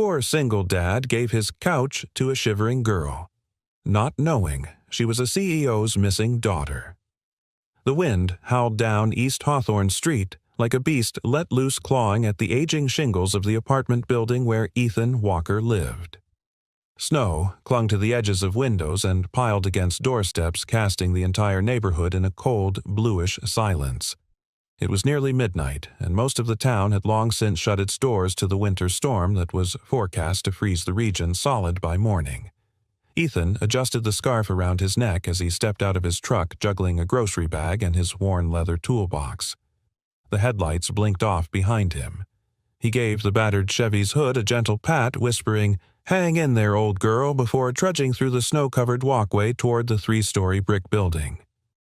poor single dad gave his couch to a shivering girl, not knowing she was a CEO's missing daughter. The wind howled down East Hawthorne Street like a beast let loose clawing at the aging shingles of the apartment building where Ethan Walker lived. Snow clung to the edges of windows and piled against doorsteps, casting the entire neighborhood in a cold, bluish silence. It was nearly midnight, and most of the town had long since shut its doors to the winter storm that was forecast to freeze the region solid by morning. Ethan adjusted the scarf around his neck as he stepped out of his truck, juggling a grocery bag and his worn leather toolbox. The headlights blinked off behind him. He gave the battered Chevy's hood a gentle pat, whispering, "Hang in there, old girl," before trudging through the snow-covered walkway toward the 3-story brick building.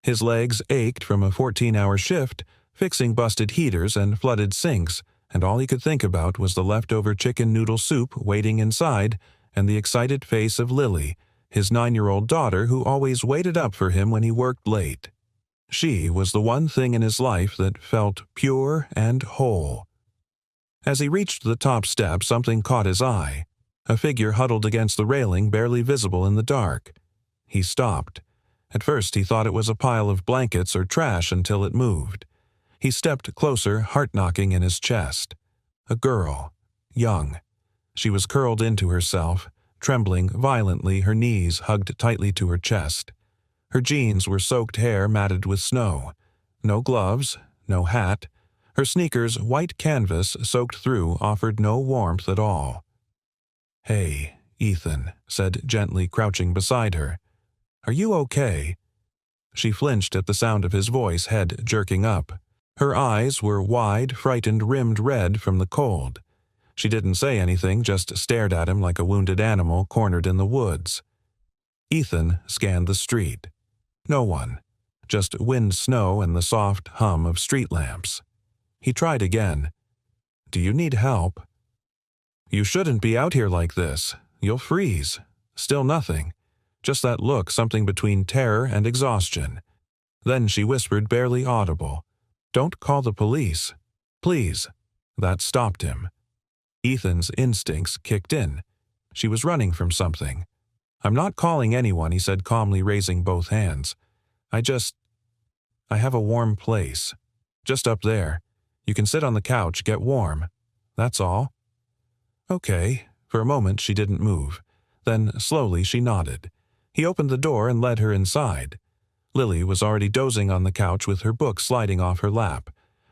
His legs ached from a 14-hour shift, fixing busted heaters and flooded sinks, and all he could think about was the leftover chicken noodle soup waiting inside and the excited face of Lily, his 9-year-old daughter who always waited up for him when he worked late. She was the one thing in his life that felt pure and whole. As he reached the top step, something caught his eye. A figure huddled against the railing, barely visible in the dark. He stopped. At first he thought it was a pile of blankets or trash until it moved. He stepped closer, heart knocking in his chest. A girl. Young. She was curled into herself, trembling violently, her knees hugged tightly to her chest. Her jeans were soaked hair matted with snow. No gloves, no hat. Her sneakers, white canvas soaked through, offered no warmth at all. "Hey," Ethan said gently, crouching beside her. "Are you okay?" She flinched at the sound of his voice, head jerking up. Her eyes were wide, frightened, rimmed red from the cold. She didn't say anything, just stared at him like a wounded animal cornered in the woods. Ethan scanned the street. No one. Just wind, snow, and the soft hum of street lamps. He tried again. "Do you need help?" "You shouldn't be out here like this. You'll freeze." Still nothing. Just that look, something between terror and exhaustion. Then she whispered, barely audible, "Don't call the police. Please." That stopped him. Ethan's instincts kicked in. She was running from something. "I'm not calling anyone," he said calmly, raising both hands. I have a warm place. Just up there. You can sit on the couch, get warm. That's all." "Okay." For a moment she didn't move. Then, slowly, she nodded. He opened the door and led her inside. Lily was already dozing on the couch with her book sliding off her lap.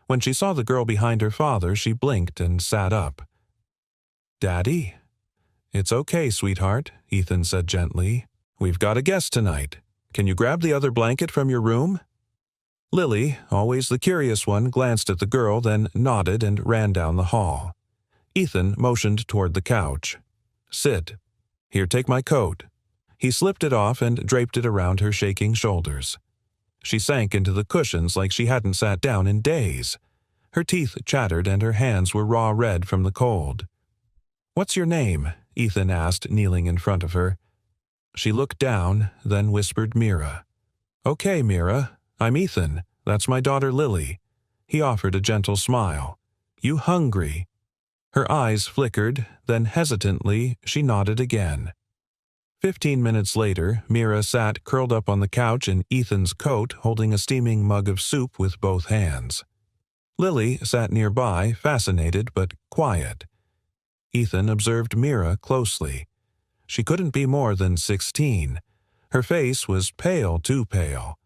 When she saw the girl behind her father, she blinked and sat up. "Daddy?" "It's okay, sweetheart," Ethan said gently. "We've got a guest tonight. Can you grab the other blanket from your room?" Lily, always the curious one, glanced at the girl, then nodded and ran down the hall. Ethan motioned toward the couch. "Sit. Here, take my coat." He slipped it off and draped it around her shaking shoulders. She sank into the cushions like she hadn't sat down in days. Her teeth chattered and her hands were raw red from the cold. "What's your name?" Ethan asked, kneeling in front of her. She looked down, then whispered Mira. "Okay, Mira. I'm Ethan. That's my daughter Lily." He offered a gentle smile. "You hungry?" Her eyes flickered, then hesitantly she nodded again. 15 minutes later, Mira sat curled up on the couch in Ethan's coat, holding a steaming mug of soup with both hands. Lily sat nearby, fascinated but quiet. Ethan observed Mira closely. She couldn't be more than 16. Her face was pale, too pale.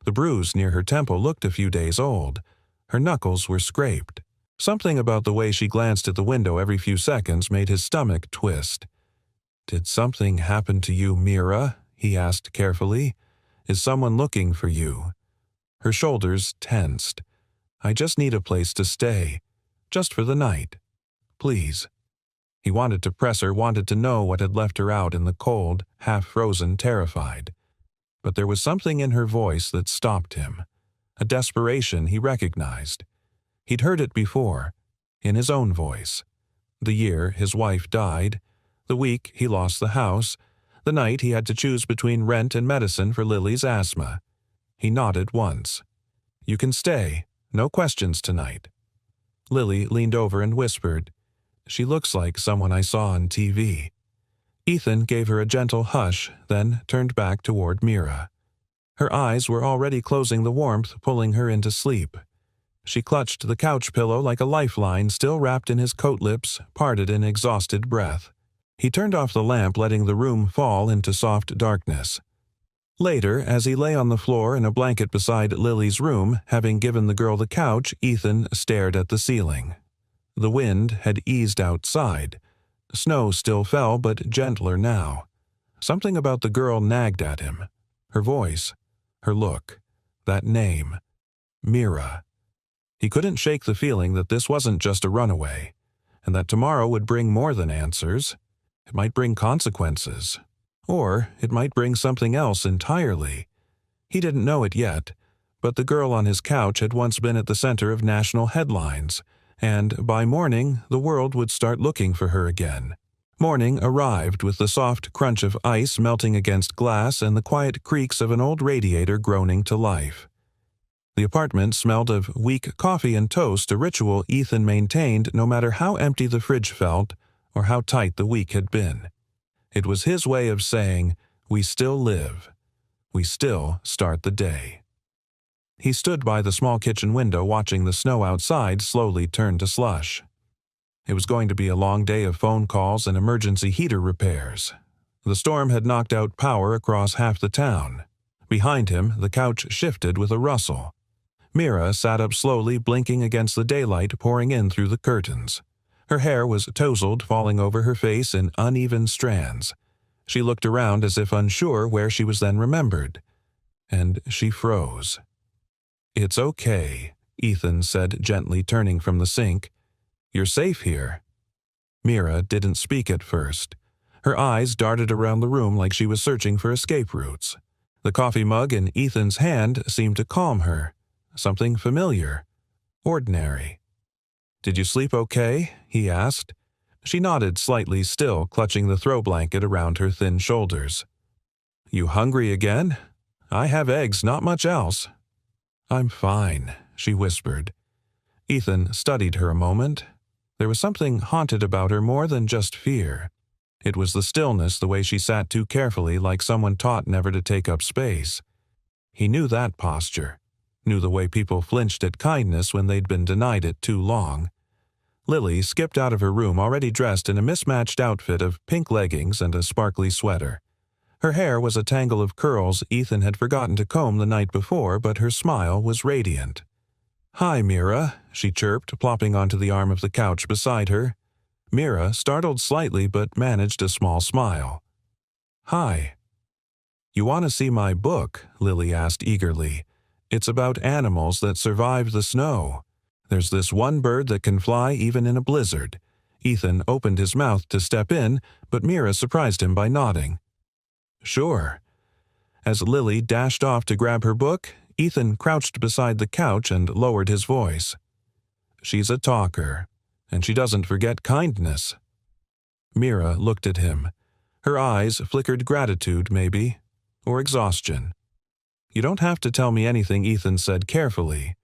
The bruise near her temple looked a few days old. Her knuckles were scraped. Something about the way she glanced at the window every few seconds made his stomach twist. "Did something happen to you, Mira?" he asked carefully. "Is someone looking for you?" Her shoulders tensed. "I just need a place to stay. Just for the night. Please." He wanted to press her, wanted to know what had left her out in the cold, half-frozen, terrified. But there was something in her voice that stopped him. A desperation he recognized. He'd heard it before, in his own voice. The year his wife died, the week he lost the house, the night he had to choose between rent and medicine for Lily's asthma. He nodded once. "You can stay. No questions tonight." Lily leaned over and whispered, She looks like someone I saw on TV. Ethan gave her a gentle hush, then turned back toward Mira. Her eyes were already closing the warmth, pulling her into sleep. She clutched the couch pillow like a lifeline, still wrapped in his coat lips, parted in exhausted breath. He turned off the lamp, letting the room fall into soft darkness. Later, as he lay on the floor in a blanket beside Lily's room, having given the girl the couch, Ethan stared at the ceiling. The wind had eased outside. Snow still fell, but gentler now. Something about the girl nagged at him. Her voice, her look, that name, Mira. He couldn't shake the feeling that this wasn't just a runaway, and that tomorrow would bring more than answers. It might bring consequences. Or it might bring something else entirely. He didn't know it yet, but the girl on his couch had once been at the center of national headlines, and by morning the world would start looking for her again. Morning arrived with the soft crunch of ice melting against glass and the quiet creaks of an old radiator groaning to life. The apartment smelled of weak coffee and toast, a ritual Ethan maintained no matter how empty the fridge felt or how tight the week had been. It was his way of saying, we still live. We still start the day. He stood by the small kitchen window watching the snow outside slowly turn to slush. It was going to be a long day of phone calls and emergency heater repairs. The storm had knocked out power across half the town. Behind him, the couch shifted with a rustle. Mira sat up slowly, blinking against the daylight pouring in through the curtains. Her hair was tousled, falling over her face in uneven strands. She looked around as if unsure where she was then remembered. And she froze. "It's okay," Ethan said gently, turning from the sink. "You're safe here." Mira didn't speak at first. Her eyes darted around the room like she was searching for escape routes. The coffee mug in Ethan's hand seemed to calm her. Something familiar. Ordinary. "Did you sleep okay?" he asked. She nodded slightly, still clutching the throw blanket around her thin shoulders. "You hungry again? I have eggs, not much else." "I'm fine," she whispered. Ethan studied her a moment. There was something haunted about her more than just fear. It was the stillness, the way she sat too carefully, like someone taught never to take up space. He knew that posture. Knew the way people flinched at kindness when they'd been denied it too long. Lily skipped out of her room already dressed in a mismatched outfit of pink leggings and a sparkly sweater. Her hair was a tangle of curls Ethan had forgotten to comb the night before, but her smile was radiant. "Hi, Mira," she chirped, plopping onto the arm of the couch beside her. Mira startled slightly but managed a small smile. "Hi." "You want to see my book?" Lily asked eagerly. "It's about animals that survive the snow. There's this one bird that can fly even in a blizzard." Ethan opened his mouth to step in, but Mira surprised him by nodding. "Sure." As Lily dashed off to grab her book, Ethan crouched beside the couch and lowered his voice. "She's a talker, and she doesn't forget kindness." Mira looked at him. Her eyes flickered gratitude, maybe, or exhaustion. "You don't have to tell me anything," Ethan said carefully.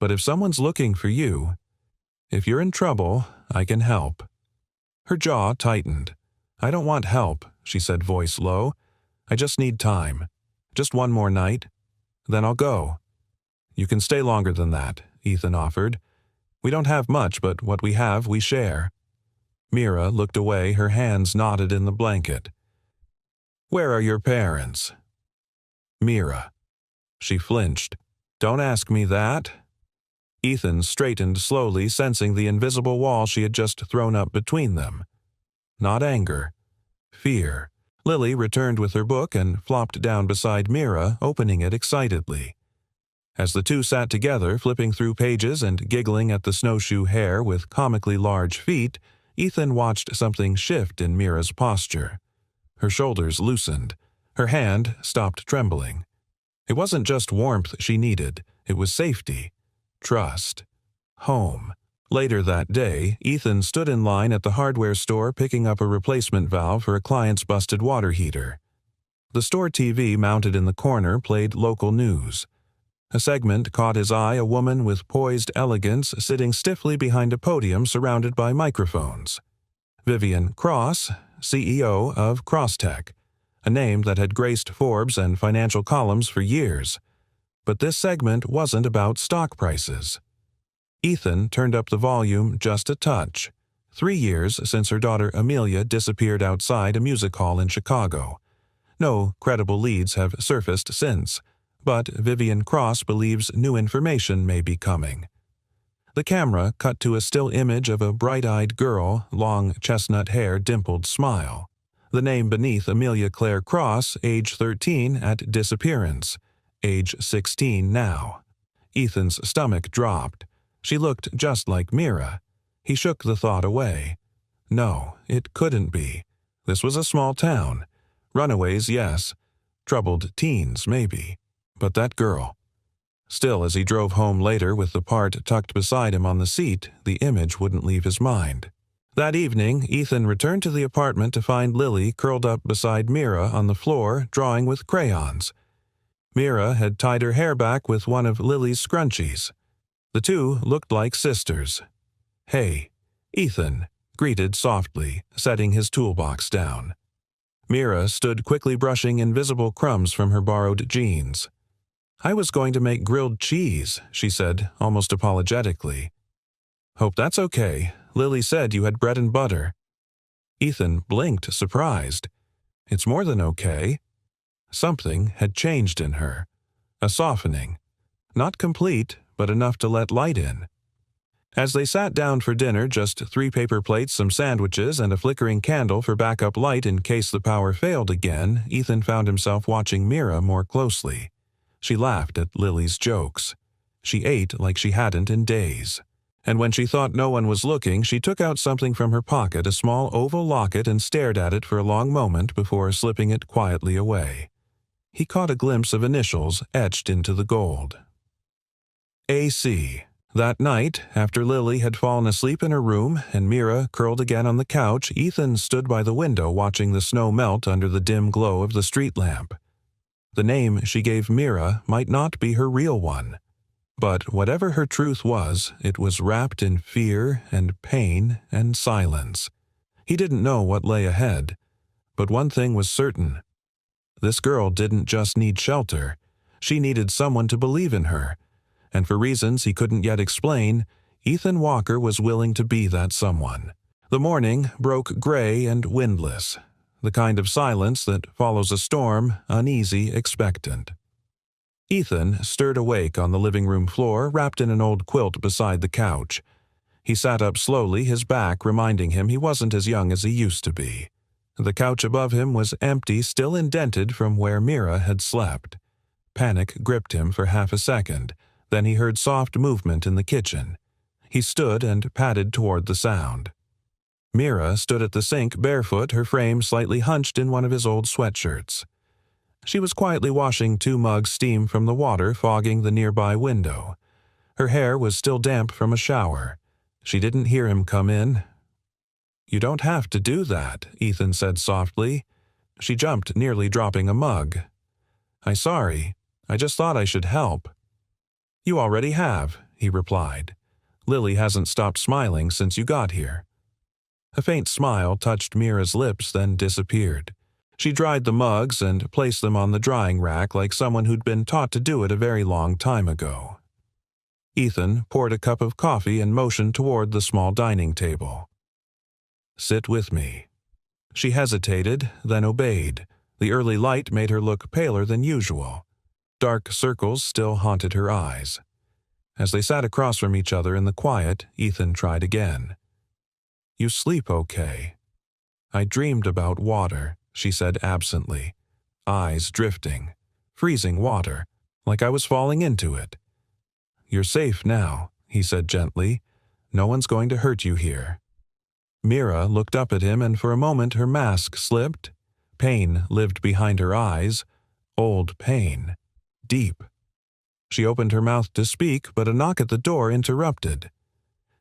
"But if someone's looking for you, if you're in trouble, I can help." Her jaw tightened. "I don't want help," she said, voice low. "I just need time. Just one more night. Then I'll go." "You can stay longer than that," Ethan offered. "We don't have much, but what we have, we share." Mira looked away, her hands knotted in the blanket. "Where are your parents?" "Mira." She flinched. "Don't ask me that." Ethan straightened slowly, sensing the invisible wall she had just thrown up between them. Not anger. Fear. Lily returned with her book and flopped down beside Mira, opening it excitedly. As the two sat together, flipping through pages and giggling at the snowshoe hare with comically large feet, Ethan watched something shift in Mira's posture. Her shoulders loosened. Her hand stopped trembling. It wasn't just warmth she needed, it was safety, trust, home. Later that day, Ethan stood in line at the hardware store picking up a replacement valve for a client's busted water heater. The store TV mounted in the corner played local news. A segment caught his eye, a woman with poised elegance sitting stiffly behind a podium surrounded by microphones. Vivian Cross, CEO of Crosstech, a name that had graced Forbes and financial columns for years. But this segment wasn't about stock prices. Ethan turned up the volume just a touch. 3 years since her daughter Amelia disappeared outside a music hall in Chicago. No credible leads have surfaced since, but Vivian Cross believes new information may be coming. The camera cut to a still image of a bright-eyed girl, long chestnut hair, dimpled smile. The name beneath Amelia Claire Cross, age 13 at disappearance, age 16 now. Ethan's stomach dropped. She looked just like Mira. He shook the thought away. No, it couldn't be. This was a small town. Runaways, yes. Troubled teens, maybe. But that girl. Still, as he drove home later with the part tucked beside him on the seat, the image wouldn't leave his mind. That evening, Ethan returned to the apartment to find Lily curled up beside Mira on the floor, drawing with crayons. Mira had tied her hair back with one of Lily's scrunchies. The two looked like sisters. "Hey, Ethan," greeted softly, setting his toolbox down. Mira stood quickly brushing invisible crumbs from her borrowed jeans. "I was going to make grilled cheese," she said, almost apologetically. "Hope that's okay. Lily said you had bread and butter." Ethan blinked, surprised. "It's more than okay." Something had changed in her. A softening. Not complete, but enough to let light in. As they sat down for dinner, just 3 paper plates, some sandwiches, and a flickering candle for backup light in case the power failed again, Ethan found himself watching Mira more closely. She laughed at Lily's jokes. She ate like she hadn't in days. And when she thought no one was looking, she took out something from her pocket, a small oval locket, and stared at it for a long moment before slipping it quietly away. He caught a glimpse of initials etched into the gold. AC. That night, after Lily had fallen asleep in her room and Mira curled again on the couch, Ethan stood by the window watching the snow melt under the dim glow of the street lamp. The name she gave Mira might not be her real one. But whatever her truth was, it was wrapped in fear and pain and silence. He didn't know what lay ahead. But one thing was certain. This girl didn't just need shelter. She needed someone to believe in her. And for reasons he couldn't yet explain, Ethan Walker was willing to be that someone. The morning broke gray and windless. The kind of silence that follows a storm, uneasy, expectant. Ethan stirred awake on the living room floor, wrapped in an old quilt beside the couch. He sat up slowly, his back reminding him he wasn't as young as he used to be. The couch above him was empty, still indented from where Mira had slept. Panic gripped him for half a second. Then he heard soft movement in the kitchen. He stood and padded toward the sound. Mira stood at the sink barefoot, her frame slightly hunched in one of his old sweatshirts. She was quietly washing 2 mugs steam from the water fogging the nearby window. Her hair was still damp from a shower. She didn't hear him come in. "You don't have to do that," Ethan said softly. She jumped, nearly dropping a mug. "I'm sorry. I just thought I should help." "You already have," he replied. "Lily hasn't stopped smiling since you got here." A faint smile touched Mira's lips, then disappeared. She dried the mugs and placed them on the drying rack like someone who'd been taught to do it a very long time ago. Ethan poured a cup of coffee and motioned toward the small dining table. "Sit with me." She hesitated, then obeyed. The early light made her look paler than usual. Dark circles still haunted her eyes. As they sat across from each other in the quiet, Ethan tried again. "You sleep okay?" "I dreamed about water," she said absently. Eyes drifting. Freezing water, like I was falling into it. "You're safe now," he said gently. "No one's going to hurt you here." Mira looked up at him, and for a moment her mask slipped. Pain lived behind her eyes. Old pain. Deep. She opened her mouth to speak, but a knock at the door interrupted.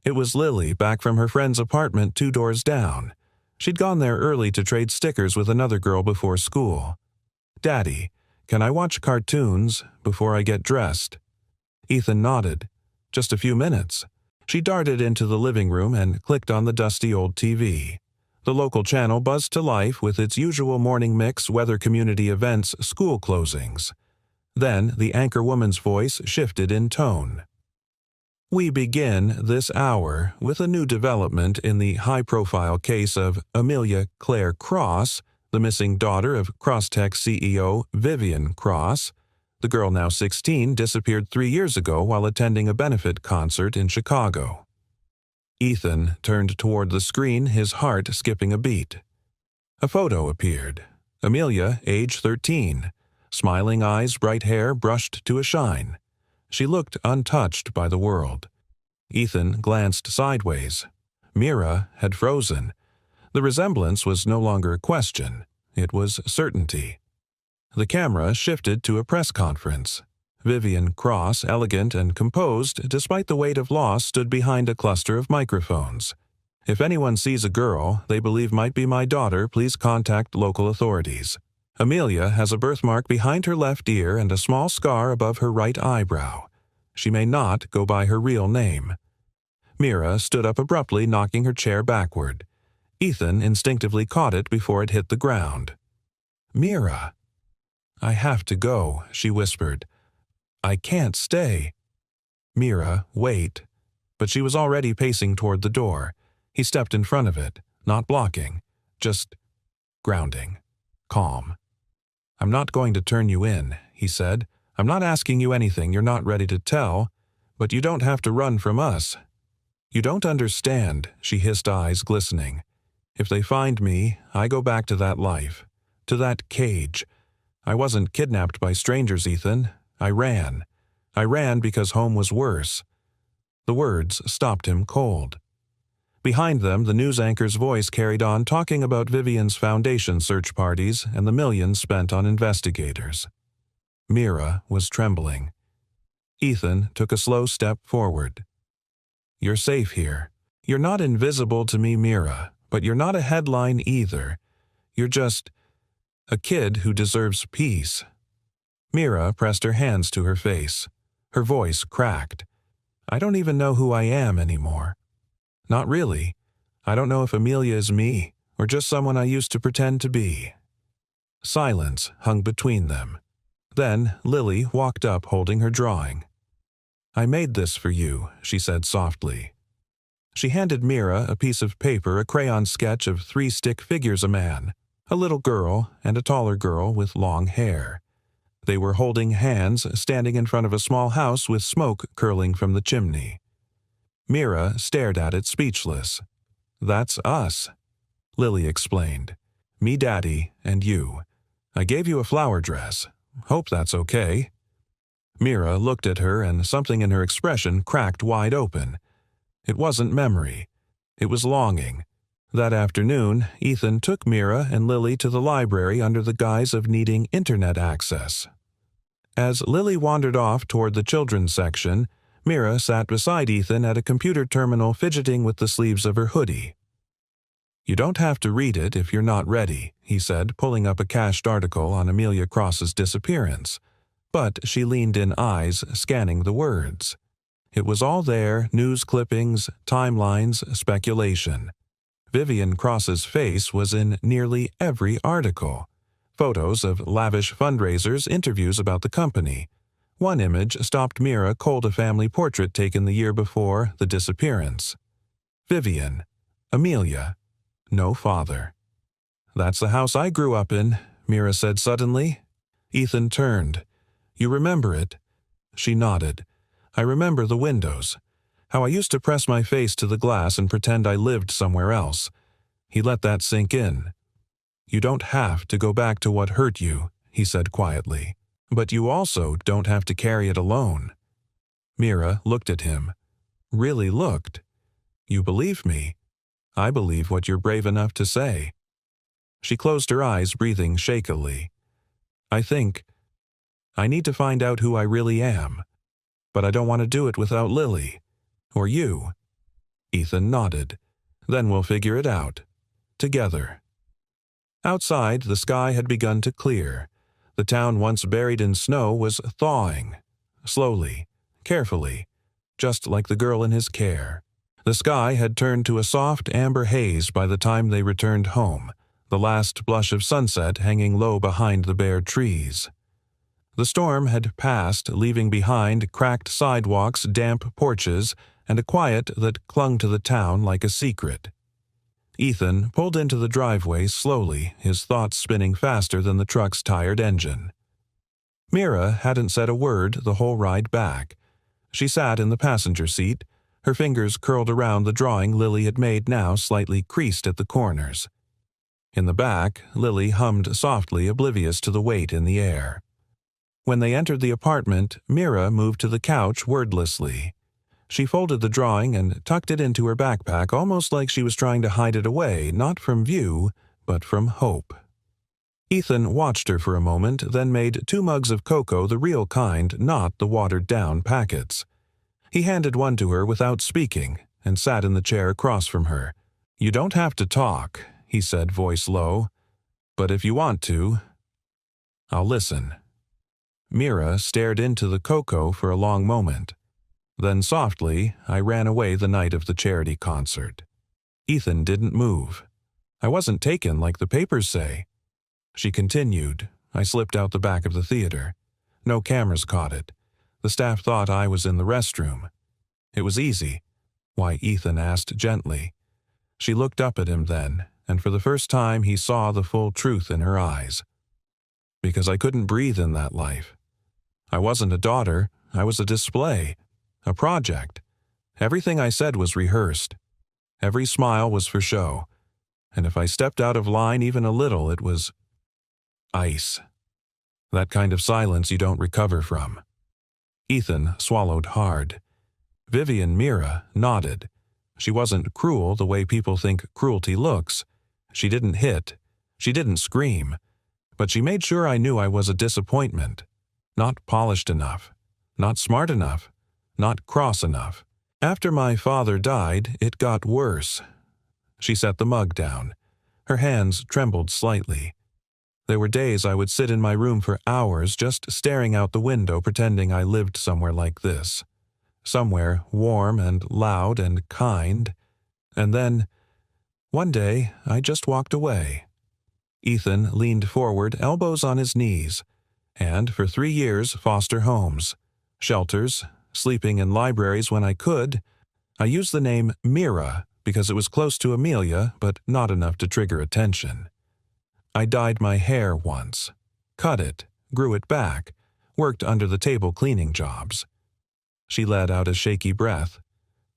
It was Lily, back from her friend's apartment 2 doors down. She'd gone there early to trade stickers with another girl before school. "Daddy, can I watch cartoons before I get dressed?" Ethan nodded. "Just a few minutes." She darted into the living room and clicked on the dusty old TV. The local channel buzzed to life with its usual morning mix, weather, community events, school closings. Then the anchorwoman's voice shifted in tone. We begin this hour with a new development in the high-profile case of Amelia Claire Cross, the missing daughter of Crosstech CEO Vivian Cross. The girl, now 16, disappeared 3 years ago while attending a benefit concert in Chicago. Ethan turned toward the screen, his heart skipping a beat. A photo appeared. Amelia, age 13. Smiling eyes, bright hair, brushed to a shine. She looked untouched by the world. Ethan glanced sideways. Mira had frozen. The resemblance was no longer a question. It was certainty. The camera shifted to a press conference. Vivian Cross, elegant and composed, despite the weight of loss, stood behind a cluster of microphones. If anyone sees a girl they believe might be my daughter, please contact local authorities. Amelia has a birthmark behind her left ear and a small scar above her right eyebrow. She may not go by her real name. Mira stood up abruptly, knocking her chair backward. Ethan instinctively caught it before it hit the ground. Mira. I have to go, she whispered. I can't stay. Mira, wait. But she was already pacing toward the door. He stepped in front of it, not blocking, just grounding, calm. I'm not going to turn you in, he said. I'm not asking you anything you're not ready to tell, but you don't have to run from us. You don't understand, she hissed, eyes glistening. If they find me, I go back to that life, to that cage. I wasn't kidnapped by strangers, Ethan. I ran. I ran because home was worse. The words stopped him cold. Behind them, the news anchor's voice carried on, talking about Vivian's foundation search parties and the millions spent on investigators. Mira was trembling. Ethan took a slow step forward. You're safe here. You're not invisible to me, Mira, but you're not a headline either. You're just a kid who deserves peace. Mira pressed her hands to her face. Her voice cracked. I don't even know who I am anymore. Not really. I don't know if Amelia is me, or just someone I used to pretend to be. Silence hung between them. Then Lily walked up holding her drawing. I made this for you, she said softly. She handed Mira a piece of paper, a crayon sketch of 3 stick figures, a man, a little girl, and a taller girl with long hair. They were holding hands, standing in front of a small house with smoke curling from the chimney. Mira stared at it, speechless. That's us, Lily explained. Me, Daddy, and you. I gave you a flower dress. Hope that's okay. Mira looked at her, and something in her expression cracked wide open. It wasn't memory. It was longing. That afternoon, Ethan took Mira and Lily to the library under the guise of needing internet access. As Lily wandered off toward the children's section, Mira sat beside Ethan at a computer terminal, fidgeting with the sleeves of her hoodie. You don't have to read it if you're not ready, he said, pulling up a cached article on Amelia Cross's disappearance. But she leaned in, eyes scanning the words. It was all there, news clippings, timelines, speculation. Vivian Cross's face was in nearly every article. Photos of lavish fundraisers, interviews about the company. One image stopped Mira cold, a family portrait taken the year before the disappearance. Vivian. Amelia. No father. That's the house I grew up in, Mira said suddenly. Ethan turned. You remember it? She nodded. I remember the windows. How I used to press my face to the glass and pretend I lived somewhere else. He let that sink in. You don't have to go back to what hurt you, he said quietly. But you also don't have to carry it alone. Mira looked at him. Really looked. You believe me? I believe what you're brave enough to say. She closed her eyes, breathing shakily. I need to find out who I really am. But I don't want to do it without Lily. Or you. Ethan nodded. Then we'll figure it out. Together. Outside, the sky had begun to clear. The town, once buried in snow, was thawing. Slowly, carefully, just like the girl in his care. The sky had turned to a soft amber haze by the time they returned home, the last blush of sunset hanging low behind the bare trees. The storm had passed, leaving behind cracked sidewalks, damp porches, and a quiet that clung to the town like a secret. Ethan pulled into the driveway slowly, his thoughts spinning faster than the truck's tired engine. Mira hadn't said a word the whole ride back. She sat in the passenger seat, her fingers curled around the drawing Lily had made, now slightly creased at the corners. In the back, Lily hummed softly, oblivious to the weight in the air. When they entered the apartment, Mira moved to the couch wordlessly. She folded the drawing and tucked it into her backpack, almost like she was trying to hide it away, not from view, but from hope. Ethan watched her for a moment, then made 2 mugs of cocoa, the real kind, not the watered-down packets. He handed one to her without speaking, and sat in the chair across from her. "You don't have to talk," he said, voice low. "But if you want to, I'll listen." Mira stared into the cocoa for a long moment. Then softly, "I ran away the night of the charity concert." Ethan didn't move. "I wasn't taken like the papers say." She continued, "I slipped out the back of the theater. No cameras caught it. The staff thought I was in the restroom. It was easy." "Why?" Ethan asked gently. She looked up at him then, and for the first time he saw the full truth in her eyes. "Because I couldn't breathe in that life. I wasn't a daughter, I was a display, a project. Everything I said was rehearsed. Every smile was for show. And if I stepped out of line even a little, it was ice. That kind of silence you don't recover from." Ethan swallowed hard. Vivian Mira nodded. She wasn't cruel the way people think cruelty looks. She didn't hit. She didn't scream. But she made sure I knew I was a disappointment. Not polished enough. Not smart enough. Not cross enough. After my father died, it got worse. She set the mug down. Her hands trembled slightly. There were days I would sit in my room for hours just staring out the window, pretending I lived somewhere like this. Somewhere warm and loud and kind. And then, one day, I just walked away. Ethan leaned forward, elbows on his knees, and for 3 years foster homes, shelters, sleeping in libraries when I could. I used the name Mira because it was close to Amelia, but not enough to trigger attention. I dyed my hair once, cut it, grew it back, worked under the table cleaning jobs. She let out a shaky breath.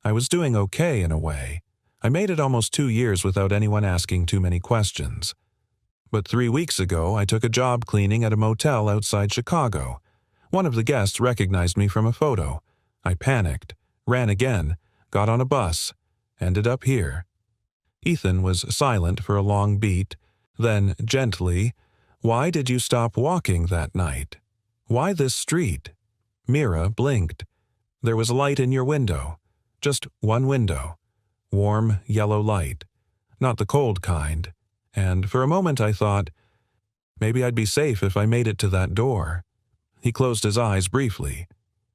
I was doing okay in a way. I made it almost 2 years without anyone asking too many questions. But 3 weeks ago, I took a job cleaning at a motel outside Chicago. One of the guests recognized me from a photo. I panicked, ran again, got on a bus, ended up here. Ethan was silent for a long beat. Then, gently, "Why did you stop walking that night? Why this street?" Mira blinked. "There was a light in your window. Just one window. Warm, yellow light. Not the cold kind. And for a moment I thought, maybe I'd be safe if I made it to that door." He closed his eyes briefly.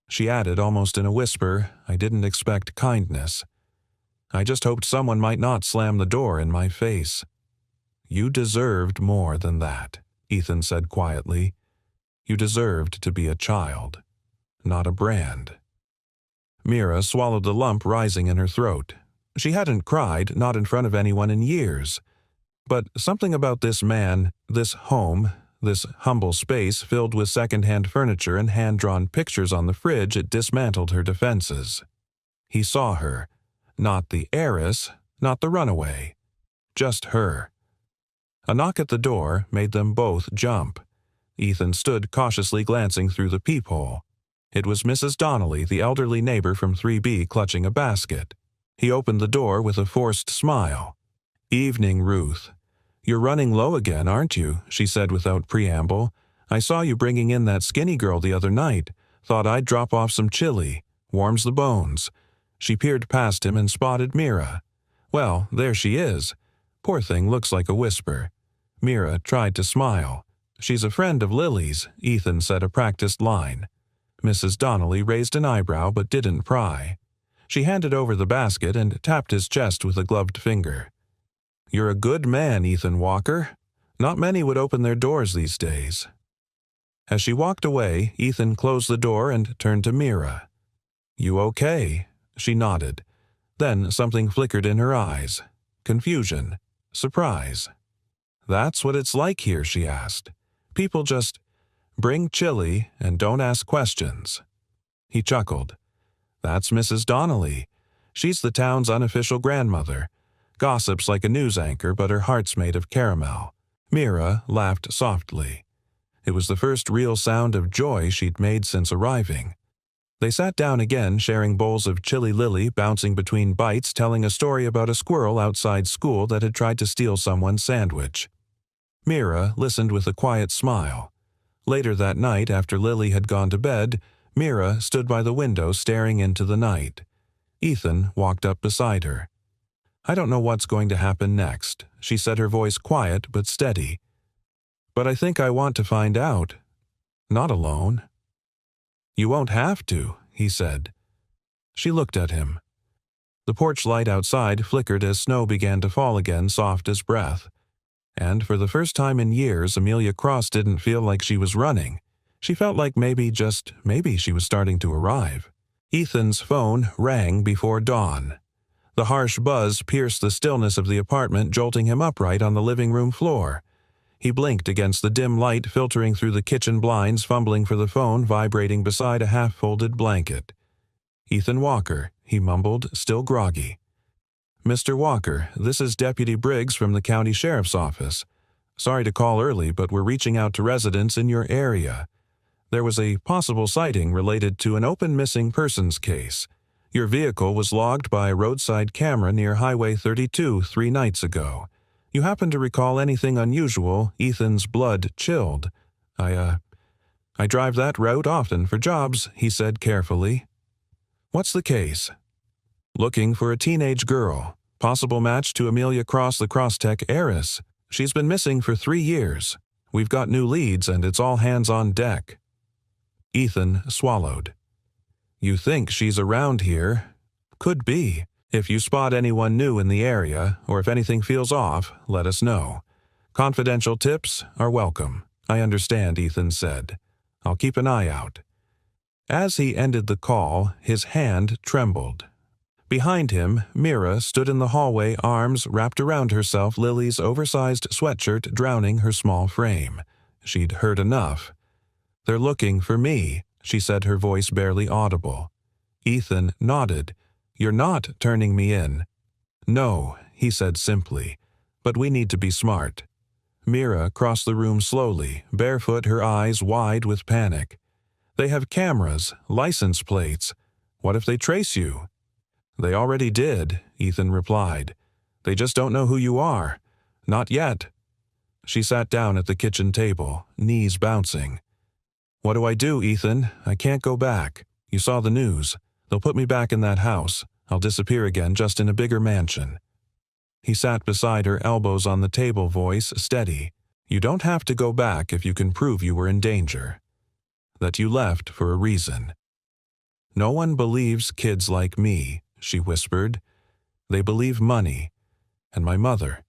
She added, almost in a whisper, "I didn't expect kindness. I just hoped someone might not slam the door in my face." "You deserved more than that," Ethan said quietly. "You deserved to be a child, not a brand." Mira swallowed the lump rising in her throat. She hadn't cried, not in front of anyone in years. But something about this man, this home, this humble space filled with second-hand furniture and hand-drawn pictures on the fridge, it dismantled her defenses. He saw her. Not the heiress, not the runaway. Just her. A knock at the door made them both jump. Ethan stood cautiously glancing through the peephole. It was Mrs. Donnelly, the elderly neighbor from 3B, clutching a basket. He opened the door with a forced smile. "Evening, Ruth. You're running low again, aren't you?" she said without preamble. "I saw you bringing in that skinny girl the other night. Thought I'd drop off some chili. Warms the bones." She peered past him and spotted Mira. "Well, there she is. Poor thing looks like a whisper." Mira tried to smile. "She's a friend of Lily's," Ethan said, a practiced line. Mrs. Donnelly raised an eyebrow but didn't pry. She handed over the basket and tapped his chest with a gloved finger. "You're a good man, Ethan Walker. Not many would open their doors these days." As she walked away, Ethan closed the door and turned to Mira. "You okay?" She nodded. Then something flickered in her eyes. Confusion. Surprise. "That's what it's like here," she asked. "People just bring chili and don't ask questions." He chuckled. "That's Mrs. Donnelly. She's the town's unofficial grandmother. Gossips like a news anchor, but her heart's made of caramel." Mira laughed softly. It was the first real sound of joy she'd made since arriving. They sat down again, sharing bowls of chili lily, bouncing between bites, telling a story about a squirrel outside school that had tried to steal someone's sandwich. Mira listened with a quiet smile. Later that night, after Lily had gone to bed, Mira stood by the window staring into the night. Ethan walked up beside her. "I don't know what's going to happen next," she said, her voice quiet but steady. "But I think I want to find out. Not alone." "You won't have to," he said. She looked at him. The porch light outside flickered as snow began to fall again, soft as breath. And for the first time in years, Amelia Cross didn't feel like she was running. She felt like maybe, just maybe, she was starting to arrive. Ethan's phone rang before dawn. The harsh buzz pierced the stillness of the apartment, jolting him upright on the living room floor. He blinked against the dim light filtering through the kitchen blinds, fumbling for the phone vibrating beside a half-folded blanket. "Ethan Walker," he mumbled, still groggy. "Mr. Walker, this is Deputy Briggs from the County Sheriff's Office. Sorry to call early, but we're reaching out to residents in your area. There was a possible sighting related to an open missing persons case. Your vehicle was logged by a roadside camera near Highway 32 3 nights ago. You happen to recall anything unusual?" Ethan's blood chilled. I drive that route often for jobs," he said carefully. "What's the case?" "Looking for a teenage girl. Possible match to Amelia Cross, the Crosstech heiress. She's been missing for 3 years. We've got new leads and it's all hands on deck." Ethan swallowed. "You think she's around here?" "Could be. If you spot anyone new in the area, or if anything feels off, let us know. Confidential tips are welcome." "I understand," Ethan said. "I'll keep an eye out." As he ended the call, his hand trembled. Behind him, Mira stood in the hallway, arms wrapped around herself, Lily's oversized sweatshirt drowning her small frame. She'd heard enough. "They're looking for me," she said, her voice barely audible. Ethan nodded. "You're not turning me in." "No," he said simply, "but we need to be smart." Mira crossed the room slowly, barefoot, her eyes wide with panic. "They have cameras, license plates. What if they trace you?" "They already did," Ethan replied. "They just don't know who you are. Not yet." She sat down at the kitchen table, knees bouncing. "What do I do, Ethan? I can't go back. You saw the news. They'll put me back in that house. I'll disappear again, just in a bigger mansion." He sat beside her, elbows on the table, voice steady. "You don't have to go back if you can prove you were in danger. That you left for a reason." "No one believes kids like me," she whispered. "They believe money. And my mother.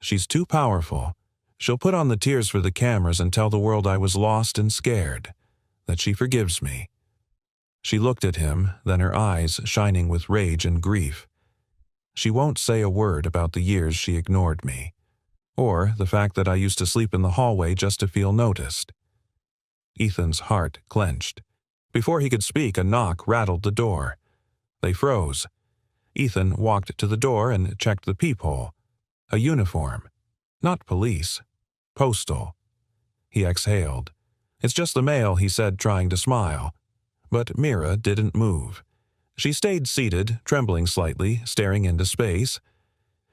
She's too powerful. She'll put on the tears for the cameras and tell the world I was lost and scared. That she forgives me." She looked at him, then her eyes shining with rage and grief. "She won't say a word about the years she ignored me. Or the fact that I used to sleep in the hallway just to feel noticed." Ethan's heart clenched. Before he could speak, a knock rattled the door. They froze. Ethan walked to the door and checked the peephole. A uniform. Not police. Postal. He exhaled. "It's just the mail," he said, trying to smile. But Mira didn't move. She stayed seated, trembling slightly, staring into space.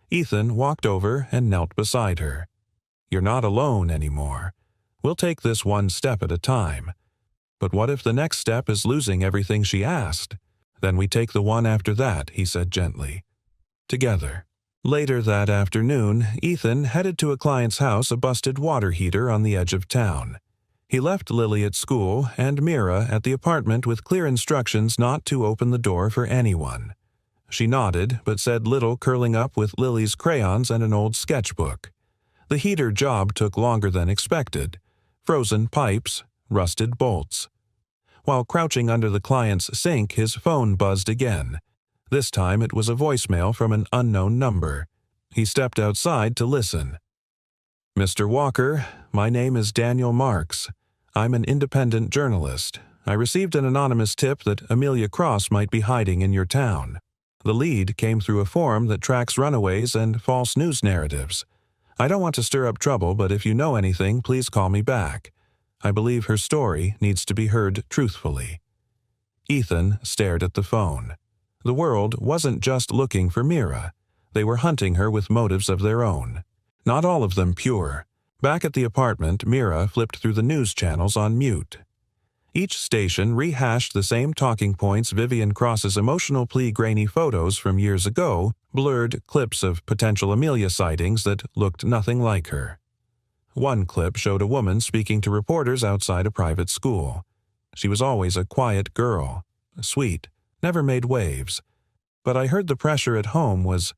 Ethan walked over and knelt beside her. "You're not alone anymore. We'll take this one step at a time. But what if the next step is losing everything she asked? Then we take the one after that," he said gently. "Together." Later that afternoon, Ethan headed to a client's house, a busted water heater on the edge of town. He left Lily at school and Mira at the apartment with clear instructions not to open the door for anyone. She nodded, but said little, curling up with Lily's crayons and an old sketchbook. The heater job took longer than expected. Frozen pipes, rusted bolts. While crouching under the client's sink, his phone buzzed again. This time it was a voicemail from an unknown number. He stepped outside to listen. "Mr. Walker, my name is Daniel Marks. I'm an independent journalist. I received an anonymous tip that Amelia Cross might be hiding in your town. The lead came through a forum that tracks runaways and false news narratives. I don't want to stir up trouble, but if you know anything, please call me back. I believe her story needs to be heard truthfully." Ethan stared at the phone. The world wasn't just looking for Mira. They were hunting her with motives of their own. Not all of them pure. Back at the apartment, Mira flipped through the news channels on mute. Each station rehashed the same talking points. Vivian Cross's emotional plea, grainy photos from years ago, blurred clips of potential Amelia sightings that looked nothing like her. One clip showed a woman speaking to reporters outside a private school. She was always a quiet girl, sweet, never made waves. But I heard the pressure at home was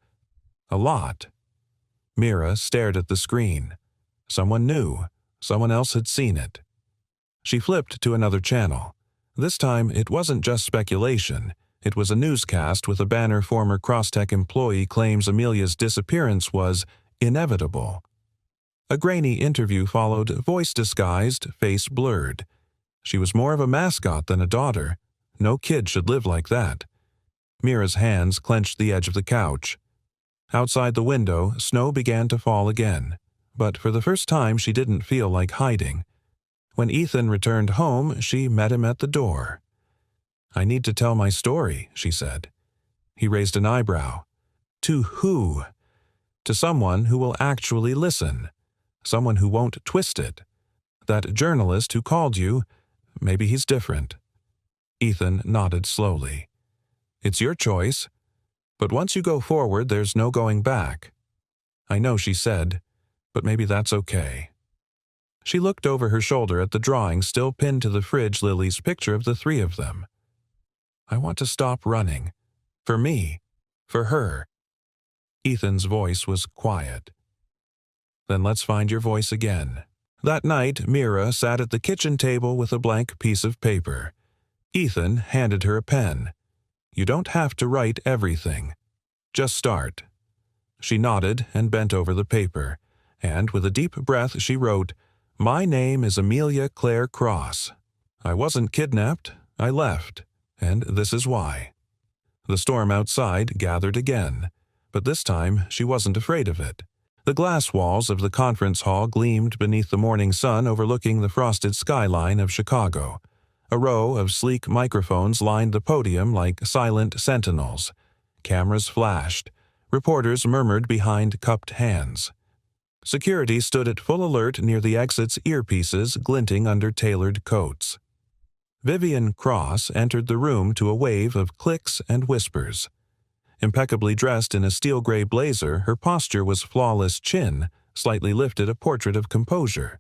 a lot. Mira stared at the screen. Someone knew. Someone else had seen it. She flipped to another channel. This time, it wasn't just speculation. It was a newscast with a banner former Crosstech employee claims Amelia's disappearance was inevitable. A grainy interview followed, voice disguised, face blurred. She was more of a mascot than a daughter. No kid should live like that. Mira's hands clenched the edge of the couch. Outside the window, snow began to fall again. But for the first time, she didn't feel like hiding. When Ethan returned home, she met him at the door. "I need to tell my story," she said. He raised an eyebrow. "To who?" "To someone who will actually listen. Someone who won't twist it. That journalist who called you, maybe he's different." Ethan nodded slowly. "It's your choice. But once you go forward, there's no going back." "I know," she said, "but maybe that's okay." She looked over her shoulder at the drawing still pinned to the fridge, Lily's picture of the three of them. "I want to stop running. For me. For her." Ethan's voice was quiet. "Then let's find your voice again." That night, Mira sat at the kitchen table with a blank piece of paper. Ethan handed her a pen. "You don't have to write everything. Just start." She nodded and bent over the paper, and with a deep breath she wrote, "My name is Amelia Claire Cross. I wasn't kidnapped, I left, and this is why." The storm outside gathered again, but this time she wasn't afraid of it. The glass walls of the conference hall gleamed beneath the morning sun, overlooking the frosted skyline of Chicago. A row of sleek microphones lined the podium like silent sentinels. Cameras flashed. Reporters murmured behind cupped hands. Security stood at full alert near the exit's earpieces glinting under tailored coats. Vivian Cross entered the room to a wave of clicks and whispers. Impeccably dressed in a steel-gray blazer, her posture was flawless, chin slightly lifted, a portrait of composure.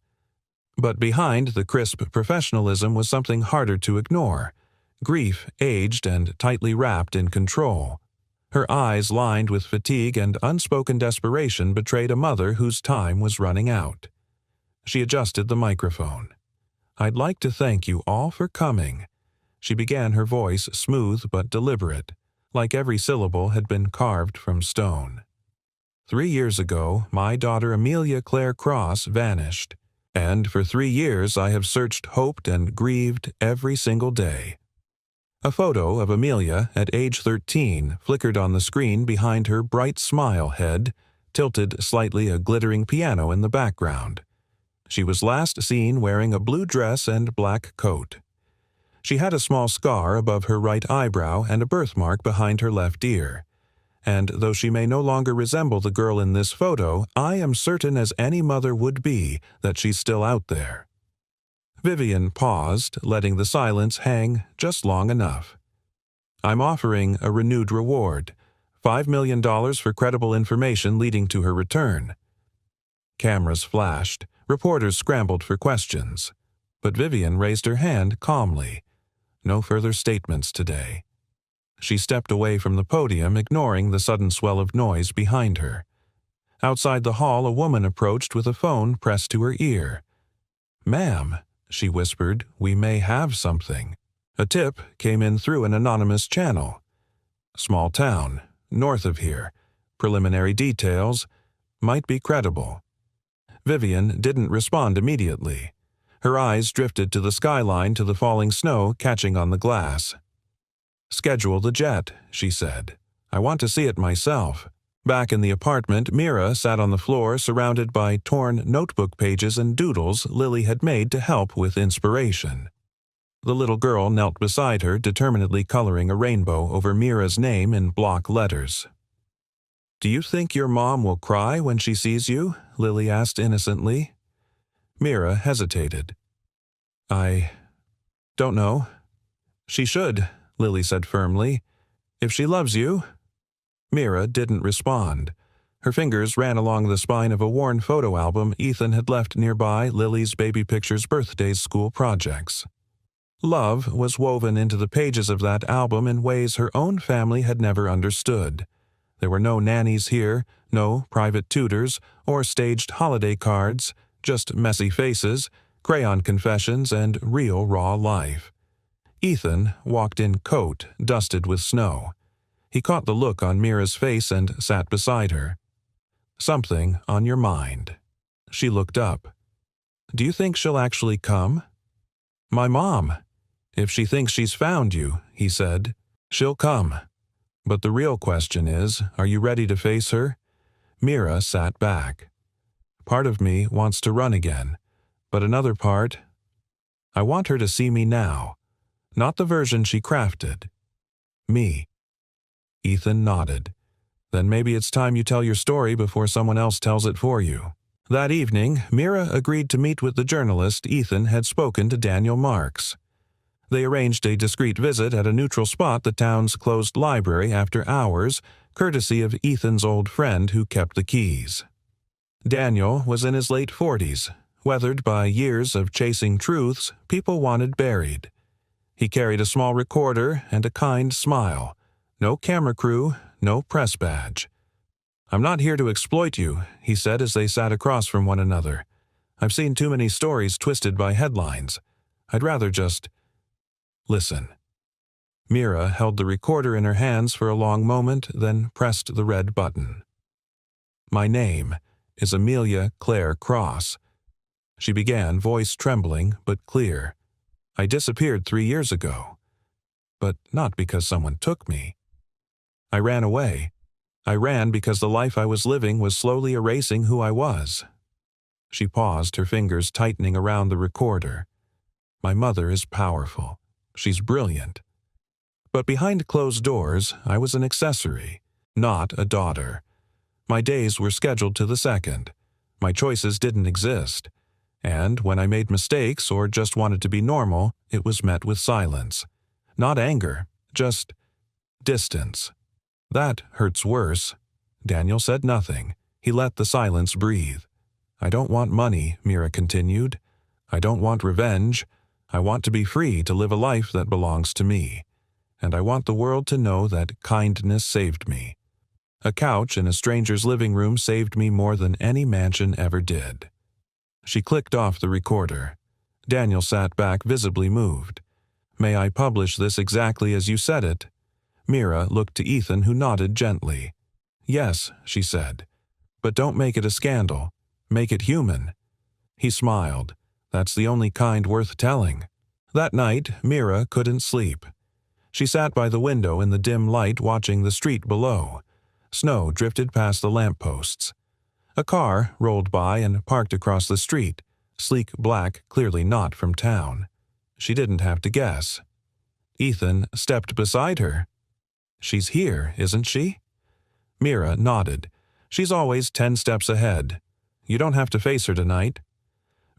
But behind the crisp professionalism was something harder to ignore. Grief, aged and tightly wrapped in control. Her eyes, lined with fatigue and unspoken desperation, betrayed a mother whose time was running out. She adjusted the microphone. "I'd like to thank you all for coming." She began, her voice smooth but deliberate, like every syllable had been carved from stone. 3 years ago, my daughter Amelia Claire Cross vanished, and for 3 years I have searched, hoped, and grieved every single day. A photo of Amelia at age 13 flickered on the screen behind her bright smile head, tilted slightly, a glittering piano in the background. She was last seen wearing a blue dress and black coat. She had a small scar above her right eyebrow and a birthmark behind her left ear. And though she may no longer resemble the girl in this photo, I am certain as any mother would be that she's still out there. Vivian paused, letting the silence hang just long enough. "I'm offering a renewed reward, $5 million for credible information leading to her return." Cameras flashed. Reporters scrambled for questions. But Vivian raised her hand calmly. No further statements today. She stepped away from the podium, ignoring the sudden swell of noise behind her. Outside the hall, a woman approached with a phone pressed to her ear. "Ma'am," she whispered, "we may have something." A tip came in through an anonymous channel. "Small town, north of here. Preliminary details. Might be credible." Vivian didn't respond immediately. Her eyes drifted to the skyline, to the falling snow catching on the glass. "Schedule the jet," she said. "I want to see it myself." Back in the apartment, Mira sat on the floor surrounded by torn notebook pages and doodles Lily had made to help with inspiration. The little girl knelt beside her, determinedly coloring a rainbow over Mira's name in block letters. "Do you think your mom will cry when she sees you?" Lily asked innocently. Mira hesitated. "I don't know." "She should," Lily said firmly. "If she loves you." Mira didn't respond. Her fingers ran along the spine of a worn photo album Ethan had left nearby Lily's baby pictures' birthdays school projects. Love was woven into the pages of that album in ways her own family had never understood. There were no nannies here, no private tutors, or staged holiday cards, just messy faces, crayon confessions, and real raw life. Ethan walked in coat dusted with snow. He caught the look on Mira's face and sat beside her. "Something on your mind." She looked up. "Do you think she'll actually come?" "My mom. If she thinks she's found you," he said, "she'll come. But the real question is, are you ready to face her?" Mira sat back. "Part of me wants to run again, but another part, I want her to see me now, not the version she crafted. Me." Ethan nodded. "Then maybe it's time you tell your story before someone else tells it for you." That evening, Mira agreed to meet with the journalist Ethan had spoken to Daniel Marks. They arranged a discreet visit at a neutral spot, the town's closed library, after hours, courtesy of Ethan's old friend who kept the keys. Daniel was in his late 40s, weathered by years of chasing truths people wanted buried. He carried a small recorder and a kind smile. No camera crew, no press badge. "I'm not here to exploit you," he said as they sat across from one another. "I've seen too many stories twisted by headlines. I'd rather just listen." Mira held the recorder in her hands for a long moment, then pressed the red button. "My name is Amelia Claire Cross," she began, voice trembling but clear. "I disappeared 3 years ago. But not because someone took me. I ran away. I ran because the life I was living was slowly erasing who I was." She paused, her fingers tightening around the recorder. "My mother is powerful. She's brilliant. But behind closed doors, I was an accessory, not a daughter. My days were scheduled to the second. My choices didn't exist. And when I made mistakes or just wanted to be normal, it was met with silence. Not anger, just distance. That hurts worse." Daniel said nothing. He let the silence breathe. "I don't want money," Mira continued. "I don't want revenge. I want to be free to live a life that belongs to me. And I want the world to know that kindness saved me. A couch in a stranger's living room saved me more than any mansion ever did." She clicked off the recorder. Daniel sat back, visibly moved. "May I publish this exactly as you said it?" Mira looked to Ethan, who nodded gently. "Yes," she said. "But don't make it a scandal. Make it human." He smiled. "That's the only kind worth telling." That night, Mira couldn't sleep. She sat by the window in the dim light, watching the street below. Snow drifted past the lampposts. A car rolled by and parked across the street, sleek black, clearly not from town. She didn't have to guess. Ethan stepped beside her. "She's here, isn't she?" Mira nodded. "She's always 10 steps ahead. You don't have to face her tonight."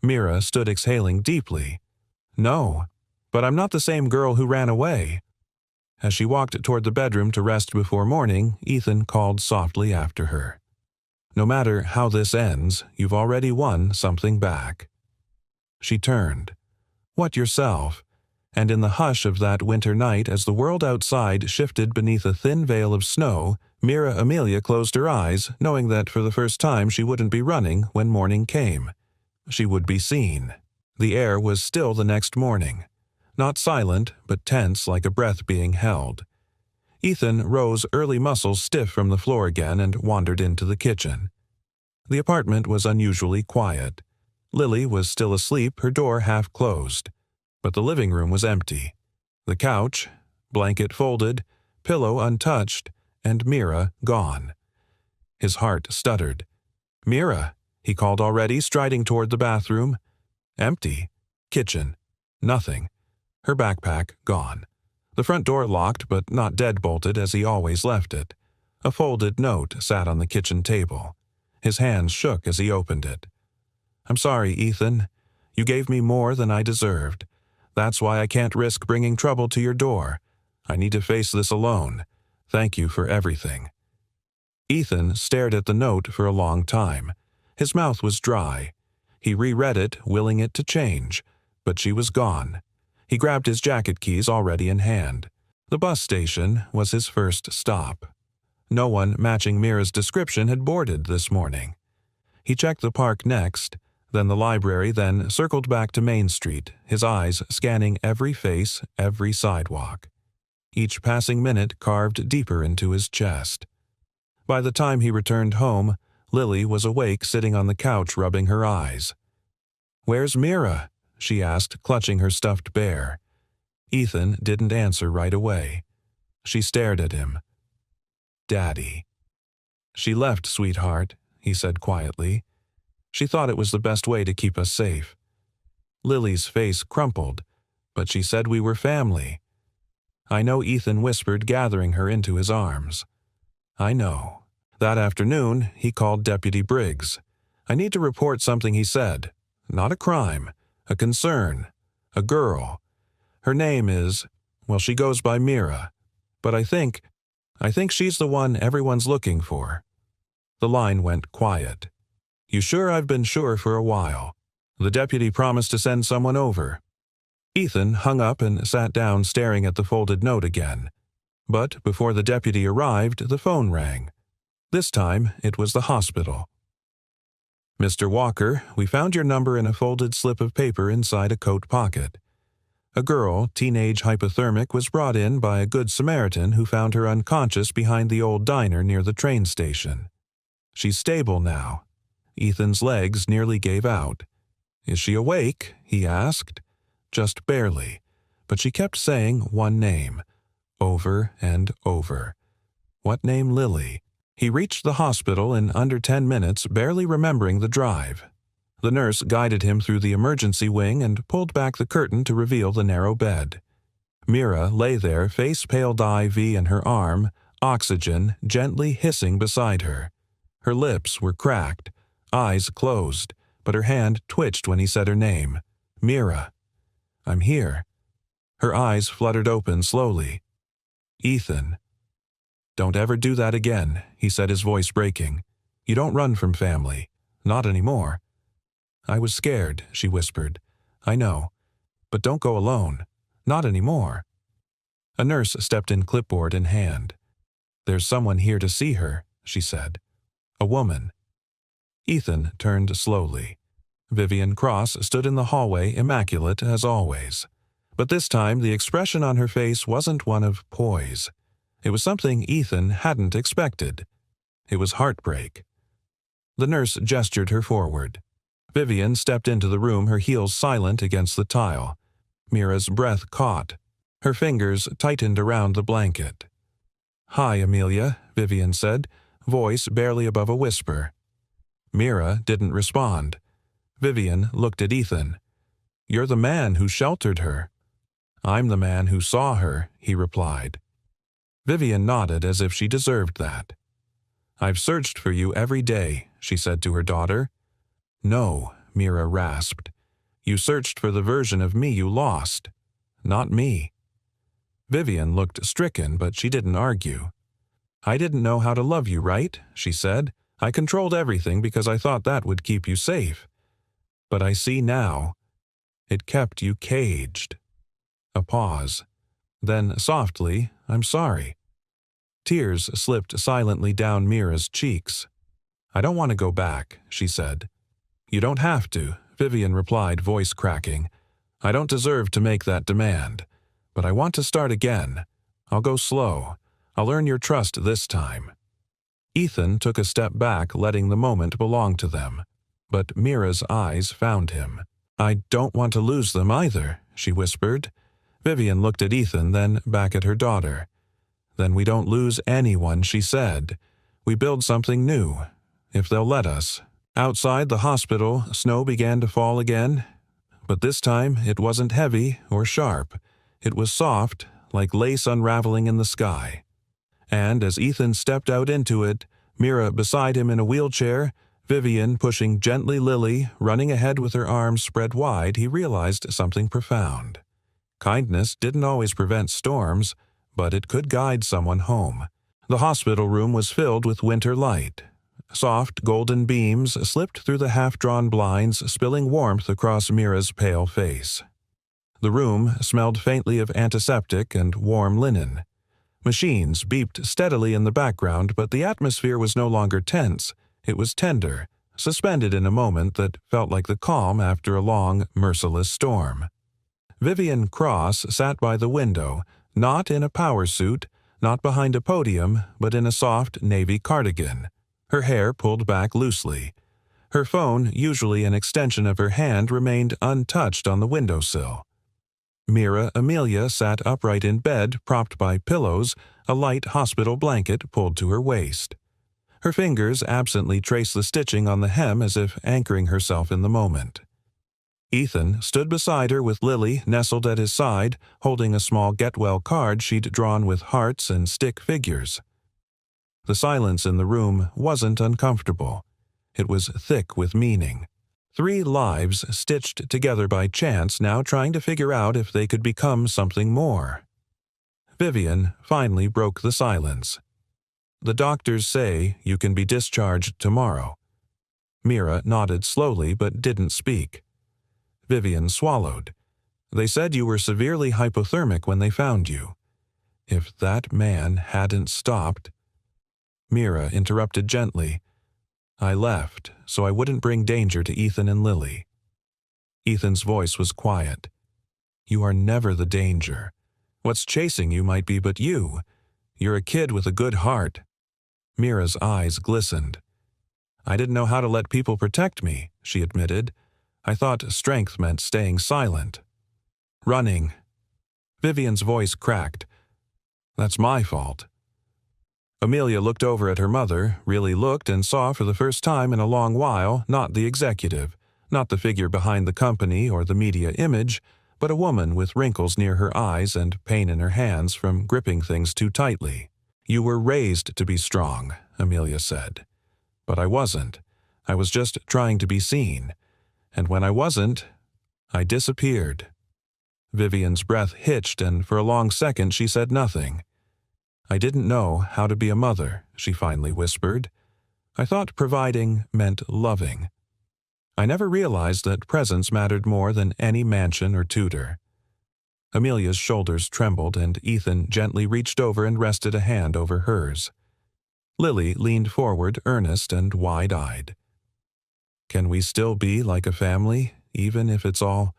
Mira stood exhaling deeply. "No, but I'm not the same girl who ran away." As she walked toward the bedroom to rest before morning, Ethan called softly after her. "No matter how this ends, you've already won something back." She turned. What yourself? And in the hush of that winter night, as the world outside shifted beneath a thin veil of snow, Mira Amelia closed her eyes, knowing that for the first time she wouldn't be running when morning came. She would be seen. The air was still the next morning. Not silent, but tense like a breath being held. Ethan rose, early muscles stiff from the floor again, and wandered into the kitchen. The apartment was unusually quiet. Lily was still asleep, her door half closed. But the living room was empty. The couch, blanket folded, pillow untouched, and Mira gone. His heart stuttered. "Mira," he called already, striding toward the bathroom. Empty. Kitchen. Nothing. Her backpack gone. The front door locked, but not deadbolted as he always left it. A folded note sat on the kitchen table. His hands shook as he opened it. "I'm sorry, Ethan. You gave me more than I deserved. That's why I can't risk bringing trouble to your door. I need to face this alone. Thank you for everything." Ethan stared at the note for a long time. His mouth was dry. He reread it, willing it to change, but she was gone. He grabbed his jacket keys already in hand. The bus station was his first stop. No one matching Mira's description had boarded this morning. He checked the park next, then the library, then circled back to Main Street, his eyes scanning every face, every sidewalk. Each passing minute carved deeper into his chest. By the time he returned home, Lily was awake, sitting on the couch rubbing her eyes. "Where's Mira?" she asked, clutching her stuffed bear. Ethan didn't answer right away. She stared at him. "Daddy." "She left, sweetheart," he said quietly. "She thought it was the best way to keep us safe." Lily's face crumpled, but she said we were family. "I know," Ethan whispered, gathering her into his arms. "I know." That afternoon, he called Deputy Briggs. "I need to report something," he said. "Not a crime, a concern, a girl. Her name is, well, she goes by Mira. But I think she's the one everyone's looking for." The line went quiet. "You sure?" "I've been sure for a while. The deputy promised to send someone over." Ethan hung up and sat down, staring at the folded note again. But before the deputy arrived, the phone rang. This time, it was the hospital. "Mr. Walker, we found your number in a folded slip of paper inside a coat pocket. A girl, teenage hypothermic, was brought in by a good Samaritan who found her unconscious behind the old diner near the train station. She's stable now." Ethan's legs nearly gave out. "Is she awake?" he asked. "Just barely, but she kept saying one name, over and over." "What name?" "Lily." He reached the hospital in under 10 minutes, barely remembering the drive. The nurse guided him through the emergency wing and pulled back the curtain to reveal the narrow bed. Mira lay there, face paled IV in her arm, oxygen gently hissing beside her. Her lips were cracked, eyes closed, but her hand twitched when he said her name. "Mira." "I'm here." Her eyes fluttered open slowly. "Ethan." "Don't ever do that again," he said, his voice breaking. "You don't run from family. Not anymore." "I was scared," she whispered. "I know. But don't go alone. Not anymore." A nurse stepped in, clipboard in hand. "There's someone here to see her," she said. "A woman." Ethan turned slowly. Vivian Cross stood in the hallway, immaculate as always. But this time the expression on her face wasn't one of poise. It was something Ethan hadn't expected. It was heartbreak. The nurse gestured her forward. Vivian stepped into the room, her heels silent against the tile. Mira's breath caught. Her fingers tightened around the blanket. "Hi, Amelia," Vivian said, voice barely above a whisper. Mira didn't respond. Vivian looked at Ethan. "You're the man who sheltered her." "I'm the man who saw her," he replied. Vivian nodded as if she deserved that. "I've searched for you every day," she said to her daughter. "No," Mira rasped. "You searched for the version of me you lost. Not me." Vivian looked stricken, but she didn't argue. "I didn't know how to love you right," she said. "I controlled everything because I thought that would keep you safe. But I see now." It kept you caged. A pause. Then, softly, I'm sorry. Tears slipped silently down Mira's cheeks. I don't want to go back, she said. You don't have to, Vivian replied, voice cracking. I don't deserve to make that demand. But I want to start again. I'll go slow. I'll earn your trust this time. Ethan took a step back, letting the moment belong to them. But Mira's eyes found him. I don't want to lose them either, she whispered. Vivian looked at Ethan, then back at her daughter. Then we don't lose anyone, she said. We build something new, if they'll let us. Outside the hospital, snow began to fall again. But this time it wasn't heavy or sharp. It was soft, like lace unraveling in the sky. And as Ethan stepped out into it, Mira beside him in a wheelchair, Vivian pushing gently Lily, running ahead with her arms spread wide, he realized something profound. Kindness didn't always prevent storms, but it could guide someone home. The hospital room was filled with winter light. Soft golden beams slipped through the half-drawn blinds, spilling warmth across Mira's pale face. The room smelled faintly of antiseptic and warm linen. Machines beeped steadily in the background, but the atmosphere was no longer tense. It was tender, suspended in a moment that felt like the calm after a long, merciless storm. Vivian Cross sat by the window, not in a power suit, not behind a podium, but in a soft navy cardigan, her hair pulled back loosely. Her phone, usually an extension of her hand, remained untouched on the windowsill. Mira Amelia sat upright in bed, propped by pillows, a light hospital blanket pulled to her waist. Her fingers absently traced the stitching on the hem as if anchoring herself in the moment. Ethan stood beside her with Lily nestled at his side, holding a small get-well card she'd drawn with hearts and stick figures. The silence in the room wasn't uncomfortable. It was thick with meaning. 3 lives stitched together by chance, now trying to figure out if they could become something more. Vivian finally broke the silence. The doctors say you can be discharged tomorrow. Mira nodded slowly but didn't speak. Vivian swallowed. They said you were severely hypothermic when they found you. If that man hadn't stopped... Mira interrupted gently. I left, so I wouldn't bring danger to Ethan and Lily. Ethan's voice was quiet. You are never the danger. What's chasing you might be but you. You're a kid with a good heart. Mira's eyes glistened. I didn't know how to let people protect me, she admitted. I thought strength meant staying silent. Running. Vivian's voice cracked. That's my fault. Amelia looked over at her mother, really looked and saw for the first time in a long while not the executive, not the figure behind the company or the media image, but a woman with wrinkles near her eyes and pain in her hands from gripping things too tightly. You were raised to be strong, Amelia said. But I wasn't. I was just trying to be seen. And when I wasn't, I disappeared. Vivian's breath hitched, and for a long second she said nothing. I didn't know how to be a mother, she finally whispered. I thought providing meant loving. I never realized that presence mattered more than any mansion or tutor. Amelia's shoulders trembled, and Ethan gently reached over and rested a hand over hers. Lily leaned forward, earnest and wide-eyed. Can we still be like a family, even if it's all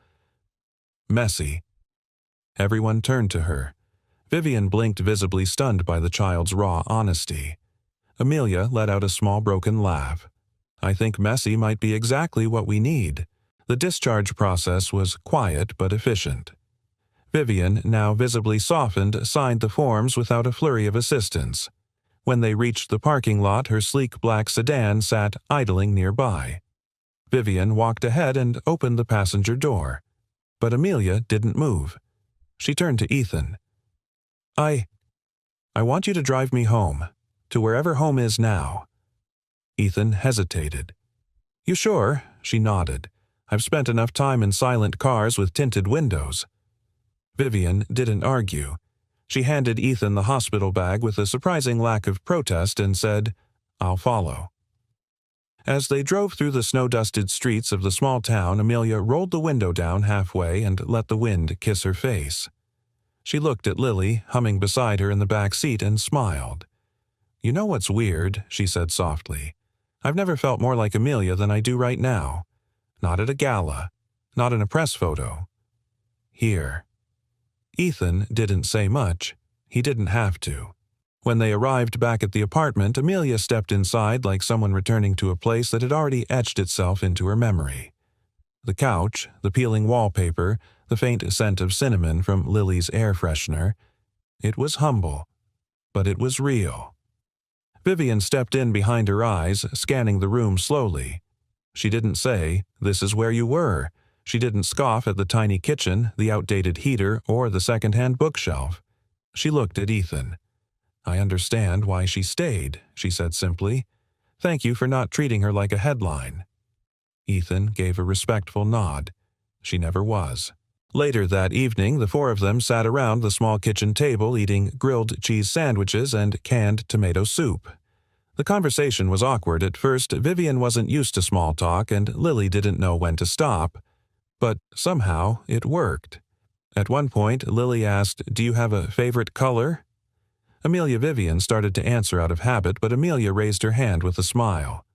messy? Everyone turned to her. Vivian blinked, visibly stunned by the child's raw honesty. Amelia let out a small broken laugh. I think messy might be exactly what we need. The discharge process was quiet but efficient. Vivian, now visibly softened, signed the forms without a flurry of assistance. When they reached the parking lot, her sleek black sedan sat idling nearby. Vivian walked ahead and opened the passenger door. But Amelia didn't move. She turned to Ethan. I want you to drive me home, to wherever home is now. Ethan hesitated. You sure? She nodded. I've spent enough time in silent cars with tinted windows. Vivian didn't argue. She handed Ethan the hospital bag with a surprising lack of protest and said, I'll follow. As they drove through the snow-dusted streets of the small town, Amelia rolled the window down halfway and let the wind kiss her face. She looked at Lily, humming beside her in the back seat, and smiled. "You know what's weird," she said softly. "I've never felt more like Amelia than I do right now. Not at a gala. Not in a press photo. Here." Ethan didn't say much. He didn't have to. When they arrived back at the apartment, Amelia stepped inside like someone returning to a place that had already etched itself into her memory. The couch, the peeling wallpaper, the faint scent of cinnamon from Lily's air freshener. It was humble, but it was real. Vivian stepped in behind her eyes, scanning the room slowly. She didn't say, "This is where you were." She didn't scoff at the tiny kitchen, the outdated heater, or the second-hand bookshelf. She looked at Ethan. "I understand why she stayed," she said simply. "Thank you for not treating her like a headline." Ethan gave a respectful nod. She never was. Later that evening, the four of them sat around the small kitchen table eating grilled cheese sandwiches and canned tomato soup. The conversation was awkward at first. Vivian wasn't used to small talk, and Lily didn't know when to stop. But somehow it worked. At one point, Lily asked, "Do you have a favorite color?" Amelia Vivian started to answer out of habit, but Amelia raised her hand with a smile.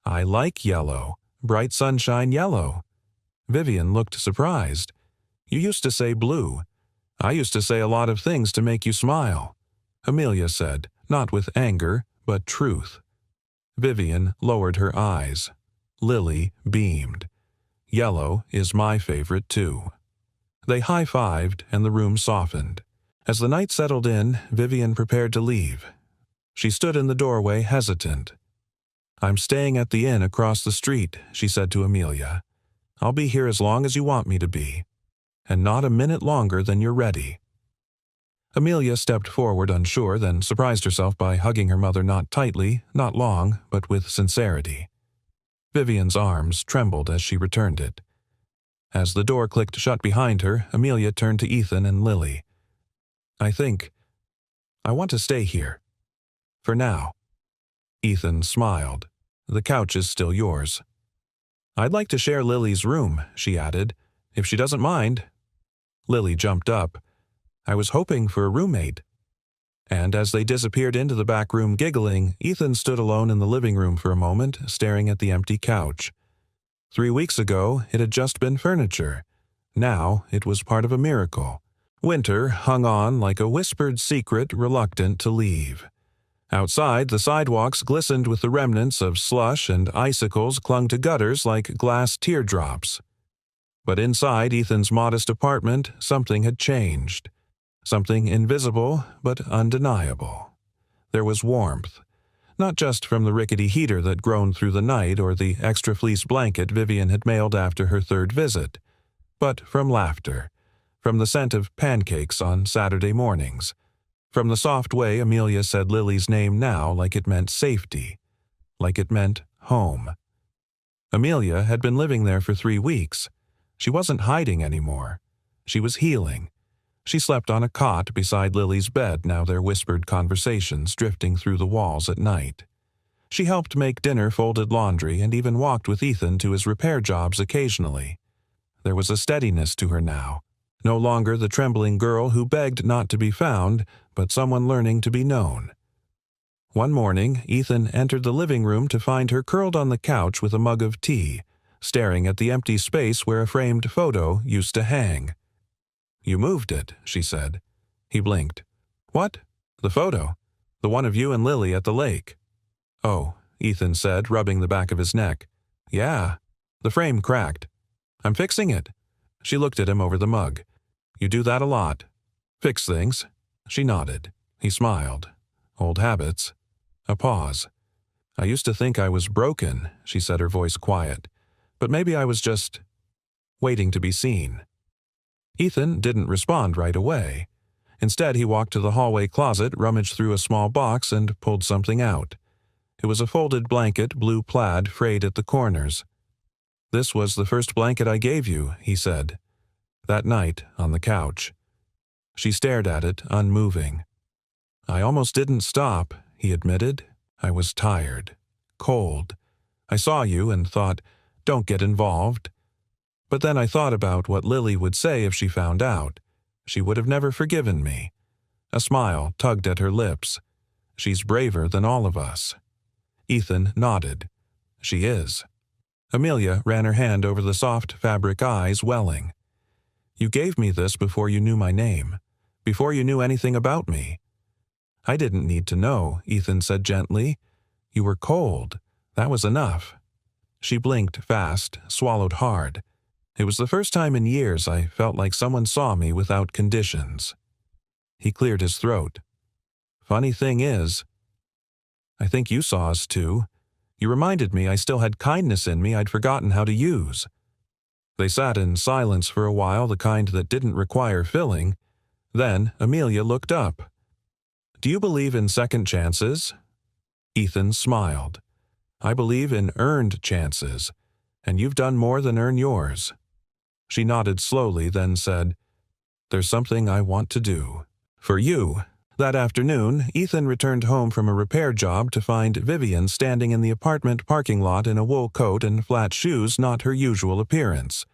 "I like yellow. Bright sunshine yellow." Vivian looked surprised. "You used to say blue. I used to say a lot of things to make you smile," Amelia said, not with anger, but truth. Vivian lowered her eyes. Lily beamed. "Yellow is my favorite, too." They high-fived, and the room softened. As the night settled in, Vivian prepared to leave. She stood in the doorway, hesitant. "I'm staying at the inn across the street," she said to Amelia. "I'll be here as long as you want me to be, and not a minute longer than you're ready." Amelia stepped forward unsure, then surprised herself by hugging her mother not tightly, not long, but with sincerity. Vivian's arms trembled as she returned it. As the door clicked shut behind her, Amelia turned to Ethan and Lily. I want to stay here. For now." Ethan smiled. "The couch is still yours." "I'd like to share Lily's room," she added, "if she doesn't mind." Lily jumped up. "I was hoping for a roommate." And as they disappeared into the back room giggling, Ethan stood alone in the living room for a moment, staring at the empty couch. 3 weeks ago, it had just been furniture. Now, it was part of a miracle. Winter hung on like a whispered secret, reluctant to leave. Outside, the sidewalks glistened with the remnants of slush, and icicles clung to gutters like glass teardrops. But inside Ethan's modest apartment, something had changed. Something invisible, but undeniable. There was warmth. Not just from the rickety heater that groaned through the night or the extra fleece blanket Vivian had mailed after her third visit, but from laughter, from the scent of pancakes on Saturday mornings, from the soft way Amelia said Lily's name now like it meant safety, like it meant home. Amelia had been living there for 3 weeks. She wasn't hiding anymore. She was healing. She slept on a cot beside Lily's bed, now their whispered conversations drifting through the walls at night. She helped make dinner, folded laundry, and even walked with Ethan to his repair jobs occasionally. There was a steadiness to her now. No longer the trembling girl who begged not to be found, but someone learning to be known. One morning, Ethan entered the living room to find her curled on the couch with a mug of tea, staring at the empty space where a framed photo used to hang. "You moved it," she said. He blinked. "What?" "The photo. The one of you and Lily at the lake." "Oh," Ethan said, rubbing the back of his neck. "Yeah." The frame cracked. "I'm fixing it." She looked at him over the mug. "You do that a lot." "Fix things." She nodded. He smiled. "Old habits." A pause. "I used to think I was broken," she said, her voice quiet. "But maybe I was just waiting to be seen." Ethan didn't respond right away. Instead, he walked to the hallway closet, rummaged through a small box, and pulled something out. It was a folded blanket, blue plaid, frayed at the corners. "This was the first blanket I gave you," he said. "That night, on the couch." She stared at it, unmoving. "I almost didn't stop," he admitted. "I was tired. Cold. I saw you and thought, don't get involved. But then I thought about what Lily would say if she found out. She would have never forgiven me. A smile tugged at her lips. She's braver than all of us. Ethan nodded. She is. Amelia ran her hand over the soft fabric eyes, welling. You gave me this before you knew my name, before you knew anything about me. I didn't need to know, Ethan said gently. You were cold. That was enough. She blinked fast, swallowed hard. It was the first time in years I felt like someone saw me without conditions. He cleared his throat. Funny thing is, I think you saw us too. You reminded me I still had kindness in me I'd forgotten how to use. They sat in silence for a while, the kind that didn't require filling. Then Amelia looked up. Do you believe in second chances? Ethan smiled. I believe in earned chances, and you've done more than earn yours. She nodded slowly, then said, There's something I want to do. For you. That afternoon, Ethan returned home from a repair job to find Vivian standing in the apartment parking lot in a wool coat and flat shoes, not her usual appearance.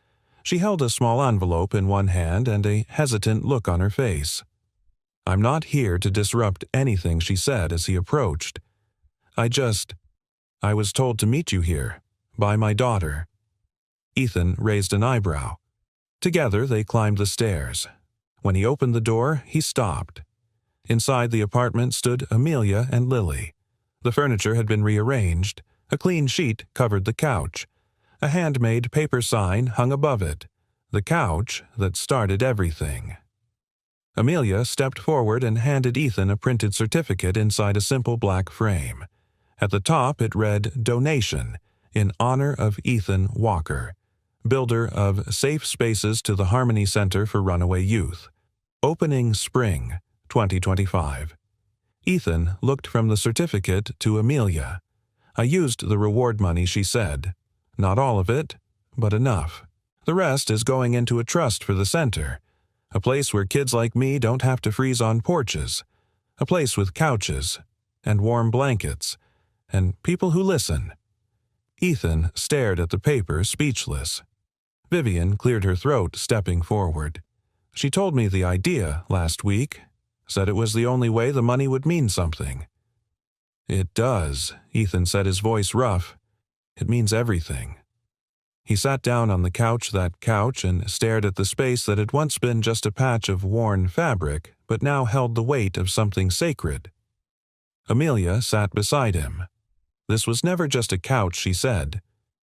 She held a small envelope in one hand and a hesitant look on her face. I'm not here to disrupt anything, she said as he approached. I was told to meet you here, by my daughter. Ethan raised an eyebrow. Together they climbed the stairs. When he opened the door, he stopped. Inside the apartment stood Amelia and Lily. The furniture had been rearranged. A clean sheet covered the couch. A handmade paper sign hung above it. The couch that started everything. Amelia stepped forward and handed Ethan a printed certificate inside a simple black frame. At the top it read, Donation, in honor of Ethan Walker, builder of safe spaces to the Harmony Center for Runaway Youth. Opening Spring, 2025. Ethan looked from the certificate to Amelia. I used the reward money, she said. Not all of it, but enough. The rest is going into a trust for the center. A place where kids like me don't have to freeze on porches. A place with couches and warm blankets and people who listen. Ethan stared at the paper, speechless. Vivian cleared her throat, stepping forward. She told me the idea last week, said it was the only way the money would mean something. It does, Ethan said, his voice rough. It means everything. He sat down on the couch, and stared at the space that had once been just a patch of worn fabric, but now held the weight of something sacred. Amelia sat beside him. This was never just a couch, she said.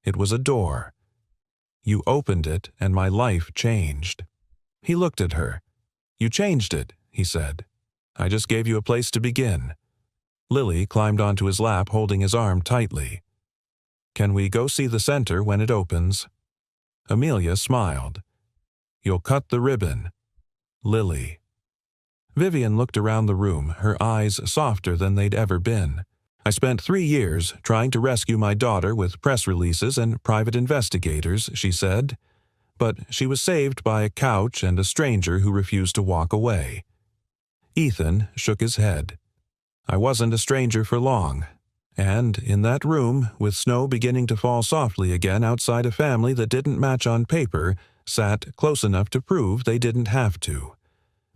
It was a door. You opened it, and my life changed. He looked at her. You changed it, he said. I just gave you a place to begin. Lily climbed onto his lap, holding his arm tightly. Can we go see the center when it opens? Amelia smiled. You'll cut the ribbon. Lily. Vivian looked around the room, her eyes softer than they'd ever been. I spent 3 years trying to rescue my daughter with press releases and private investigators, she said. But she was saved by a couch and a stranger who refused to walk away. Ethan shook his head. I wasn't a stranger for long. And in that room, with snow beginning to fall softly again outside a family that didn't match on paper, sat close enough to prove they didn't have to.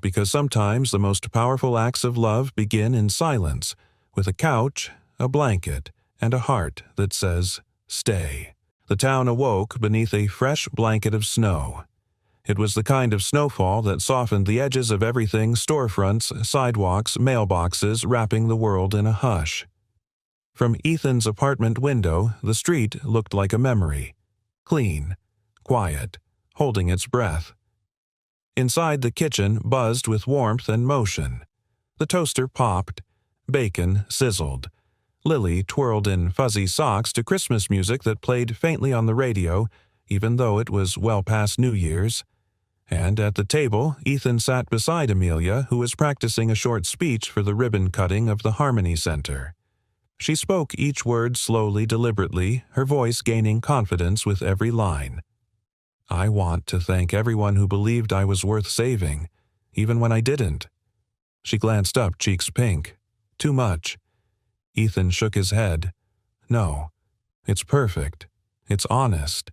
Because sometimes the most powerful acts of love begin in silence, with a couch, a blanket, and a heart that says, stay. The town awoke beneath a fresh blanket of snow. It was the kind of snowfall that softened the edges of everything, storefronts, sidewalks, mailboxes, wrapping the world in a hush. From Ethan's apartment window, the street looked like a memory. Clean, quiet, holding its breath. Inside, the kitchen buzzed with warmth and motion. The toaster popped. Bacon sizzled. Lily twirled in fuzzy socks to Christmas music that played faintly on the radio, even though it was well past New Year's. And at the table, Ethan sat beside Amelia, who was practicing a short speech for the ribbon cutting of the Harmony Center. She spoke each word slowly, deliberately, her voice gaining confidence with every line. I want to thank everyone who believed I was worth saving, even when I didn't. She glanced up, cheeks pink. Too much. Ethan shook his head. No, It's perfect. It's honest.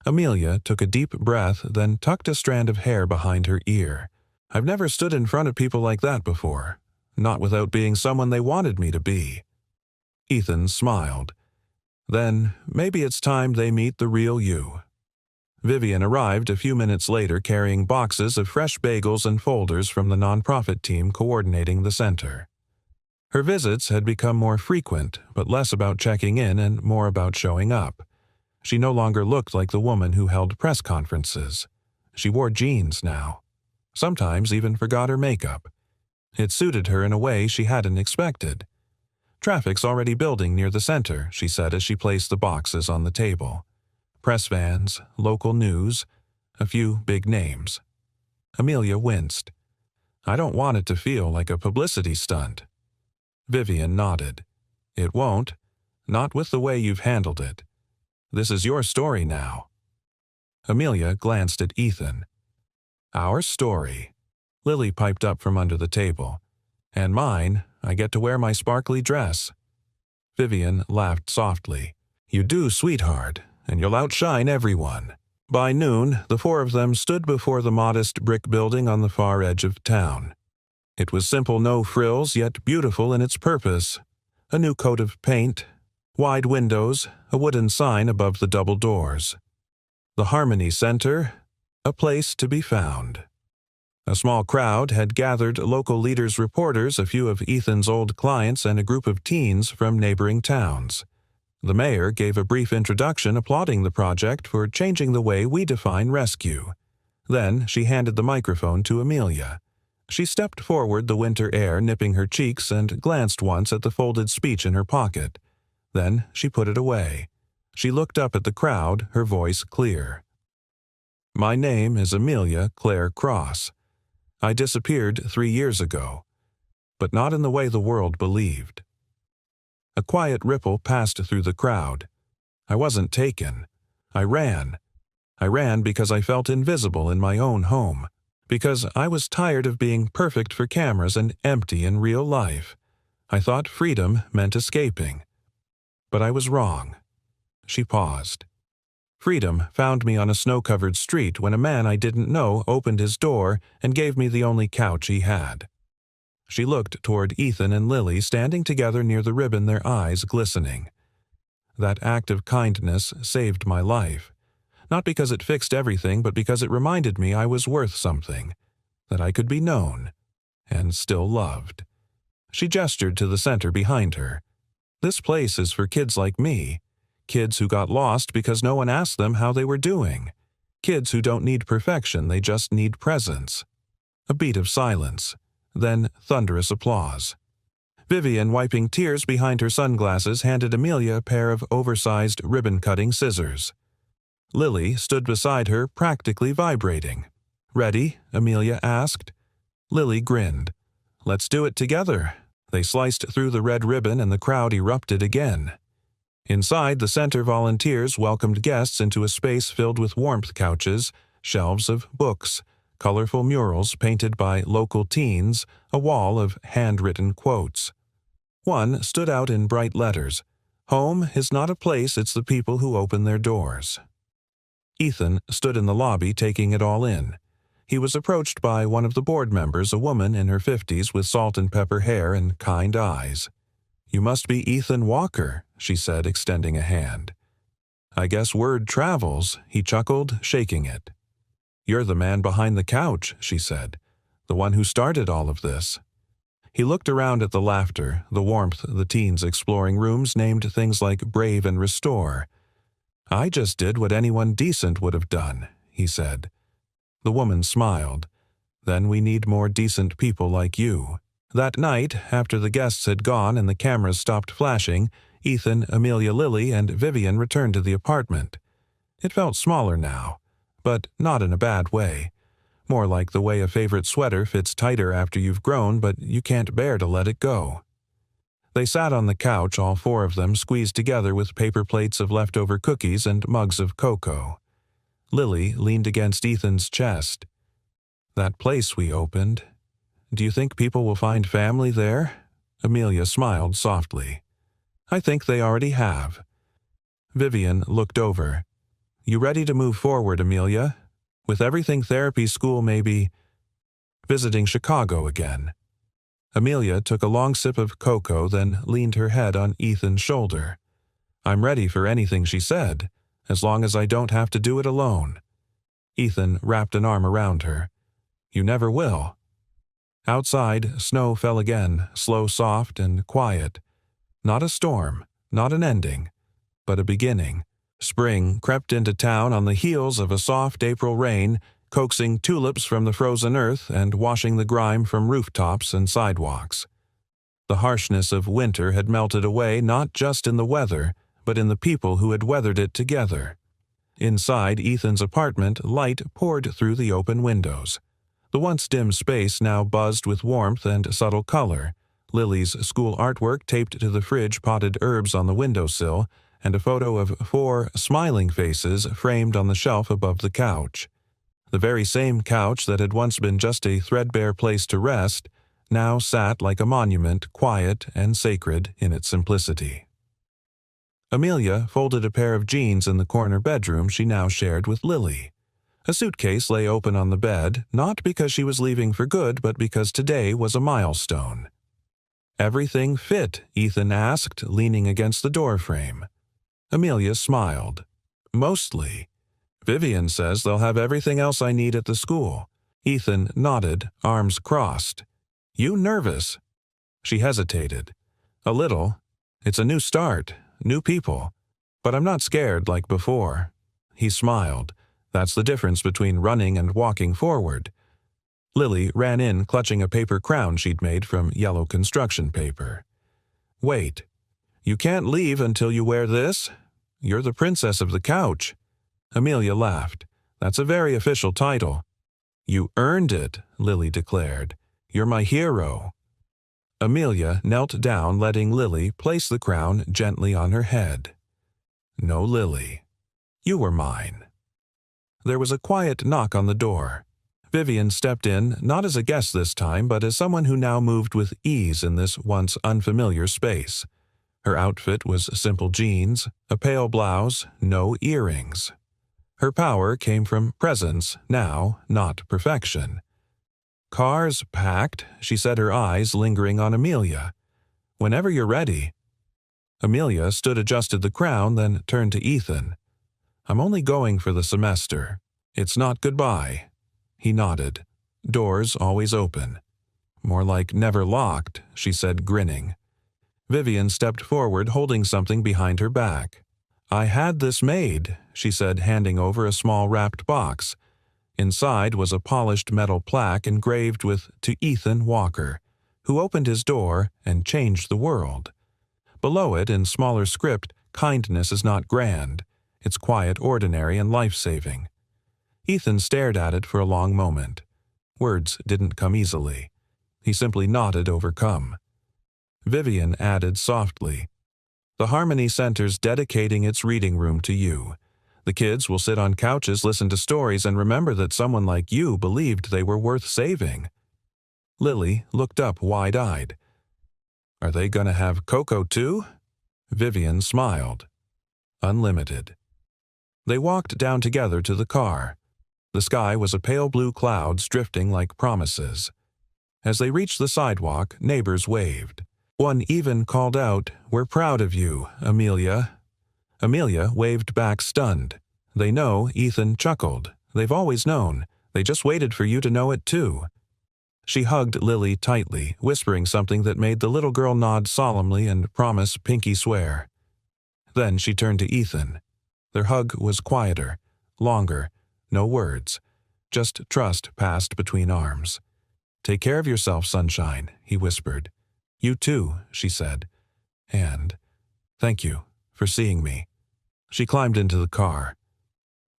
Amelia took a deep breath, then tucked a strand of hair behind her ear. I've never stood in front of people like that before, not without being someone they wanted me to be. Ethan smiled. Then, maybe it's time they meet the real you. Vivian arrived a few minutes later carrying boxes of fresh bagels and folders from the nonprofit team coordinating the center. Her visits had become more frequent, but less about checking in and more about showing up. She no longer looked like the woman who held press conferences. She wore jeans now. Sometimes even forgot her makeup. It suited her in a way she hadn't expected. Traffic's already building near the center, she said as she placed the boxes on the table. Press vans, local news, a few big names. Amelia winced. I don't want it to feel like a publicity stunt. Vivian nodded. It won't. Not with the way you've handled it. This is your story now. Amelia glanced at Ethan. Our story. Lily piped up from under the table. And mine, I get to wear my sparkly dress. Vivian laughed softly. You do, sweetheart, and you'll outshine everyone. By noon, the four of them stood before the modest brick building on the far edge of town. It was simple, no frills, yet beautiful in its purpose. A new coat of paint, wide windows, a wooden sign above the double doors. The Harmony Center, a place to be found. A small crowd had gathered local leaders, reporters, a few of Ethan's old clients, and a group of teens from neighboring towns. The mayor gave a brief introduction applauding the project for changing the way we define rescue. Then she handed the microphone to Amelia. She stepped forward, the winter air nipping her cheeks, and glanced once at the folded speech in her pocket. Then she put it away. She looked up at the crowd, her voice clear. My name is Amelia Claire Cross. I disappeared 3 years ago, but not in the way the world believed. A quiet ripple passed through the crowd. I wasn't taken. I ran. I ran because I felt invisible in my own home, because I was tired of being perfect for cameras and empty in real life. I thought freedom meant escaping. But I was wrong. She paused. Freedom found me on a snow-covered street when a man I didn't know opened his door and gave me the only couch he had. She looked toward Ethan and Lily standing together near the ribbon, their eyes glistening. That act of kindness saved my life. Not because it fixed everything, but because it reminded me I was worth something, that I could be known, and still loved. She gestured to the center behind her. This place is for kids like me. Kids who got lost because no one asked them how they were doing. Kids who don't need perfection, they just need presence. A beat of silence, then thunderous applause. Vivian, wiping tears behind her sunglasses, handed Amelia a pair of oversized ribbon-cutting scissors. Lily stood beside her, practically vibrating. Ready? Amelia asked. Lily grinned. Let's do it together. They sliced through the red ribbon and the crowd erupted again. Inside, the center volunteers welcomed guests into a space filled with warmth couches, shelves of books, colorful murals painted by local teens, a wall of handwritten quotes. One stood out in bright letters. Home is not a place, it's the people who open their doors. Ethan stood in the lobby taking it all in. He was approached by one of the board members, a woman in her 50s with salt and pepper hair and kind eyes. You must be Ethan Walker, she said, extending a hand. I guess word travels, he chuckled, shaking it. You're the man behind the couch, she said, the one who started all of this. He looked around at the laughter, the warmth, the teens exploring rooms named things like Brave and Restore. I just did what anyone decent would have done, he said. The woman smiled. Then we need more decent people like you. That night, after the guests had gone and the cameras stopped flashing, Ethan, Amelia, Lily, and Vivian returned to the apartment. It felt smaller now, but not in a bad way. More like the way a favorite sweater fits tighter after you've grown, but you can't bear to let it go. They sat on the couch, all four of them, squeezed together with paper plates of leftover cookies and mugs of cocoa. Lily leaned against Ethan's chest. That place we opened. Do you think people will find family there? Amelia smiled softly. I think they already have. Vivian looked over. You ready to move forward, Amelia? With everything therapy school may be visiting Chicago again. Amelia took a long sip of cocoa, then leaned her head on Ethan's shoulder. I'm ready for anything she said, as long as I don't have to do it alone. Ethan wrapped an arm around her. You never will. Outside, snow fell again, slow, soft, and quiet. Not a storm, not an ending, but a beginning. Spring crept into town on the heels of a soft April rain, coaxing tulips from the frozen earth and washing the grime from rooftops and sidewalks. The harshness of winter had melted away not just in the weather, but in the people who had weathered it together. Inside Ethan's apartment, light poured through the open windows. The once dim space now buzzed with warmth and subtle color. Lily's school artwork taped to the fridge-potted herbs on the windowsill, and a photo of 4 smiling faces framed on the shelf above the couch. The very same couch that had once been just a threadbare place to rest now sat like a monument, quiet and sacred in its simplicity. Amelia folded a pair of jeans in the corner bedroom she now shared with Lily. A suitcase lay open on the bed, not because she was leaving for good, but because today was a milestone. Everything fit? Ethan asked, leaning against the doorframe. Amelia smiled. Mostly. Vivian says they'll have everything else I need at the school. Ethan nodded, arms crossed. You nervous? She hesitated. A little. It's a new start, new people. But I'm not scared like before. He smiled. That's the difference between running and walking forward. Lily ran in, clutching a paper crown she'd made from yellow construction paper. Wait. You can't leave until you wear this? You're the princess of the couch. Amelia laughed. That's a very official title. You earned it, Lily declared. You're my hero. Amelia knelt down, letting Lily place the crown gently on her head. No, Lily. You were mine. There was a quiet knock on the door. Vivian stepped in, not as a guest this time, but as someone who now moved with ease in this once unfamiliar space. Her outfit was simple jeans, a pale blouse, no earrings. Her power came from presence now, not perfection. Car's packed, she said, her eyes lingering on Amelia. Whenever you're ready. Amelia adjusted the crown, then turned to Ethan. I'm only going for the semester. It's not goodbye. He nodded. Doors always open. More like never locked, she said, grinning. Vivian stepped forward, holding something behind her back. I had this made, she said, handing over a small wrapped box. Inside was a polished metal plaque engraved with "To Ethan Walker, who opened his door and changed the world." Below it, in smaller script, kindness is not grand. It's quiet, ordinary, and life-saving. Ethan stared at it for a long moment. Words didn't come easily. He simply nodded, overcome. Vivian added softly, The Harmony Center's dedicating its reading room to you. The kids will sit on couches, listen to stories, and remember that someone like you believed they were worth saving. Lily looked up wide-eyed. Are they going to have cocoa too? Vivian smiled. Unlimited. They walked down together to the car. The sky was a pale blue clouds drifting like promises. As they reached the sidewalk, neighbors waved. One even called out, We're proud of you, Amelia. Amelia waved back, stunned. They know, Ethan chuckled. They've always known. They just waited for you to know it too. She hugged Lily tightly, whispering something that made the little girl nod solemnly and promise pinky swear. Then she turned to Ethan. Their hug was quieter, longer, no words. Just trust passed between arms. Take care of yourself, sunshine, he whispered. You too, she said. And thank you for seeing me. She climbed into the car.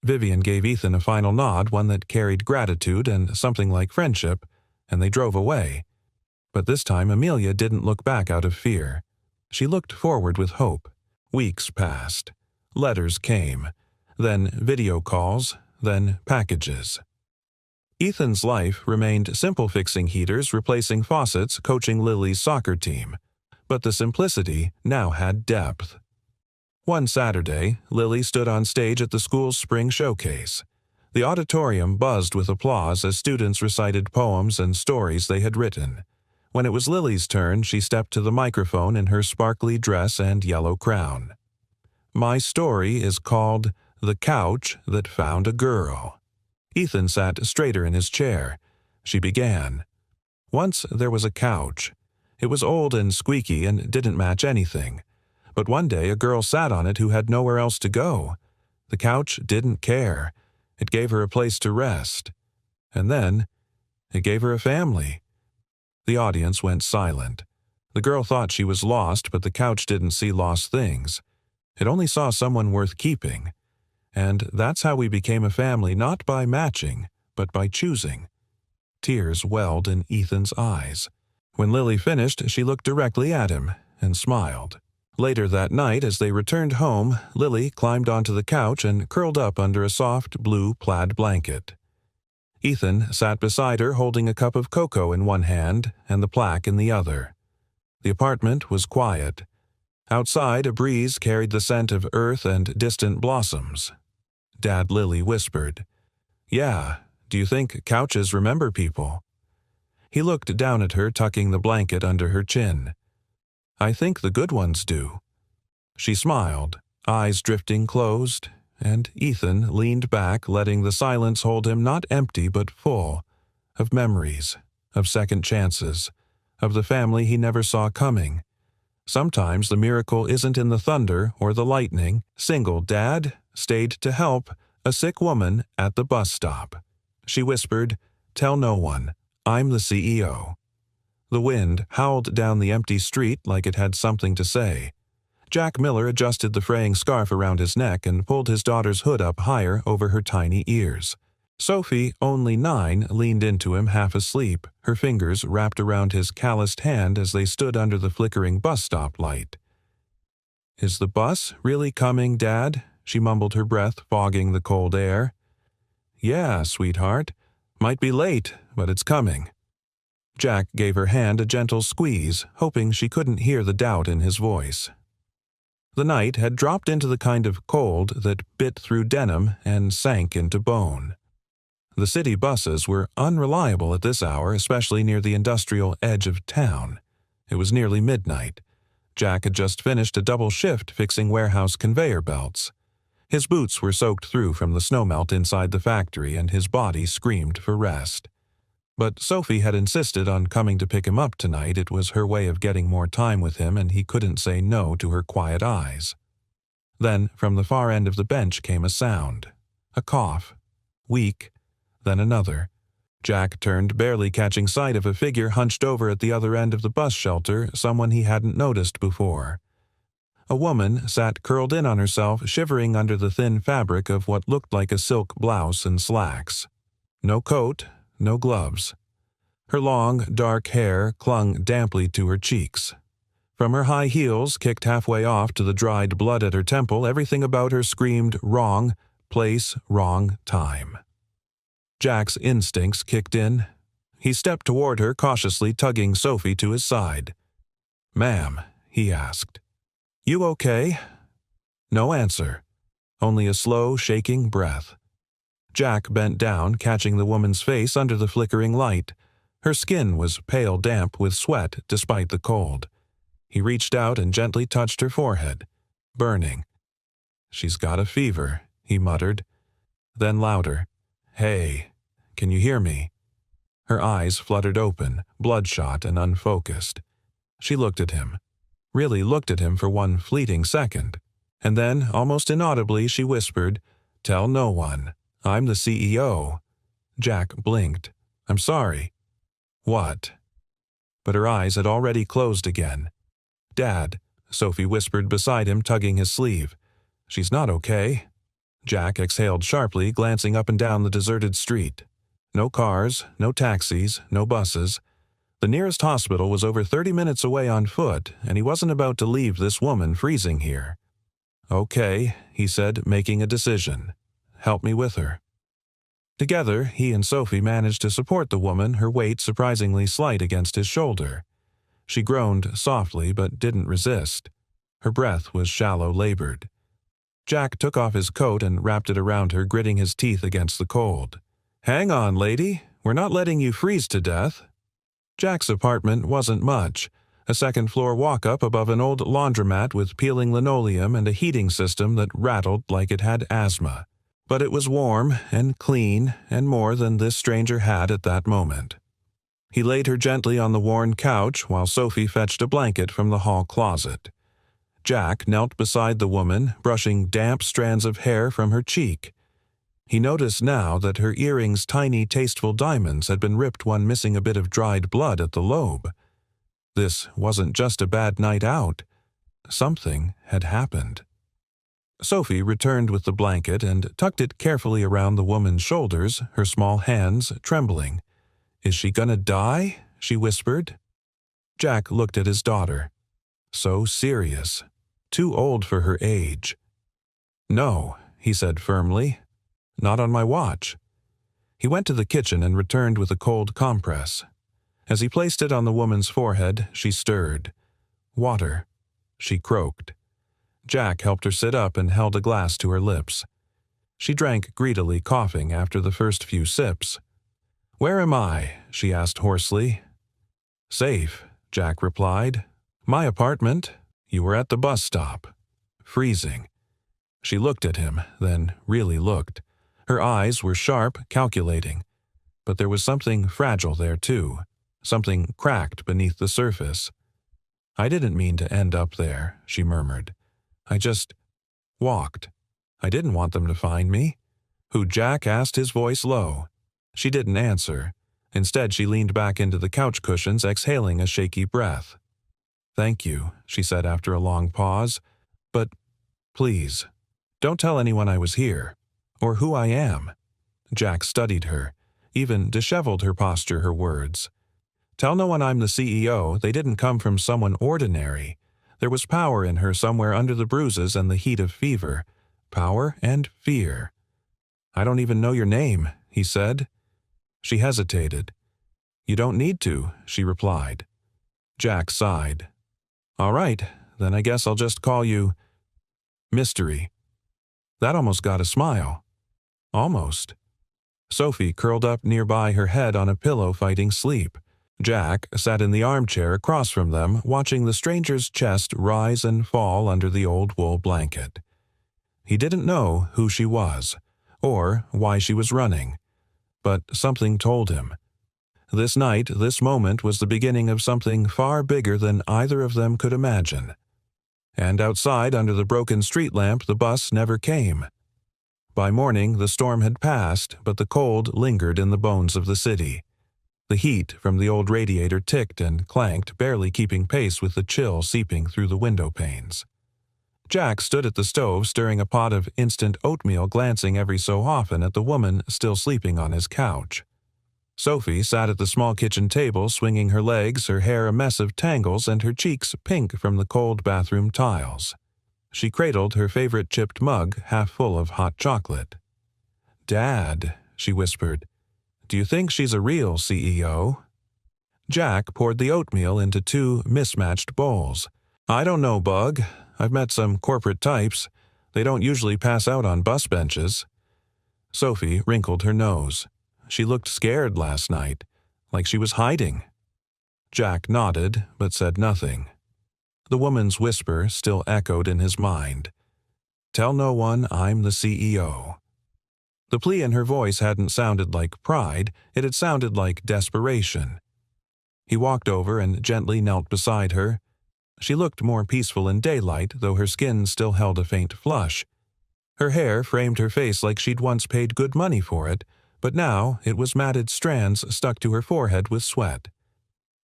Vivian gave Ethan a final nod, one that carried gratitude and something like friendship, and they drove away. But this time Amelia didn't look back out of fear. She looked forward with hope. Weeks passed. Letters came. Then video calls. Then packages. Ethan's life remained simple, fixing heaters, replacing faucets, coaching Lily's soccer team. But the simplicity now had depth. One Saturday, Lily stood on stage at the school's spring showcase. The auditorium buzzed with applause as students recited poems and stories they had written. When it was Lily's turn, she stepped to the microphone in her sparkly dress and yellow crown. My story is called The Couch That Found a Girl. Ethan sat straighter in his chair. She began. Once there was a couch. It was old and squeaky and didn't match anything. But one day a girl sat on it who had nowhere else to go. The couch didn't care. It gave her a place to rest. And then it gave her a family. The audience went silent. The girl thought she was lost, but the couch didn't see lost things. It only saw someone worth keeping. And that's how we became a family, not by matching, but by choosing. Tears welled in Ethan's eyes. When Lily finished, she looked directly at him and smiled. Later that night, as they returned home, Lily climbed onto the couch and curled up under a soft blue plaid blanket. Ethan sat beside her holding a cup of cocoa in one hand and the plaque in the other. The apartment was quiet. Outside, a breeze carried the scent of earth and distant blossoms. Dad Lily whispered, "Yeah, do you think couches remember people?" He looked down at her, tucking the blanket under her chin. "I think the good ones do." She smiled, eyes drifting closed, and Ethan leaned back, letting the silence hold him not empty but full, of memories, of second chances, of the family he never saw coming. Sometimes the miracle isn't in the thunder or the lightning. Single dad stayed to help a sick woman at the bus stop. She whispered, "Tell no one. I'm the CEO." The wind howled down the empty street like it had something to say. Jack Miller adjusted the fraying scarf around his neck and pulled his daughter's hood up higher over her tiny ears. Sophie, only 9, leaned into him half asleep, her fingers wrapped around his calloused hand as they stood under the flickering bus stop light. "Is the bus really coming, Dad?" She mumbled, her breath fogging the cold air. "Yeah, sweetheart. Might be late, but it's coming." Jack gave her hand a gentle squeeze, hoping she couldn't hear the doubt in his voice. The night had dropped into the kind of cold that bit through denim and sank into bone. The city buses were unreliable at this hour, especially near the industrial edge of town. It was nearly midnight. Jack had just finished a double shift fixing warehouse conveyor belts. His boots were soaked through from the snowmelt inside the factory, and his body screamed for rest. But Sophie had insisted on coming to pick him up tonight. It was her way of getting more time with him, and he couldn't say no to her quiet eyes. Then, from the far end of the bench came a sound. A cough. Weak. Then another. Jack turned, barely catching sight of a figure hunched over at the other end of the bus shelter, someone he hadn't noticed before. A woman sat curled in on herself, shivering under the thin fabric of what looked like a silk blouse and slacks. No coat, no gloves. Her long, dark hair clung damply to her cheeks. From her high heels, kicked halfway off to the dried blood at her temple, everything about her screamed wrong place, wrong time. Jack's instincts kicked in. He stepped toward her, cautiously tugging Sophie to his side. "Ma'am," he asked. "You okay?" No answer. Only a slow, shaking breath. Jack bent down, catching the woman's face under the flickering light. Her skin was pale damp with sweat despite the cold. He reached out and gently touched her forehead. Burning. "She's got a fever," he muttered. Then louder. "Hey, can you hear me?" Her eyes fluttered open, bloodshot and unfocused. She looked at him. Really looked at him for one fleeting second. And then, almost inaudibly, she whispered, "Tell no one. I'm the CEO." Jack blinked. "I'm sorry." "What?" But her eyes had already closed again. "Dad," Sophie whispered beside him, tugging his sleeve. "She's not okay." Jack exhaled sharply, glancing up and down the deserted street. No cars, no taxis, no buses. The nearest hospital was over 30 minutes away on foot, and he wasn't about to leave this woman freezing here. "Okay," he said, making a decision. "Help me with her." Together, he and Sophie managed to support the woman, her weight surprisingly slight against his shoulder. She groaned softly but didn't resist. Her breath was shallow-labored. Jack took off his coat and wrapped it around her, gritting his teeth against the cold. "Hang on, lady. We're not letting you freeze to death." Jack's apartment wasn't much. A second-floor walk-up above an old laundromat with peeling linoleum and a heating system that rattled like it had asthma. But it was warm and clean and more than this stranger had at that moment. He laid her gently on the worn couch while Sophie fetched a blanket from the hall closet. Jack knelt beside the woman, brushing damp strands of hair from her cheek. He noticed now that her earrings' tiny, tasteful diamonds had been ripped, one missing a bit of dried blood at the lobe. This wasn't just a bad night out. Something had happened. Sophie returned with the blanket and tucked it carefully around the woman's shoulders, her small hands trembling. "Is she gonna die?" she whispered. Jack looked at his daughter. So serious. Too old for her age. "No," he said firmly. "Not on my watch." He went to the kitchen and returned with a cold compress. As he placed it on the woman's forehead, she stirred. "Water," she croaked. Jack helped her sit up and held a glass to her lips. She drank greedily, coughing after the first few sips. "Where am I?" she asked hoarsely. "Safe," Jack replied. "My apartment. You were at the bus stop." Freezing. She looked at him, then really looked. Her eyes were sharp, calculating. But there was something fragile there, too. Something cracked beneath the surface. "I didn't mean to end up there," she murmured. "I just walked. I didn't want them to find me." "Who?" Jack asked, his voice low. She didn't answer. Instead, she leaned back into the couch cushions, exhaling a shaky breath. "Thank you," she said after a long pause. "But, please, don't tell anyone I was here, or who I am." Jack studied her, even disheveled her posture, her words. "Tell no one I'm the CEO. They didn't come from someone ordinary. There was power in her somewhere under the bruises and the heat of fever. Power and fear." "I don't even know your name," he said. She hesitated. "You don't need to," she replied. Jack sighed. "All right, then I guess I'll just call you Mystery." That almost got a smile. Almost. Sophie curled up nearby, her head on a pillow, fighting sleep. Jack sat in the armchair across from them, watching the stranger's chest rise and fall under the old wool blanket. He didn't know who she was, or why she was running, but something told him. This night, this moment, was the beginning of something far bigger than either of them could imagine. And outside, under the broken street lamp, the bus never came. By morning, the storm had passed, but the cold lingered in the bones of the city. The heat from the old radiator ticked and clanked, barely keeping pace with the chill seeping through the window panes. Jack stood at the stove, stirring a pot of instant oatmeal, glancing every so often at the woman still sleeping on his couch. Sophie sat at the small kitchen table, swinging her legs, her hair a mess of tangles and her cheeks pink from the cold bathroom tiles. She cradled her favorite chipped mug, half full of hot chocolate. "Dad," she whispered, "do you think she's a real CEO?" Jack poured the oatmeal into two mismatched bowls. "I don't know, Bug. I've met some corporate types. They don't usually pass out on bus benches." Sophie wrinkled her nose. She looked scared last night, like she was hiding. Jack nodded, but said nothing. The woman's whisper still echoed in his mind. "Tell no one I'm the CEO." The plea in her voice hadn't sounded like pride, it had sounded like desperation. He walked over and gently knelt beside her. She looked more peaceful in daylight, though her skin still held a faint flush. Her hair framed her face like she'd once paid good money for it, but now it was matted strands stuck to her forehead with sweat.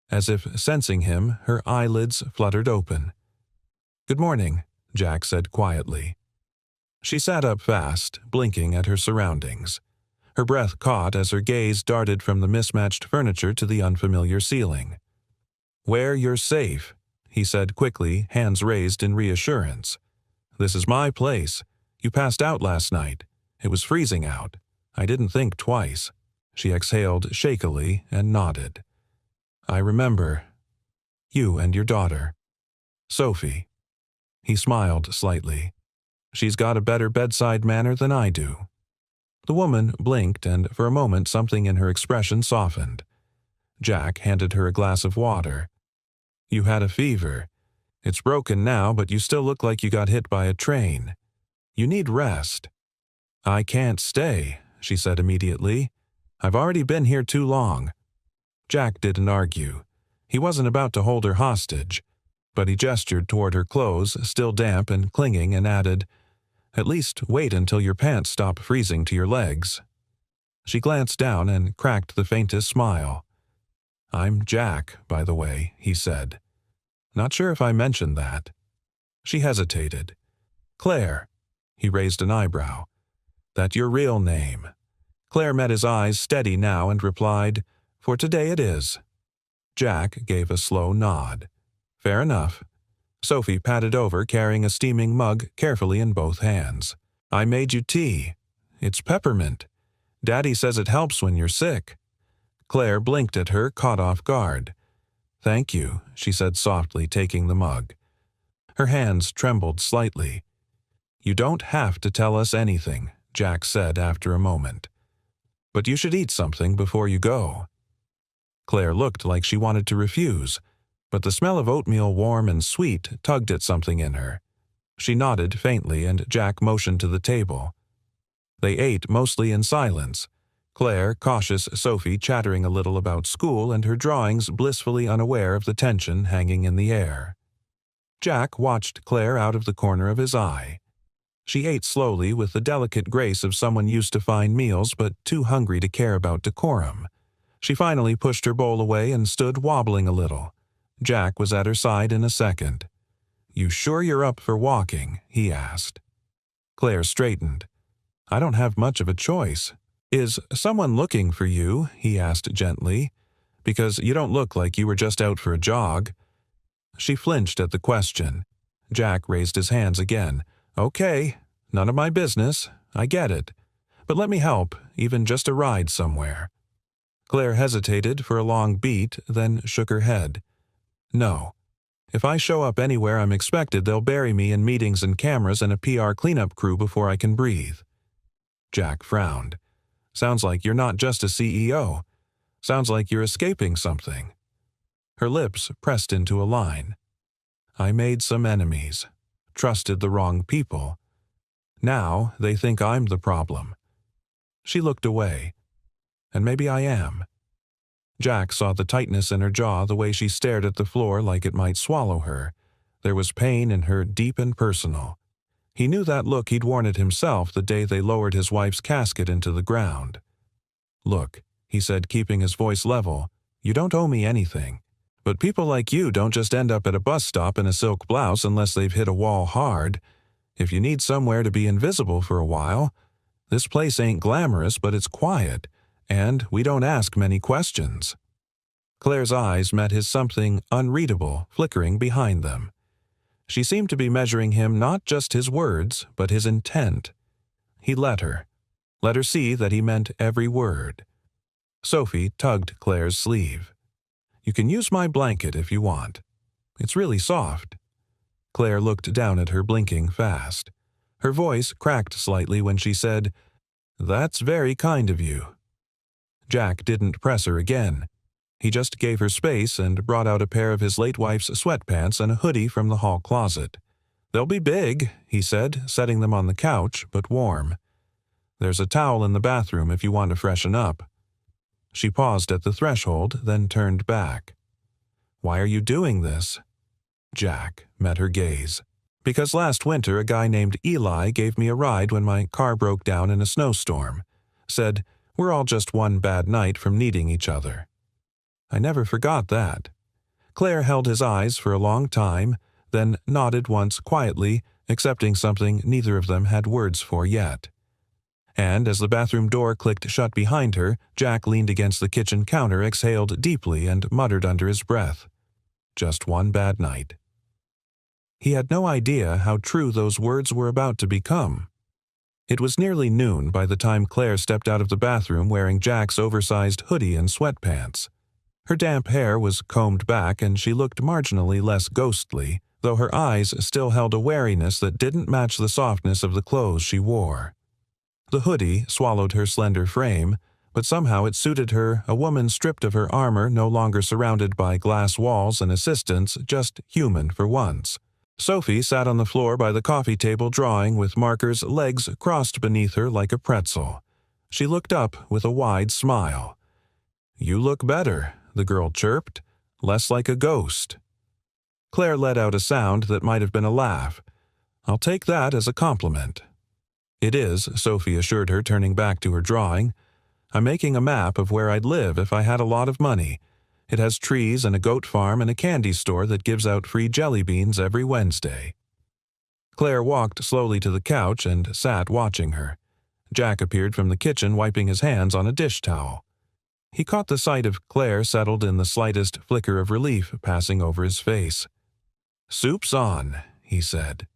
As if sensing him, her eyelids fluttered open. "Good morning," Jack said quietly. She sat up fast, blinking at her surroundings. Her breath caught as her gaze darted from the mismatched furniture to the unfamiliar ceiling. "Where you're safe," he said quickly, hands raised in reassurance. "This is my place. You passed out last night. It was freezing out. I didn't think twice." She exhaled shakily and nodded. "I remember. You and your daughter. Sophie." He smiled slightly. She's got a better bedside manner than I do. The woman blinked, and for a moment something in her expression softened. Jack handed her a glass of water. You had a fever. It's broken now, but you still look like you got hit by a train. You need rest. I can't stay, she said immediately. I've already been here too long. Jack didn't argue. He wasn't about to hold her hostage, but he gestured toward her clothes, still damp and clinging, and added, At least wait until your pants stop freezing to your legs. She glanced down and cracked the faintest smile. I'm Jack, by the way, he said. Not sure if I mentioned that. She hesitated. Claire. He raised an eyebrow. That your real name? Claire met his eyes steady now and replied, For today it is. Jack gave a slow nod. Fair enough. Sophie patted over, carrying a steaming mug carefully in both hands. I made you tea. It's peppermint. Daddy says it helps when you're sick. Claire blinked at her, caught off guard. Thank you, she said softly, taking the mug. Her hands trembled slightly. You don't have to tell us anything, Jack said after a moment. But you should eat something before you go. Claire looked like she wanted to refuse, but the smell of oatmeal, warm and sweet, tugged at something in her. She nodded faintly, and Jack motioned to the table. They ate mostly in silence, Claire, cautious Sophie chattering a little about school and her drawings, blissfully unaware of the tension hanging in the air. Jack watched Claire out of the corner of his eye. She ate slowly with the delicate grace of someone used to fine meals but too hungry to care about decorum. She finally pushed her bowl away and stood wobbling a little. Jack was at her side in a second. You sure you're up for walking? He asked. Claire straightened. I don't have much of a choice. Is someone looking for you? He asked gently. Because you don't look like you were just out for a jog. She flinched at the question. Jack raised his hands again. Okay, none of my business. I get it. But let me help, even just a ride somewhere. Claire hesitated for a long beat, then shook her head. No. If I show up anywhere I'm expected, they'll bury me in meetings and cameras and a PR cleanup crew before I can breathe. Jack frowned. Sounds like you're not just a CEO. Sounds like you're escaping something. Her lips pressed into a line. I made some enemies. Trusted the wrong people. Now they think I'm the problem. She looked away. And maybe I am. Jack saw the tightness in her jaw, the way she stared at the floor like it might swallow her. There was pain in her, deep and personal. He knew that look he'd worn it himself the day they lowered his wife's casket into the ground. Look, he said, keeping his voice level, you don't owe me anything. But people like you don't just end up at a bus stop in a silk blouse unless they've hit a wall hard. If you need somewhere to be invisible for a while, this place ain't glamorous, but it's quiet, and we don't ask many questions. Claire's eyes met his, something unreadable flickering behind them. She seemed to be measuring him not just his words, but his intent. He let her see that he meant every word. Sophie tugged Claire's sleeve. You can use my blanket if you want. It's really soft. Claire looked down at her, blinking fast. Her voice cracked slightly when she said, That's very kind of you. Jack didn't press her again. He just gave her space and brought out a pair of his late wife's sweatpants and a hoodie from the hall closet. They'll be big, he said, setting them on the couch, but warm. There's a towel in the bathroom if you want to freshen up. She paused at the threshold, then turned back. Why are you doing this? Jack met her gaze. Because last winter a guy named Eli gave me a ride when my car broke down in a snowstorm. Said, we're all just one bad night from needing each other. I never forgot that. Claire held his eyes for a long time, then nodded once quietly, accepting something neither of them had words for yet. And as the bathroom door clicked shut behind her, Jack leaned against the kitchen counter, exhaled deeply, and muttered under his breath, Just one bad night. He had no idea how true those words were about to become. It was nearly noon by the time Claire stepped out of the bathroom wearing Jack's oversized hoodie and sweatpants. Her damp hair was combed back and she looked marginally less ghostly, though her eyes still held a wariness that didn't match the softness of the clothes she wore. The hoodie swallowed her slender frame, but somehow it suited her, a woman stripped of her armor, no longer surrounded by glass walls and assistants, just human for once. Sophie sat on the floor by the coffee table drawing, with Marker's legs crossed beneath her like a pretzel. She looked up with a wide smile. "You look better," the girl chirped, "less like a ghost." Claire let out a sound that might have been a laugh. "I'll take that as a compliment." "It is," Sophie assured her, turning back to her drawing. "I'm making a map of where I'd live if I had a lot of money. It has trees and a goat farm and a candy store that gives out free jelly beans every Wednesday." Claire walked slowly to the couch and sat watching her. Jack appeared from the kitchen, wiping his hands on a dish towel. He caught the sight of Claire settled in the slightest flicker of relief passing over his face. "Soup's on," he said.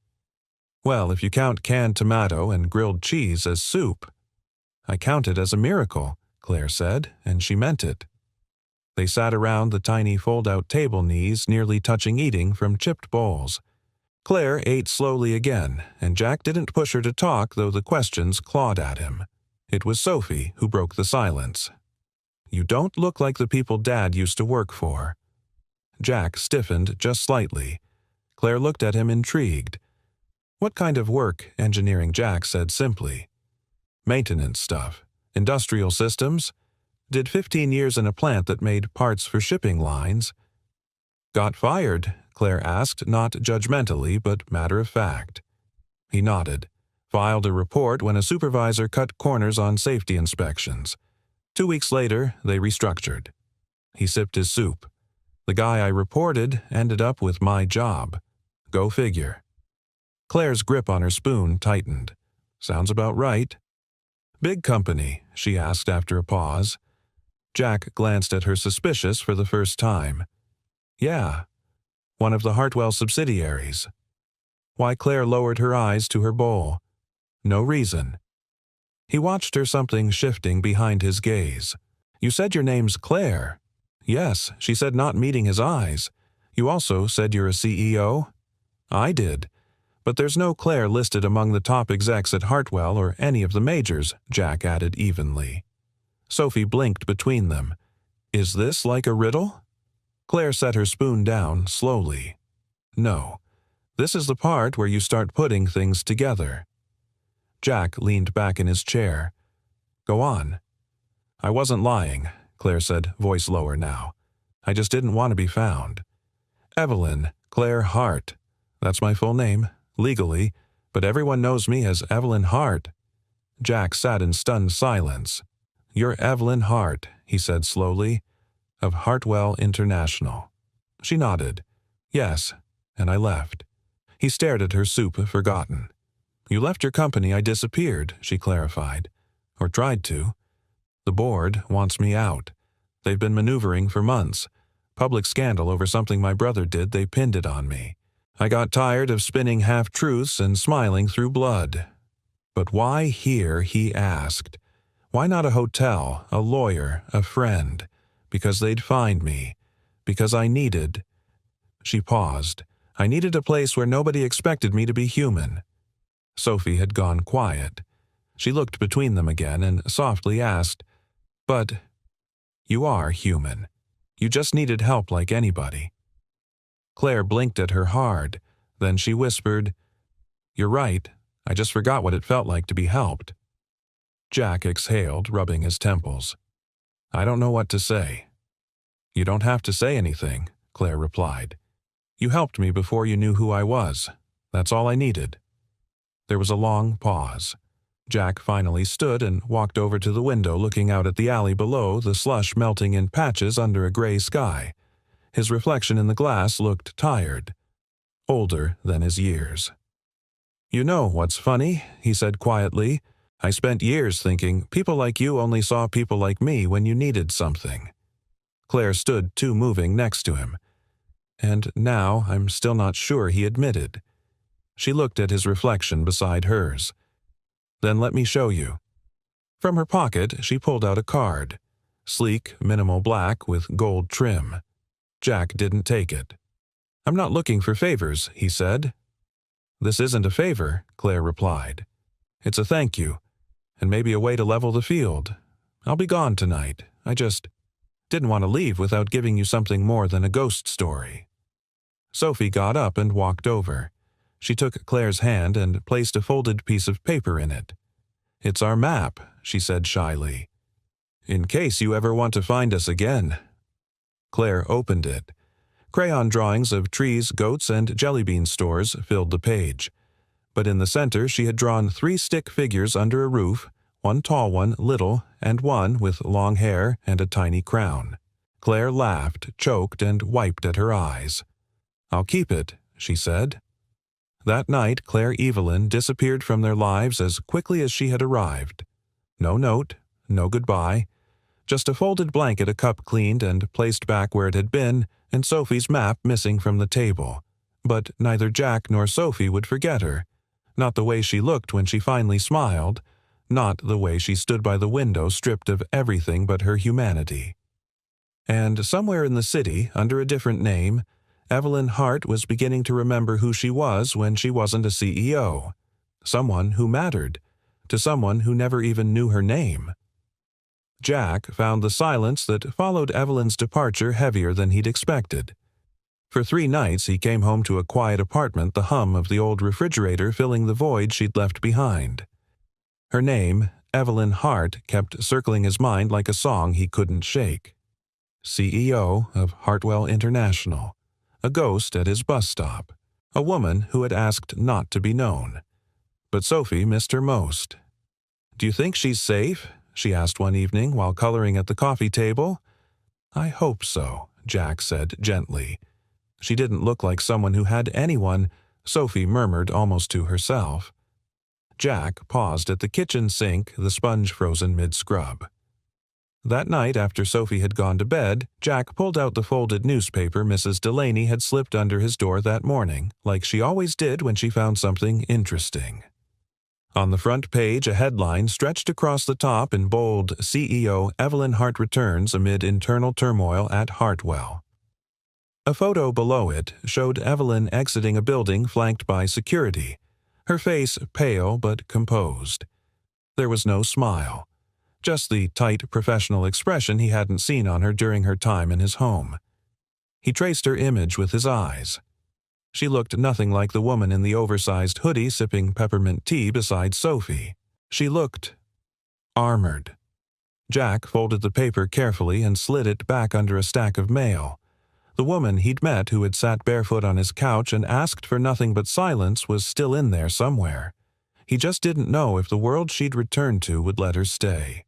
"Well, if you count canned tomato and grilled cheese as soup." "I count it as a miracle," Claire said, and she meant it. They sat around the tiny fold-out table, knees nearly touching, eating from chipped bowls. Claire ate slowly again, and Jack didn't push her to talk, though the questions clawed at him. It was Sophie who broke the silence. "You don't look like the people Dad used to work for." Jack stiffened just slightly. Claire looked at him intrigued. "What kind of work?" Engineering, Jack said simply. "Maintenance stuff. Industrial systems. Did 15 years in a plant that made parts for shipping lines." "Got fired?" Claire asked, not judgmentally, but matter of fact. He nodded. "Filed a report when a supervisor cut corners on safety inspections. 2 weeks later, they restructured." He sipped his soup. "The guy I reported ended up with my job. Go figure." Claire's grip on her spoon tightened. "Sounds about right." "Big company?" she asked after a pause. Jack glanced at her suspicious for the first time. "Yeah. One of the Hartwell subsidiaries." Why? Claire lowered her eyes to her bowl. "No reason." He watched her, something shifting behind his gaze. "You said your name's Claire." "Yes," she said, not meeting his eyes. "You also said you're a CEO?" "I did. But there's no Claire listed among the top execs at Hartwell or any of the majors," Jack added evenly. Sophie blinked between them. "Is this like a riddle?" Claire set her spoon down slowly. "No. This is the part where you start putting things together." Jack leaned back in his chair. "Go on." "I wasn't lying," Claire said, voice lower now. "I just didn't want to be found. Evelyn Claire Hart. That's my full name, legally, but everyone knows me as Evelyn Hart." Jack sat in stunned silence. "You're Evelyn Hart," he said slowly, "of Hartwell International." She nodded. "Yes, and I left." He stared at her soup, forgotten. "You left your company, I disappeared," she clarified. "Or tried to. The board wants me out. They've been maneuvering for months. Public scandal over something my brother did, they pinned it on me. I got tired of spinning half-truths and smiling through blood." "But why here?" he asked. "Why not a hotel, a lawyer, a friend? Because they'd find me. Because I needed—" She paused. "I needed a place where nobody expected me to be human." Sophie had gone quiet. She looked between them again and softly asked, "But you are human. You just needed help like anybody." Claire blinked at her hard. Then she whispered, "You're right. I just forgot what it felt like to be helped." Jack exhaled, rubbing his temples. "I don't know what to say." "You don't have to say anything," Claire replied. "You helped me before you knew who I was. That's all I needed." There was a long pause. Jack finally stood and walked over to the window, looking out at the alley below, the slush melting in patches under a gray sky. His reflection in the glass looked tired, older than his years. "You know what's funny?" he said quietly. "I spent years thinking people like you only saw people like me when you needed something." Claire stood too moving next to him. "And now I'm still not sure," he admitted. She looked at his reflection beside hers. "Then let me show you." From her pocket, she pulled out a card. Sleek, minimal black with gold trim. Jack didn't take it. "I'm not looking for favors," he said. "This isn't a favor," Claire replied. "It's a thank you, and maybe a way to level the field. I'll be gone tonight. I just didn't want to leave without giving you something more than a ghost story." Sophie got up and walked over. She took Claire's hand and placed a folded piece of paper in it. "It's our map," she said shyly. "In case you ever want to find us again." Claire opened it. Crayon drawings of trees, goats, and jelly bean stores filled the page. But in the center she had drawn 3 stick figures under a roof, one tall, one little, and one with long hair and a tiny crown. Claire laughed, choked, and wiped at her eyes. "I'll keep it," she said. That night Claire Evelyn disappeared from their lives as quickly as she had arrived. No note, no goodbye, just a folded blanket, a cup cleaned and placed back where it had been, and Sophie's map missing from the table. But neither Jack nor Sophie would forget her. Not the way she looked when she finally smiled, not the way she stood by the window stripped of everything but her humanity. And somewhere in the city, under a different name, Evelyn Hart was beginning to remember who she was when she wasn't a CEO. Someone who mattered, to someone who never even knew her name. Jack found the silence that followed Evelyn's departure heavier than he'd expected. For 3 nights he came home to a quiet apartment, the hum of the old refrigerator filling the void she'd left behind. Her name, Evelyn Hart, kept circling his mind like a song he couldn't shake. CEO of Hartwell International. A ghost at his bus stop. A woman who had asked not to be known. But Sophie missed her most. "Do you think she's safe?" she asked one evening while coloring at the coffee table. "I hope so," Jack said gently. She didn't look like someone who had anyone, Sophie murmured almost to herself. Jack paused at the kitchen sink, the sponge frozen mid-scrub. That night, after Sophie had gone to bed, Jack pulled out the folded newspaper Mrs. Delaney had slipped under his door that morning, like she always did when she found something interesting. On the front page, a headline stretched across the top in bold, "CEO Evelyn Hart returns amid internal turmoil at Hartwell." A photo below it showed Evelyn exiting a building flanked by security, her face pale but composed. There was no smile, just the tight professional expression he hadn't seen on her during her time in his home. He traced her image with his eyes. She looked nothing like the woman in the oversized hoodie sipping peppermint tea beside Sophie. She looked armored. Jack folded the paper carefully and slid it back under a stack of mail. The woman he'd met who had sat barefoot on his couch and asked for nothing but silence was still in there somewhere. He just didn't know if the world she'd returned to would let her stay.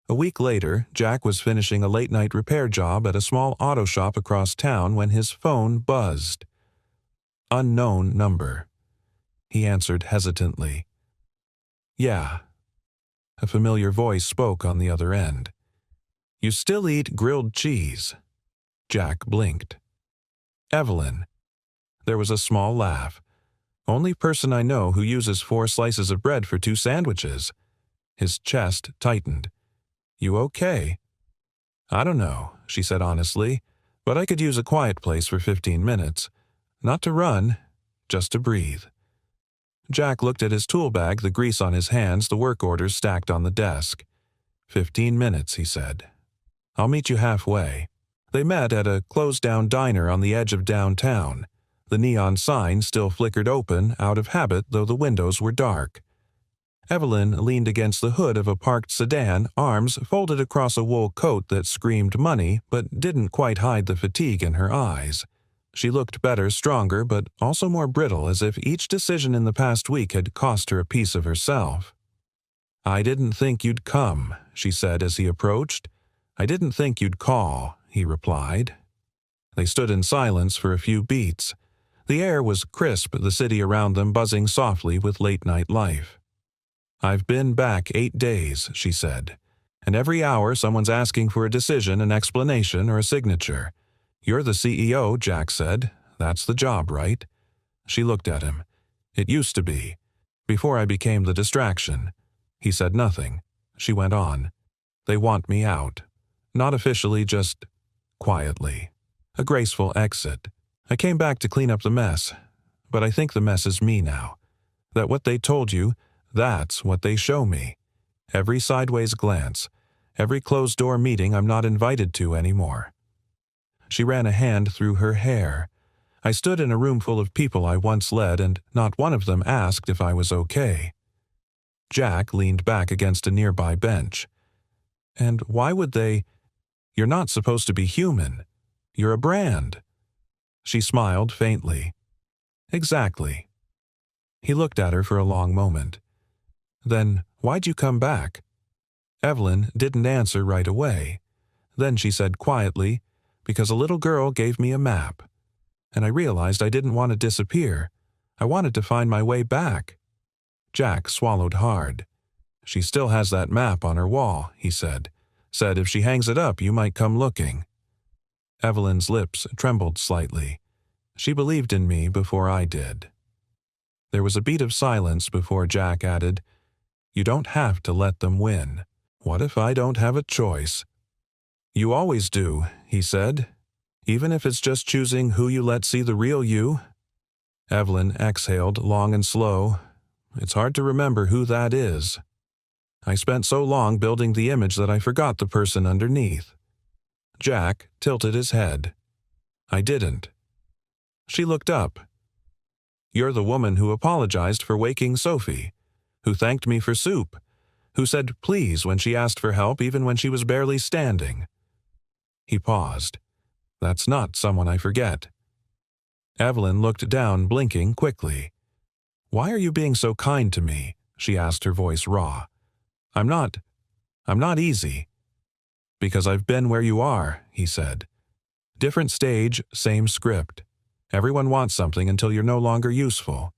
A week later, Jack was finishing a late-night repair job at a small auto shop across town when his phone buzzed. Unknown number. He answered hesitantly. "Yeah." A familiar voice spoke on the other end. "You still eat grilled cheese?" Jack blinked. "Evelyn." There was a small laugh. "Only person I know who uses 4 slices of bread for 2 sandwiches." His chest tightened. "You okay?" "I don't know," she said honestly, "but I could use a quiet place for 15 minutes. Not to run, just to breathe." Jack looked at his tool bag, the grease on his hands, the work orders stacked on the desk. 15 minutes, he said. "I'll meet you halfway." They met at a closed-down diner on the edge of downtown. The neon sign still flickered open, out of habit though the windows were dark. Evelyn leaned against the hood of a parked sedan, arms folded across a wool coat that screamed money but didn't quite hide the fatigue in her eyes. She looked better, stronger, but also more brittle, as if each decision in the past week had cost her a piece of herself. "I didn't think you'd come," she said as he approached. "I didn't think you'd call," he replied. They stood in silence for a few beats. The air was crisp, the city around them buzzing softly with late-night life. "I've been back 8 days," she said, "and every hour someone's asking for a decision, an explanation, or a signature. You're the CEO, Jack said. That's the job, right?" She looked at him. "It used to be. Before I became the distraction." He said nothing. She went on. "They want me out. Not officially, just quietly. A graceful exit. I came back to clean up the mess, but I think the mess is me now. That what they told you, that's what they show me. Every sideways glance, every closed-door meeting I'm not invited to anymore." She ran a hand through her hair. I stood in a room full of people I once led, and not one of them asked if I was okay. Jack leaned back against a nearby bench. "And why would they? You're not supposed to be human. You're a brand." She smiled faintly. "Exactly." He looked at her for a long moment. "Then why'd you come back?" Evelyn didn't answer right away. Then she said quietly, "Because a little girl gave me a map. And I realized I didn't want to disappear. I wanted to find my way back." Jack swallowed hard. "She still has that map on her wall," he said. "Said if she hangs it up, you might come looking." Evelyn's lips trembled slightly. She believed in me before I did. There was a beat of silence before Jack added, "You don't have to let them win. What if I don't have a choice?" "You always do," he said. "Even if it's just choosing who you let see the real you." Evelyn exhaled long and slow. "It's hard to remember who that is. I spent so long building the image that I forgot the person underneath." Jack tilted his head. "I didn't." She looked up. "You're the woman who apologized for waking Sophie, who thanked me for soup, who said please when she asked for help even when she was barely standing." He paused. "That's not someone I forget." Evelyn looked down, blinking quickly. "Why are you being so kind to me?" she asked, her voice raw. I'm not easy." "Because I've been where you are," he said. "Different stage, same script. Everyone wants something until you're no longer useful."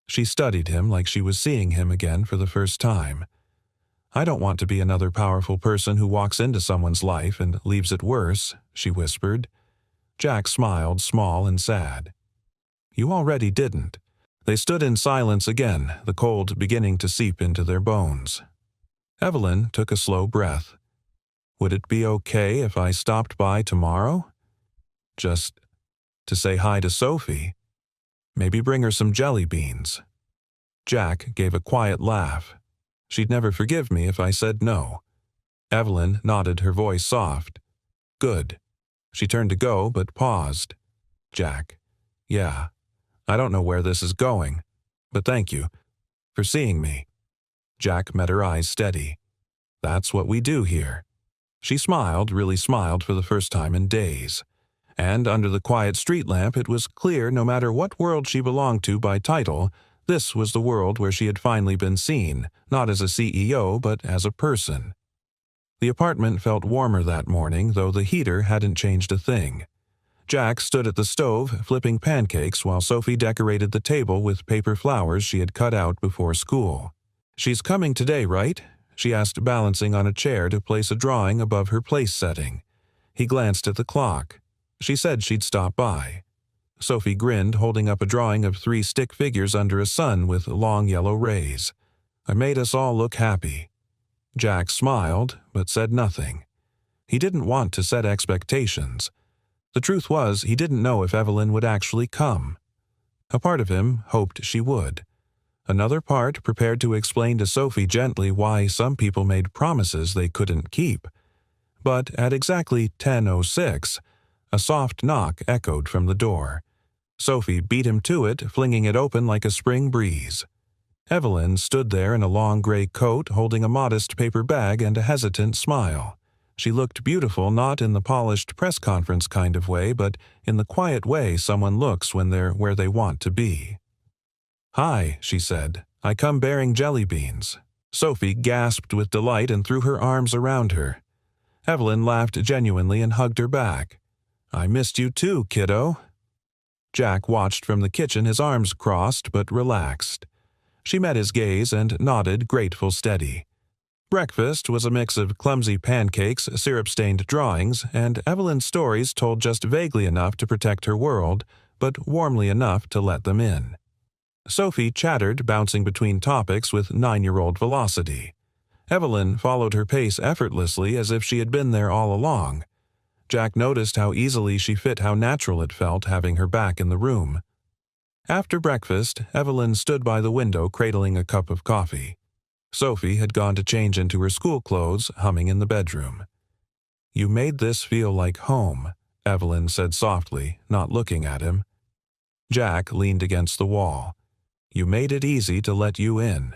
She studied him like she was seeing him again for the first time. "I don't want to be another powerful person who walks into someone's life and leaves it worse," she whispered. Jack smiled, small and sad. "You already didn't." They stood in silence again, the cold beginning to seep into their bones. Evelyn took a slow breath. "Would it be okay if I stopped by tomorrow? Just to say hi to Sophie. Maybe bring her some jelly beans." Jack gave a quiet laugh. "She'd never forgive me if I said no." Evelyn nodded, her voice soft. "Good." She turned to go, but paused. "Jack, yeah, I don't know where this is going, but thank you for seeing me." Jack met her eyes steady. "That's what we do here." She smiled, really smiled for the first time in days. And under the quiet street lamp it was clear no matter what world she belonged to by title, this was the world where she had finally been seen, not as a CEO but as a person. The apartment felt warmer that morning, though the heater hadn't changed a thing. Jack stood at the stove, flipping pancakes while Sophie decorated the table with paper flowers she had cut out before school. "She's coming today, right?" she asked, balancing on a chair to place a drawing above her place setting. He glanced at the clock. She said she'd stop by. Sophie grinned, holding up a drawing of 3 stick figures under a sun with long yellow rays. "I made us all look happy." Jack smiled, but said nothing. He didn't want to set expectations. The truth was, he didn't know if Evelyn would actually come. A part of him hoped she would. Another part prepared to explain to Sophie gently why some people made promises they couldn't keep. But at exactly 10:06, a soft knock echoed from the door. Sophie beat him to it, flinging it open like a spring breeze. Evelyn stood there in a long gray coat, holding a modest paper bag and a hesitant smile. She looked beautiful not in the polished press conference kind of way, but in the quiet way someone looks when they're where they want to be. "Hi," she said. "I come bearing jelly beans." Sophie gasped with delight and threw her arms around her. Evelyn laughed genuinely and hugged her back. "I missed you too, kiddo." Jack watched from the kitchen, his arms crossed but relaxed. She met his gaze and nodded, grateful, steady. Breakfast was a mix of clumsy pancakes, syrup-stained drawings, and Evelyn's stories told just vaguely enough to protect her world, but warmly enough to let them in. Sophie chattered, bouncing between topics with 9-year-old velocity. Evelyn followed her pace effortlessly as if she had been there all along. Jack noticed how easily she fit, how natural it felt having her back in the room. After breakfast, Evelyn stood by the window cradling a cup of coffee. Sophie had gone to change into her school clothes, humming in the bedroom. "You made this feel like home," Evelyn said softly, not looking at him. Jack leaned against the wall. "You made it easy to let you in."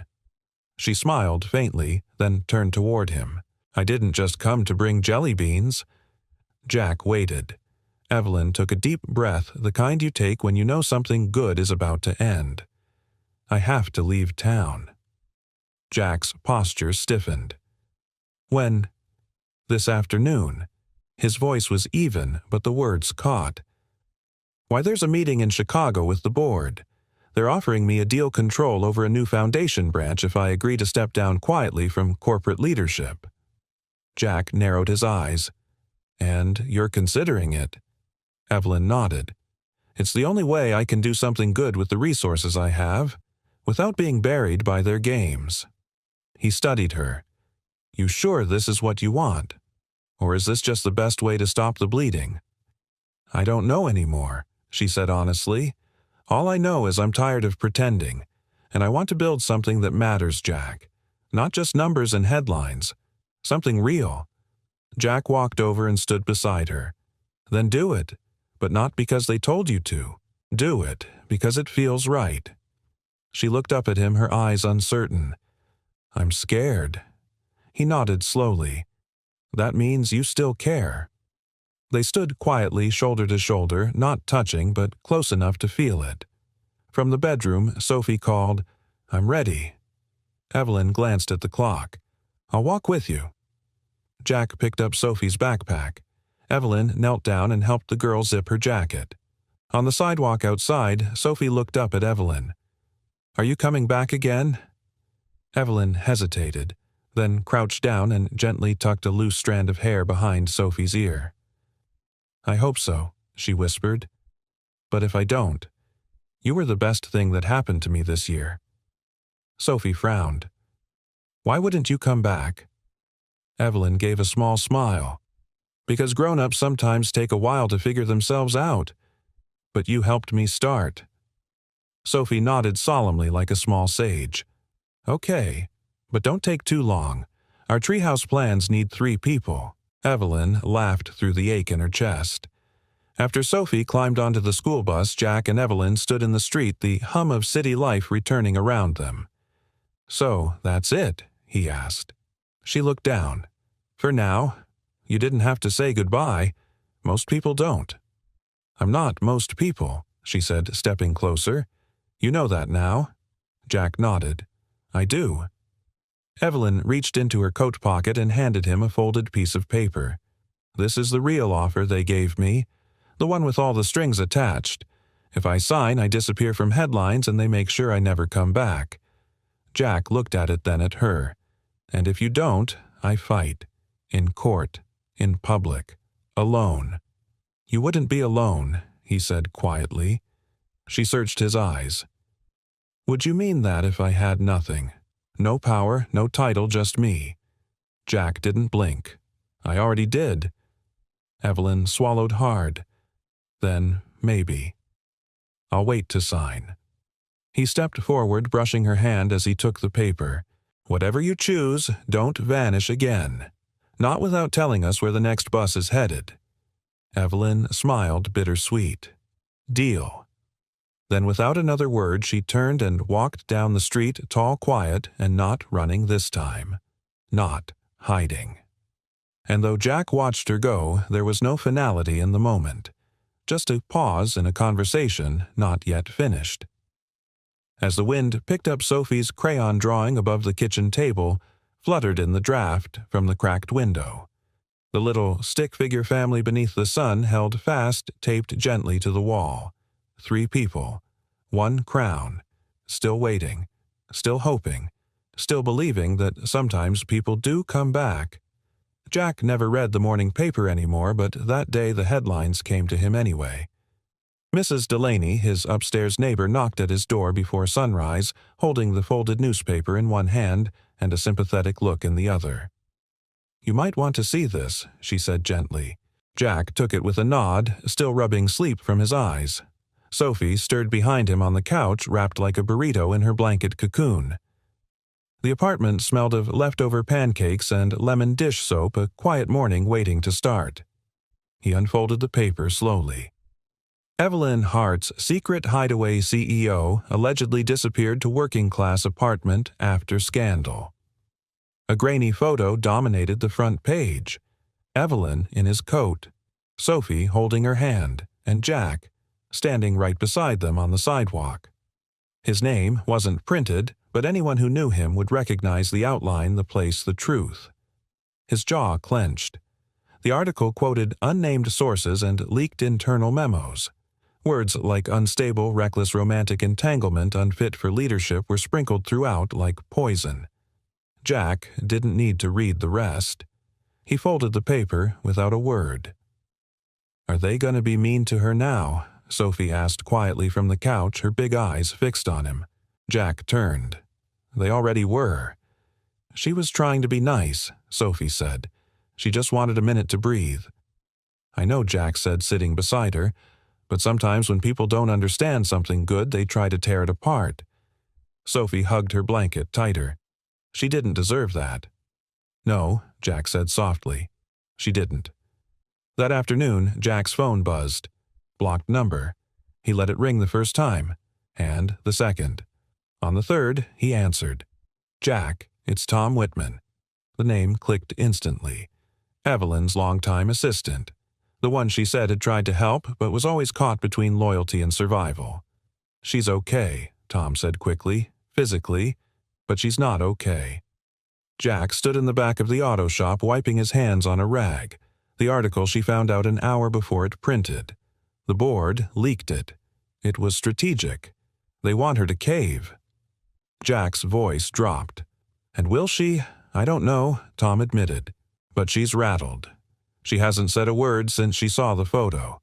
She smiled faintly, then turned toward him. "I didn't just come to bring jelly beans." Jack waited. Evelyn took a deep breath, the kind you take when you know something good is about to end. "I have to leave town." Jack's posture stiffened. "When?" "This afternoon." His voice was even, but the words caught. "Why, there's a meeting in Chicago with the board. They're offering me a deal control over a new foundation branch if I agree to step down quietly from corporate leadership." Jack narrowed his eyes. "And you're considering it?" Evelyn nodded. "It's the only way I can do something good with the resources I have, without being buried by their games." He studied her. "You sure this is what you want? Or is this just the best way to stop the bleeding?" "I don't know anymore," she said honestly. "All I know is I'm tired of pretending, and I want to build something that matters, Jack. Not just numbers and headlines. Something real." Jack walked over and stood beside her. "Then do it, but not because they told you to. Do it because it feels right." She looked up at him, her eyes uncertain. "I'm scared." He nodded slowly. "That means you still care." They stood quietly, shoulder to shoulder, not touching, but close enough to feel it. From the bedroom, Sophie called, "I'm ready." Evelyn glanced at the clock. "I'll walk with you." Jack picked up Sophie's backpack. Evelyn knelt down and helped the girl zip her jacket. On the sidewalk outside, Sophie looked up at Evelyn. "Are you coming back again?" Evelyn hesitated, then crouched down and gently tucked a loose strand of hair behind Sophie's ear. "I hope so," she whispered. "But if I don't, you were the best thing that happened to me this year." Sophie frowned. "Why wouldn't you come back?" Evelyn gave a small smile. "Because grown-ups sometimes take a while to figure themselves out. But you helped me start." Sophie nodded solemnly like a small sage. "Okay, but don't take too long. Our treehouse plans need 3 people." Evelyn laughed through the ache in her chest. After Sophie climbed onto the school bus, Jack and Evelyn stood in the street, the hum of city life returning around them. "So, that's it?" he asked. She looked down. "For now. You didn't have to say goodbye. Most people don't." "I'm not most people," she said, stepping closer. "You know that now?" Jack nodded. "I do." Evelyn reached into her coat pocket and handed him a folded piece of paper. "This is the real offer they gave me, the one with all the strings attached. If I sign, I disappear from headlines and they make sure I never come back." Jack looked at it, then at her. "And if you don't, I fight. In court. In public. Alone." "You wouldn't be alone," he said quietly. She searched his eyes. "Would you mean that if I had nothing? No power, no title, just me?" Jack didn't blink. "I already did." Evelyn swallowed hard. "Then, maybe. I'll wait to sign." He stepped forward, brushing her hand as he took the paper. "Whatever you choose, don't vanish again. Not without telling us where the next bus is headed." Evelyn smiled bittersweet. "Deal." Then without another word she turned and walked down the street, tall, quiet, and not running this time. Not hiding. And though Jack watched her go, there was no finality in the moment. Just a pause in a conversation not yet finished. As the wind picked up Sophie's crayon drawing above the kitchen table, fluttered in the draft from the cracked window. The little stick-figure family beneath the sun held fast, taped gently to the wall. 3 people. 1 crown. Still waiting. Still hoping. Still believing that sometimes people do come back. Jack never read the morning paper anymore, but that day the headlines came to him anyway. Mrs. Delaney, his upstairs neighbor, knocked at his door before sunrise, holding the folded newspaper in one hand and a sympathetic look in the other. "You might want to see this," she said gently. Jack took it with a nod, still rubbing sleep from his eyes. Sophie stirred behind him on the couch, wrapped like a burrito in her blanket cocoon. The apartment smelled of leftover pancakes and lemon dish soap, a quiet morning waiting to start. He unfolded the paper slowly. Evelyn Hart's secret hideaway CEO allegedly disappeared to working-class apartment after scandal. A grainy photo dominated the front page. Evelyn in his coat, Sophie holding her hand, and Jack standing right beside them on the sidewalk. His name wasn't printed, but anyone who knew him would recognize the outline, the place, the truth. His jaw clenched. The article quoted unnamed sources and leaked internal memos. Words like unstable, reckless romantic entanglement unfit for leadership were sprinkled throughout like poison. Jack didn't need to read the rest. He folded the paper without a word. "Are they going to be mean to her now?" Sophie asked quietly from the couch, her big eyes fixed on him. Jack turned. They already were. "She was trying to be nice," Sophie said. "She just wanted a minute to breathe." "I know," Jack said, sitting beside her, "but sometimes when people don't understand something good, they try to tear it apart." Sophie hugged her blanket tighter. "She didn't deserve that." "No," Jack said softly. "She didn't." That afternoon, Jack's phone buzzed. Blocked number. He let it ring the first time, and the second. On the third, he answered. "Jack, it's Tom Whitman." The name clicked instantly. Evelyn's longtime assistant. The one she said had tried to help, but was always caught between loyalty and survival. "She's okay," Tom said quickly, "physically, but she's not okay." Jack stood in the back of the auto shop wiping his hands on a rag. The article she found out an hour before it printed. The board leaked it. It was strategic. They want her to cave. Jack's voice dropped. "And will she? I don't know," Tom admitted. "But she's rattled. She hasn't said a word since she saw the photo.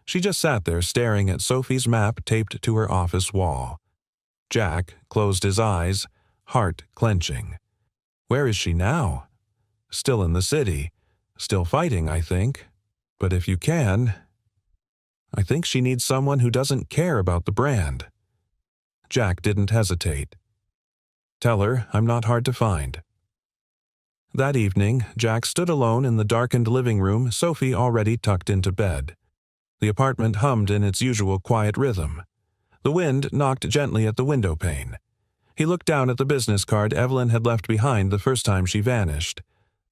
She just sat there staring at Sophie's map taped to her office wall." Jack closed his eyes, heart clenching. "Where is she now?" "Still in the city. Still fighting, I think. But if you can, I think she needs someone who doesn't care about the brand." Jack didn't hesitate. "Tell her I'm not hard to find." That evening, Jack stood alone in the darkened living room, Sophie already tucked into bed. The apartment hummed in its usual quiet rhythm. The wind knocked gently at the window pane. He looked down at the business card Evelyn had left behind the first time she vanished.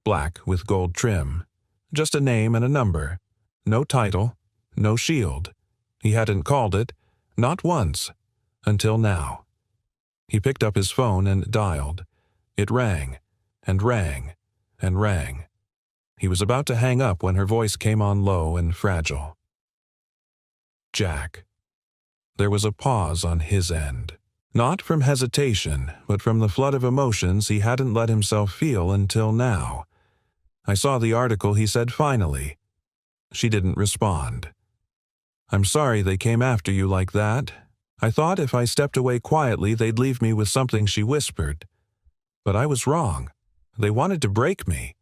Black with gold trim. Just a name and a number. No title, no shield. He hadn't called it, not once, until now. He picked up his phone and dialed. It rang, and rang, and rang. He was about to hang up when her voice came on low and fragile. "Jack." There was a pause on his end. Not from hesitation, but from the flood of emotions he hadn't let himself feel until now. "I saw the article," he said finally. She didn't respond. "I'm sorry they came after you like that. I thought if I stepped away quietly they'd leave me with something," she whispered. "But I was wrong. They wanted to break me.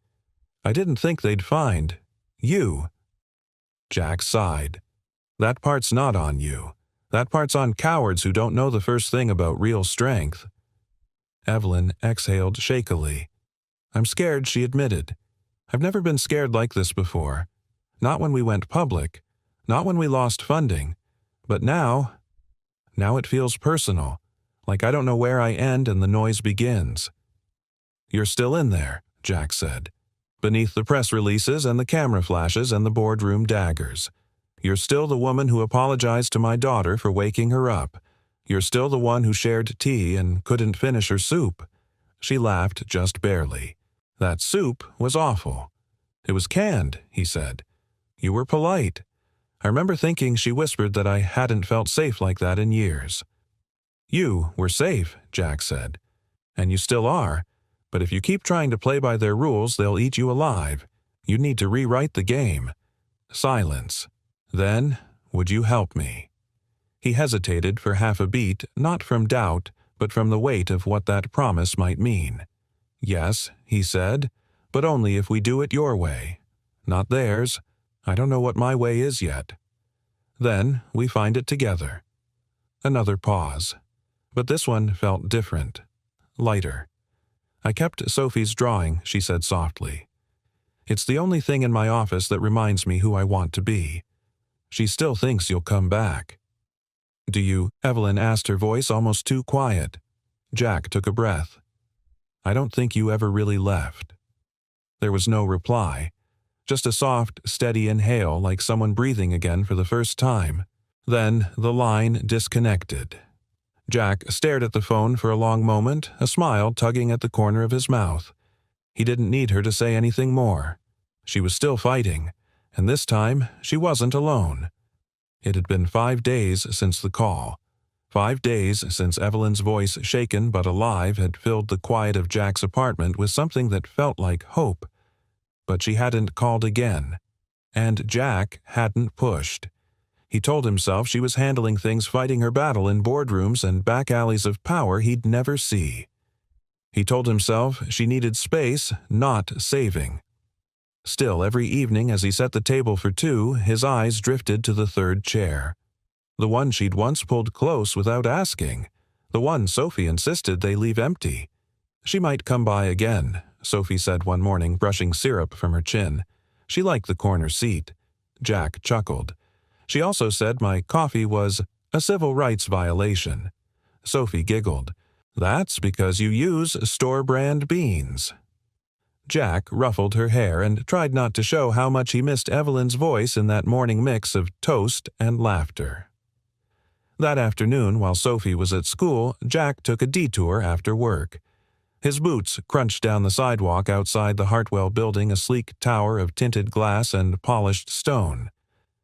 I didn't think they'd find you." Jack sighed. "That part's not on you. That part's on cowards who don't know the first thing about real strength." Evelyn exhaled shakily. "I'm scared," she admitted. "I've never been scared like this before. Not when we went public. Not when we lost funding. But now it feels personal. Like I don't know where I end and the noise begins." "You're still in there," Jack said. "Beneath the press releases and the camera flashes and the boardroom daggers. You're still the woman who apologized to my daughter for waking her up. You're still the one who shared tea and couldn't finish her soup." She laughed just barely. "That soup was awful." "It was canned," he said. "You were polite." I remember thinking she whispered that I hadn't felt safe like that in years. "You were safe," Jack said. "And you still are. But if you keep trying to play by their rules, they'll eat you alive. You need to rewrite the game." Silence. Then, "Would you help me?" He hesitated for half a beat, not from doubt, but from the weight of what that promise might mean. "Yes," he said, "but only if we do it your way. Not theirs. I don't know what my way is yet. Then we find it together. Another pause. But this one felt different, lighter. I kept Sophie's drawing, she said softly. It's the only thing in my office that reminds me who I want to be. She still thinks you'll come back. Do you? Evelyn asked, her voice almost too quiet. Jack took a breath. I don't think you ever really left. There was no reply, just a soft, steady inhale like someone breathing again for the first time. Then the line disconnected. Jack stared at the phone for a long moment, a smile tugging at the corner of his mouth. He didn't need her to say anything more. She was still fighting, and this time she wasn't alone. It had been 5 days since the call. 5 days since Evelyn's voice, shaken but alive, had filled the quiet of Jack's apartment with something that felt like hope. But she hadn't called again, and Jack hadn't pushed. He told himself she was handling things, fighting her battle in boardrooms and back alleys of power he'd never see. He told himself she needed space, not saving. Still, every evening as he set the table for two, his eyes drifted to the third chair. The one she'd once pulled close without asking. The one Sophie insisted they leave empty. She might come by again, Sophie said one morning, brushing syrup from her chin. She liked the corner seat. Jack chuckled. She also said my coffee was a civil rights violation. Sophie giggled. That's because you use store-brand beans. Jack ruffled her hair and tried not to show how much he missed Evelyn's voice in that morning mix of toast and laughter. That afternoon, while Sophie was at school, Jack took a detour after work. His boots crunched down the sidewalk outside the Hartwell building, a sleek tower of tinted glass and polished stone.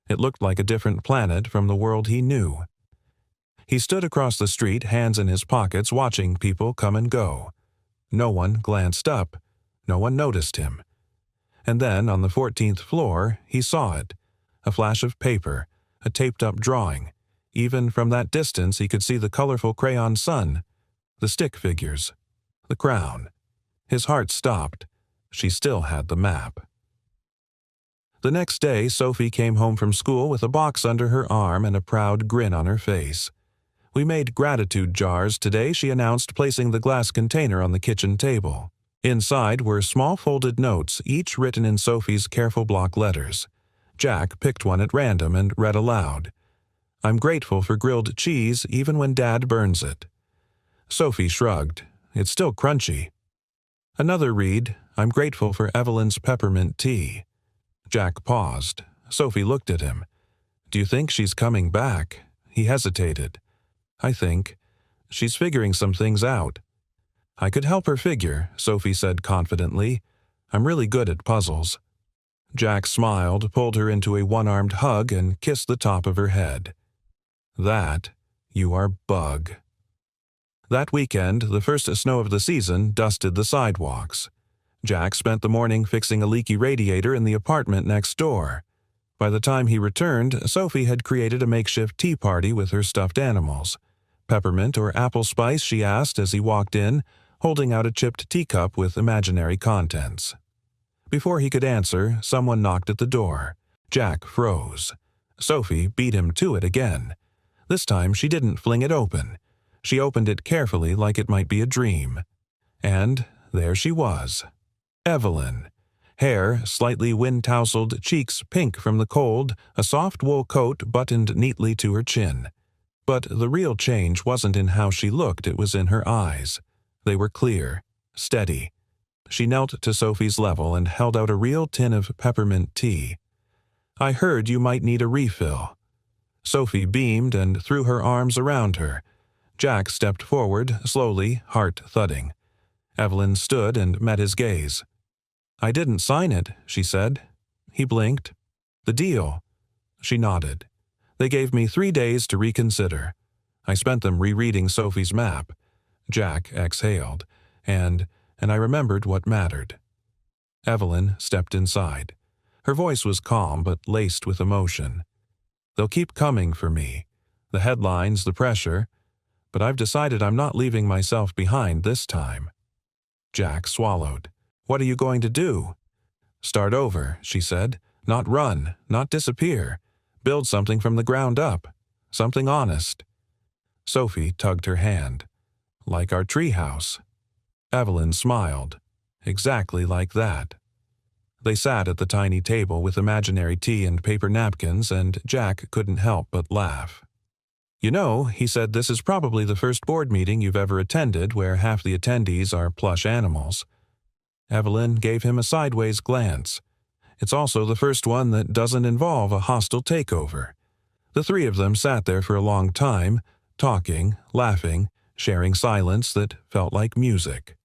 It looked like a different planet from the world he knew. He stood across the street, hands in his pockets, watching people come and go. No one glanced up. No one noticed him. And then, on the 14th floor, he saw it. A flash of paper, a taped-up drawing. Even from that distance he could see the colorful crayon sun, the stick figures, the crown. His heart stopped. She still had the map. The next day, Sophie came home from school with a box under her arm and a proud grin on her face. We made gratitude jars today, she announced, placing the glass container on the kitchen table. Inside were small folded notes, each written in Sophie's careful block letters. Jack picked one at random and read aloud. I'm grateful for grilled cheese even when Dad burns it. Sophie shrugged. It's still crunchy. Another read, I'm grateful for Evelyn's peppermint tea. Jack paused. Sophie looked at him. Do you think she's coming back? He hesitated. I think. She's figuring some things out. I could help her figure, Sophie said confidently. I'm really good at puzzles. Jack smiled, pulled her into a one-armed hug, and kissed the top of her head. That, you are Bug. That weekend, the first snow of the season, dusted the sidewalks. Jack spent the morning fixing a leaky radiator in the apartment next door. By the time he returned, Sophie had created a makeshift tea party with her stuffed animals. Peppermint or apple spice, she asked as he walked in, holding out a chipped teacup with imaginary contents. Before he could answer, someone knocked at the door. Jack froze. Sophie beat him to it again. This time she didn't fling it open. She opened it carefully like it might be a dream. And there she was. Evelyn. Hair slightly wind-tousled, cheeks pink from the cold, a soft wool coat buttoned neatly to her chin. But the real change wasn't in how she looked, it was in her eyes. They were clear, steady. She knelt to Sophie's level and held out a real tin of peppermint tea. I heard you might need a refill. Sophie beamed and threw her arms around her. Jack stepped forward, slowly, heart thudding. Evelyn stood and met his gaze. I didn't sign it, she said. He blinked. The deal. She nodded. They gave me 3 days to reconsider. I spent them rereading Sophie's map. Jack exhaled, and I remembered what mattered. Evelyn stepped inside. Her voice was calm but laced with emotion. They'll keep coming for me. The headlines, the pressure. But I've decided I'm not leaving myself behind this time. Jack swallowed. What are you going to do? Start over, she said. Not run, not disappear. Build something from the ground up. Something honest. Sophie tugged her hand. Like our treehouse. Evelyn smiled. Exactly like that. They sat at the tiny table with imaginary tea and paper napkins, and Jack couldn't help but laugh. You know, he said, this is probably the first board meeting you've ever attended where half the attendees are plush animals. Evelyn gave him a sideways glance. It's also the first one that doesn't involve a hostile takeover. The three of them sat there for a long time, talking, laughing, sharing silence that felt like music.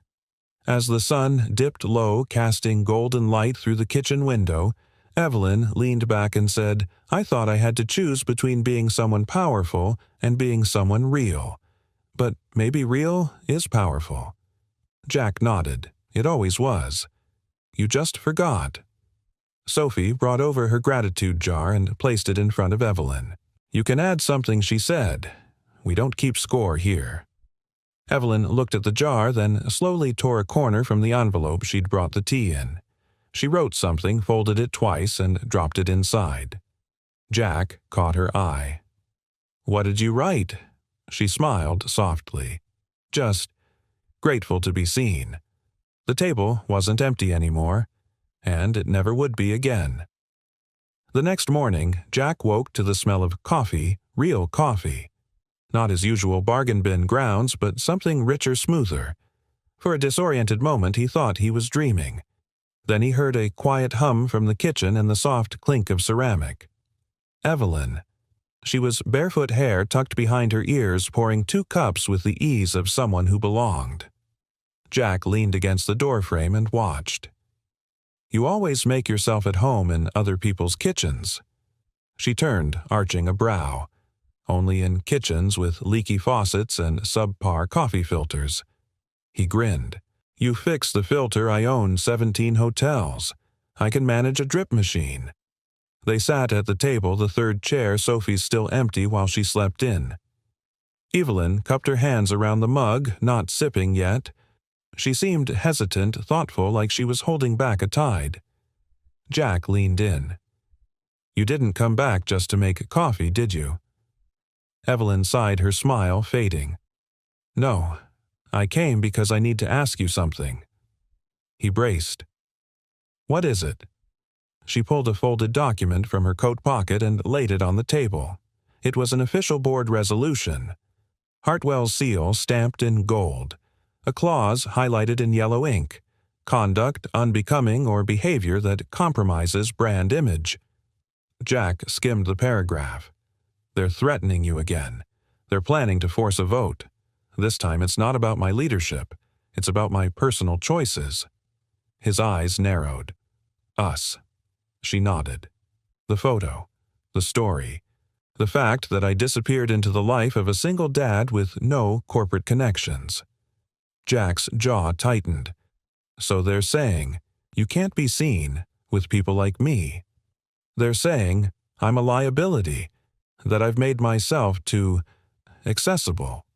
As the sun dipped low, casting golden light through the kitchen window, Evelyn leaned back and said, I thought I had to choose between being someone powerful and being someone real. But maybe real is powerful. Jack nodded. It always was. You just forgot. Sophie brought over her gratitude jar and placed it in front of Evelyn. You can add something, she said. We don't keep score here. Evelyn looked at the jar, then slowly tore a corner from the envelope she'd brought the tea in. She wrote something, folded it twice, and dropped it inside. Jack caught her eye. What did you write? She smiled softly. Just grateful to be seen. The table wasn't empty anymore, and it never would be again. The next morning, Jack woke to the smell of coffee, real coffee. Not his usual bargain bin grounds, but something richer, smoother. For a disoriented moment, he thought he was dreaming. Then he heard a quiet hum from the kitchen and the soft clink of ceramic. Evelyn. She was barefoot, hair tucked behind her ears, pouring 2 cups with the ease of someone who belonged. Jack leaned against the doorframe and watched. You always make yourself at home in other people's kitchens. She turned, arching a brow. Only in kitchens with leaky faucets and subpar coffee filters. He grinned. You fix the filter, I own 17 hotels. I can manage a drip machine. They sat at the table, the third chair Sophie's still empty while she slept in. Evelyn cupped her hands around the mug, not sipping yet. She seemed hesitant, thoughtful, like she was holding back a tide. Jack leaned in. You didn't come back just to make coffee, did you? Evelyn sighed, her smile fading. No, I came because I need to ask you something. He braced. What is it? She pulled a folded document from her coat pocket and laid it on the table. It was an official board resolution. Hartwell's seal stamped in gold. A clause highlighted in yellow ink. Conduct unbecoming or behavior that compromises brand image. Jack skimmed the paragraph. They're threatening you again. They're planning to force a vote. This time it's not about my leadership. It's about my personal choices. His eyes narrowed. Us. She nodded. The photo. The story. The fact that I disappeared into the life of a single dad with no corporate connections. Jack's jaw tightened. So they're saying, you can't be seen with people like me. They're saying, I'm a liability. That I've made myself too accessible,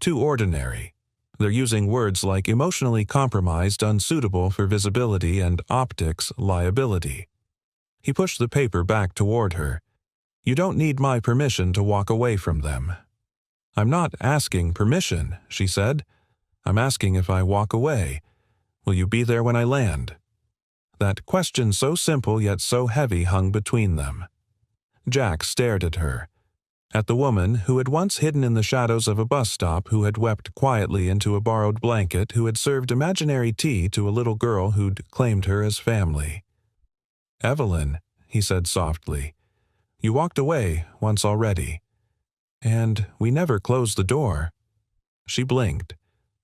too ordinary. They're using words like emotionally compromised, unsuitable for visibility, and optics liability. He pushed the paper back toward her. You don't need my permission to walk away from them. I'm not asking permission, she said. I'm asking if I walk away. Will you be there when I land? That question, so simple yet so heavy, hung between them. Jack stared at her, at the woman who had once hidden in the shadows of a bus stop, who had wept quietly into a borrowed blanket, who had served imaginary tea to a little girl who'd claimed her as family. Evelyn, he said softly, you walked away once already. And we never closed the door. She blinked.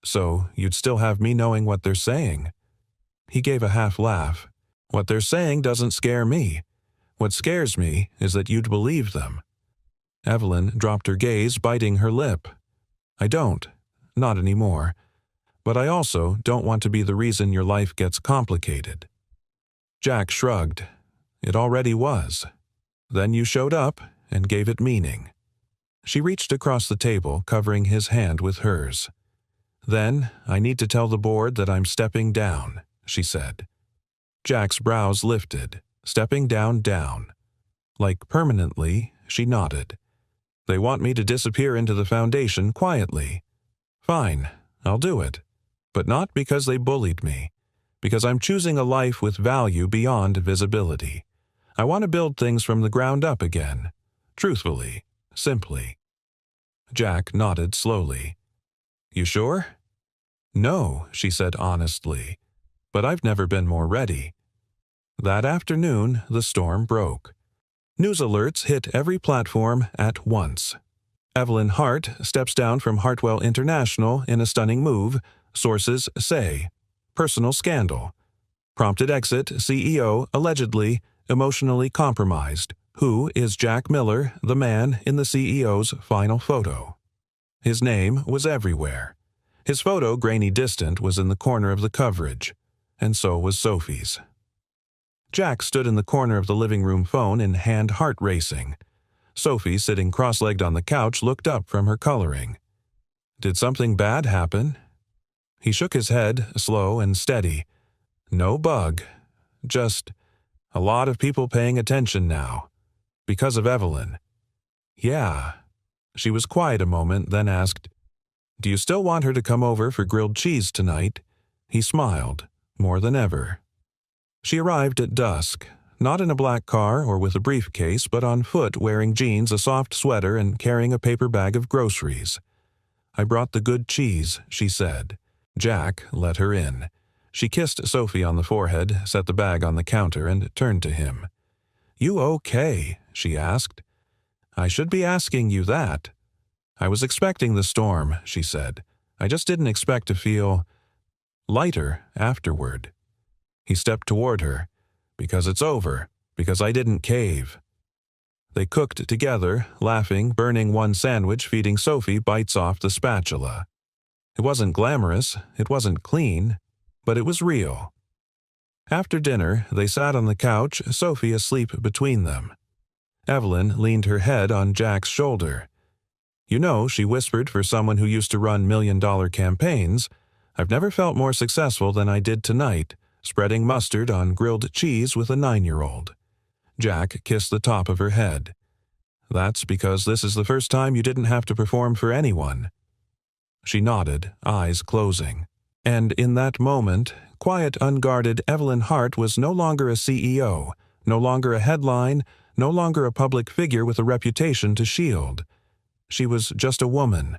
So you'd still have me knowing what they're saying. He gave a half laugh. What they're saying doesn't scare me. What scares me is that you'd believe them. Evelyn dropped her gaze, biting her lip. I don't. Not anymore. But I also don't want to be the reason your life gets complicated. Jack shrugged. It already was. Then you showed up and gave it meaning. She reached across the table, covering his hand with hers. Then I need to tell the board that I'm stepping down, she said. Jack's brows lifted. Stepping down. Like permanently, she nodded. They want me to disappear into the Foundation quietly. Fine, I'll do it. But not because they bullied me. Because I'm choosing a life with value beyond visibility. I want to build things from the ground up again. Truthfully, simply. Jack nodded slowly. You sure? No, she said honestly. But I've never been more ready. That afternoon, the storm broke. News alerts hit every platform at once. Evelyn Hart steps down from Hartwell International in a stunning move, sources say. Personal scandal. Prompted exit, CEO, allegedly, emotionally compromised. Who is Jack Miller, the man in the CEO's final photo? His name was everywhere. His photo, grainy distant, was in the corner of the coverage. And so was Sophie's. Jack stood in the corner of the living room phone in hand heart racing. Sophie, sitting cross-legged on the couch, looked up from her coloring. Did something bad happen? He shook his head, slow and steady. No bug. Just a lot of people paying attention now. Because of Evelyn. Yeah. She was quiet a moment, then asked, Do you still want her to come over for grilled cheese tonight? He smiled, more than ever. She arrived at dusk, not in a black car or with a briefcase, but on foot, wearing jeans, a soft sweater, and carrying a paper bag of groceries. I brought the good cheese, she said. Jack let her in. She kissed Sophie on the forehead, set the bag on the counter, and turned to him. You okay? She asked. I should be asking you that. I was expecting the storm, she said. I just didn't expect to feel lighter afterward. He stepped toward her. Because it's over. Because I didn't cave. They cooked together, laughing, burning one sandwich, feeding Sophie bites off the spatula. It wasn't glamorous, it wasn't clean, but it was real. After dinner, they sat on the couch, Sophie asleep between them. Evelyn leaned her head on Jack's shoulder. You know, she whispered for someone who used to run million-dollar campaigns, I've never felt more successful than I did tonight, spreading mustard on grilled cheese with a 9-year-old. Jack kissed the top of her head. That's because this is the first time you didn't have to perform for anyone. She nodded, eyes closing. And in that moment, quiet, unguarded Evelyn Hart was no longer a CEO, no longer a headline, no longer a public figure with a reputation to shield. She was just a woman,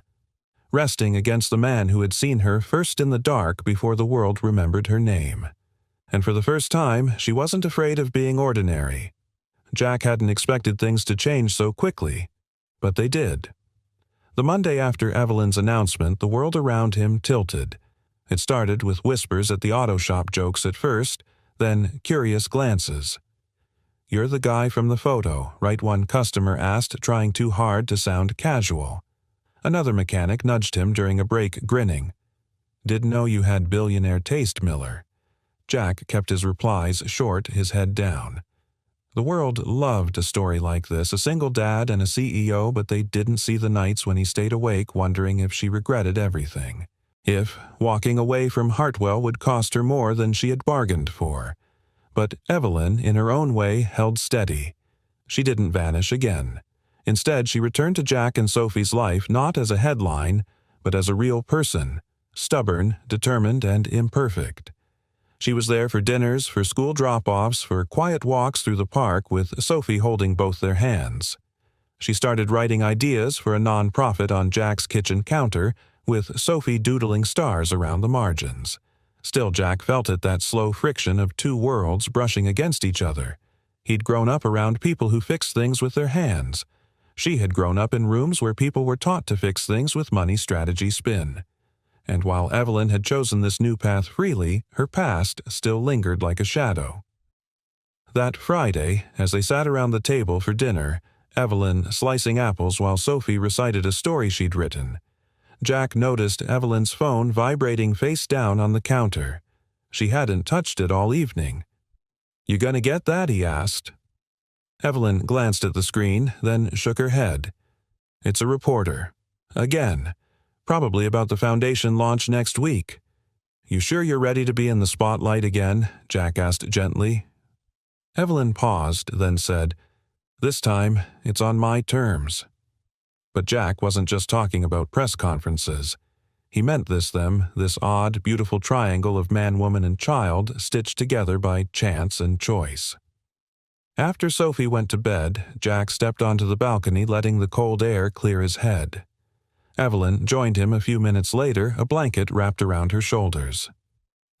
resting against the man who had seen her first in the dark before the world remembered her name. And for the first time, she wasn't afraid of being ordinary. Jack hadn't expected things to change so quickly, but they did. The Monday after Evelyn's announcement, the world around him tilted. It started with whispers at the auto shop jokes at first, then curious glances. You're the guy from the photo, right? One customer asked, trying too hard to sound casual. Another mechanic nudged him during a break, grinning. Didn't know you had billionaire taste, Miller. Jack kept his replies short, his head down. The world loved a story like this, a single dad and a CEO, but they didn't see the nights when he stayed awake wondering if she regretted everything. If walking away from Hartwell would cost her more than she had bargained for. But Evelyn, in her own way, held steady. She didn't vanish again. Instead, she returned to Jack and Sophie's life not as a headline, but as a real person, stubborn, determined, and imperfect. She was there for dinners, for school drop-offs, for quiet walks through the park with Sophie holding both their hands. She started writing ideas for a non-profit on Jack's kitchen counter, with Sophie doodling stars around the margins. Still, Jack felt it, that slow friction of two worlds brushing against each other. He'd grown up around people who fixed things with their hands. She had grown up in rooms where people were taught to fix things with money strategy spin. And while Evelyn had chosen this new path freely, her past still lingered like a shadow. That Friday, as they sat around the table for dinner, Evelyn slicing apples while Sophie recited a story she'd written, Jack noticed Evelyn's phone vibrating face down on the counter. She hadn't touched it all evening. You gonna get that? He asked. Evelyn glanced at the screen, then shook her head. It's a reporter. Again. Probably about the Foundation launch next week. You sure you're ready to be in the spotlight again? Jack asked gently. Evelyn paused, then said, "This time, it's on my terms." But Jack wasn't just talking about press conferences. He meant this odd, beautiful triangle of man, woman, and child stitched together by chance and choice. After Sophie went to bed, Jack stepped onto the balcony, letting the cold air clear his head. Evelyn joined him a few minutes later, a blanket wrapped around her shoulders.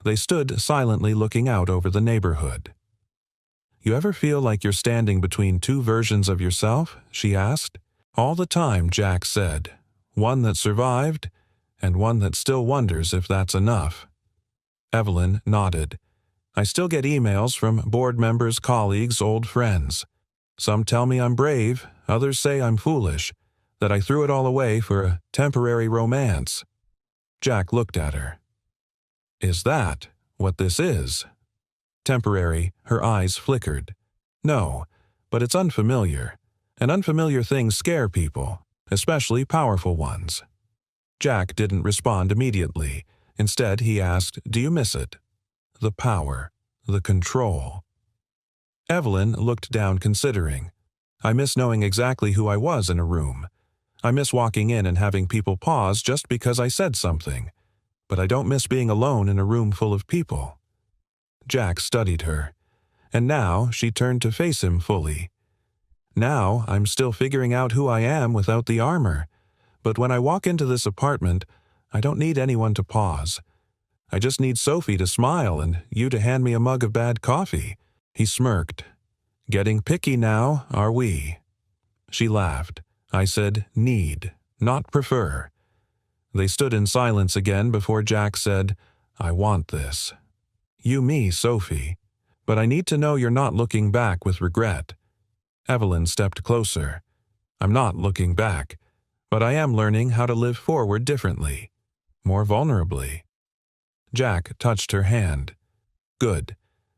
They stood silently looking out over the neighborhood. "You ever feel like you're standing between two versions of yourself?" she asked. "All the time," Jack said. "One that survived, and one that still wonders if that's enough." Evelyn nodded. "I still get emails from board members, colleagues, old friends. Some tell me I'm brave, others say I'm foolish, that I threw it all away for a temporary romance." Jack looked at her. "Is that what this is?" Temporary, her eyes flickered. "No, but it's unfamiliar, and unfamiliar things scare people, especially powerful ones." Jack didn't respond immediately. Instead, he asked, "Do you miss it? The power, the control?" Evelyn looked down, considering. "I miss knowing exactly who I was in a room. I miss walking in and having people pause just because I said something. But I don't miss being alone in a room full of people." Jack studied her, and now she turned to face him fully. "Now I'm still figuring out who I am without the armor. But when I walk into this apartment, I don't need anyone to pause. I just need Sophie to smile and you to hand me a mug of bad coffee." He smirked. "Getting picky now, are we?" She laughed. "I said need, not prefer." They stood in silence again before Jack said, "I want this. You me, Sophie. But I need to know you're not looking back with regret." Evelyn stepped closer. "I'm not looking back, but I am learning how to live forward differently, more vulnerably." Jack touched her hand. "Good,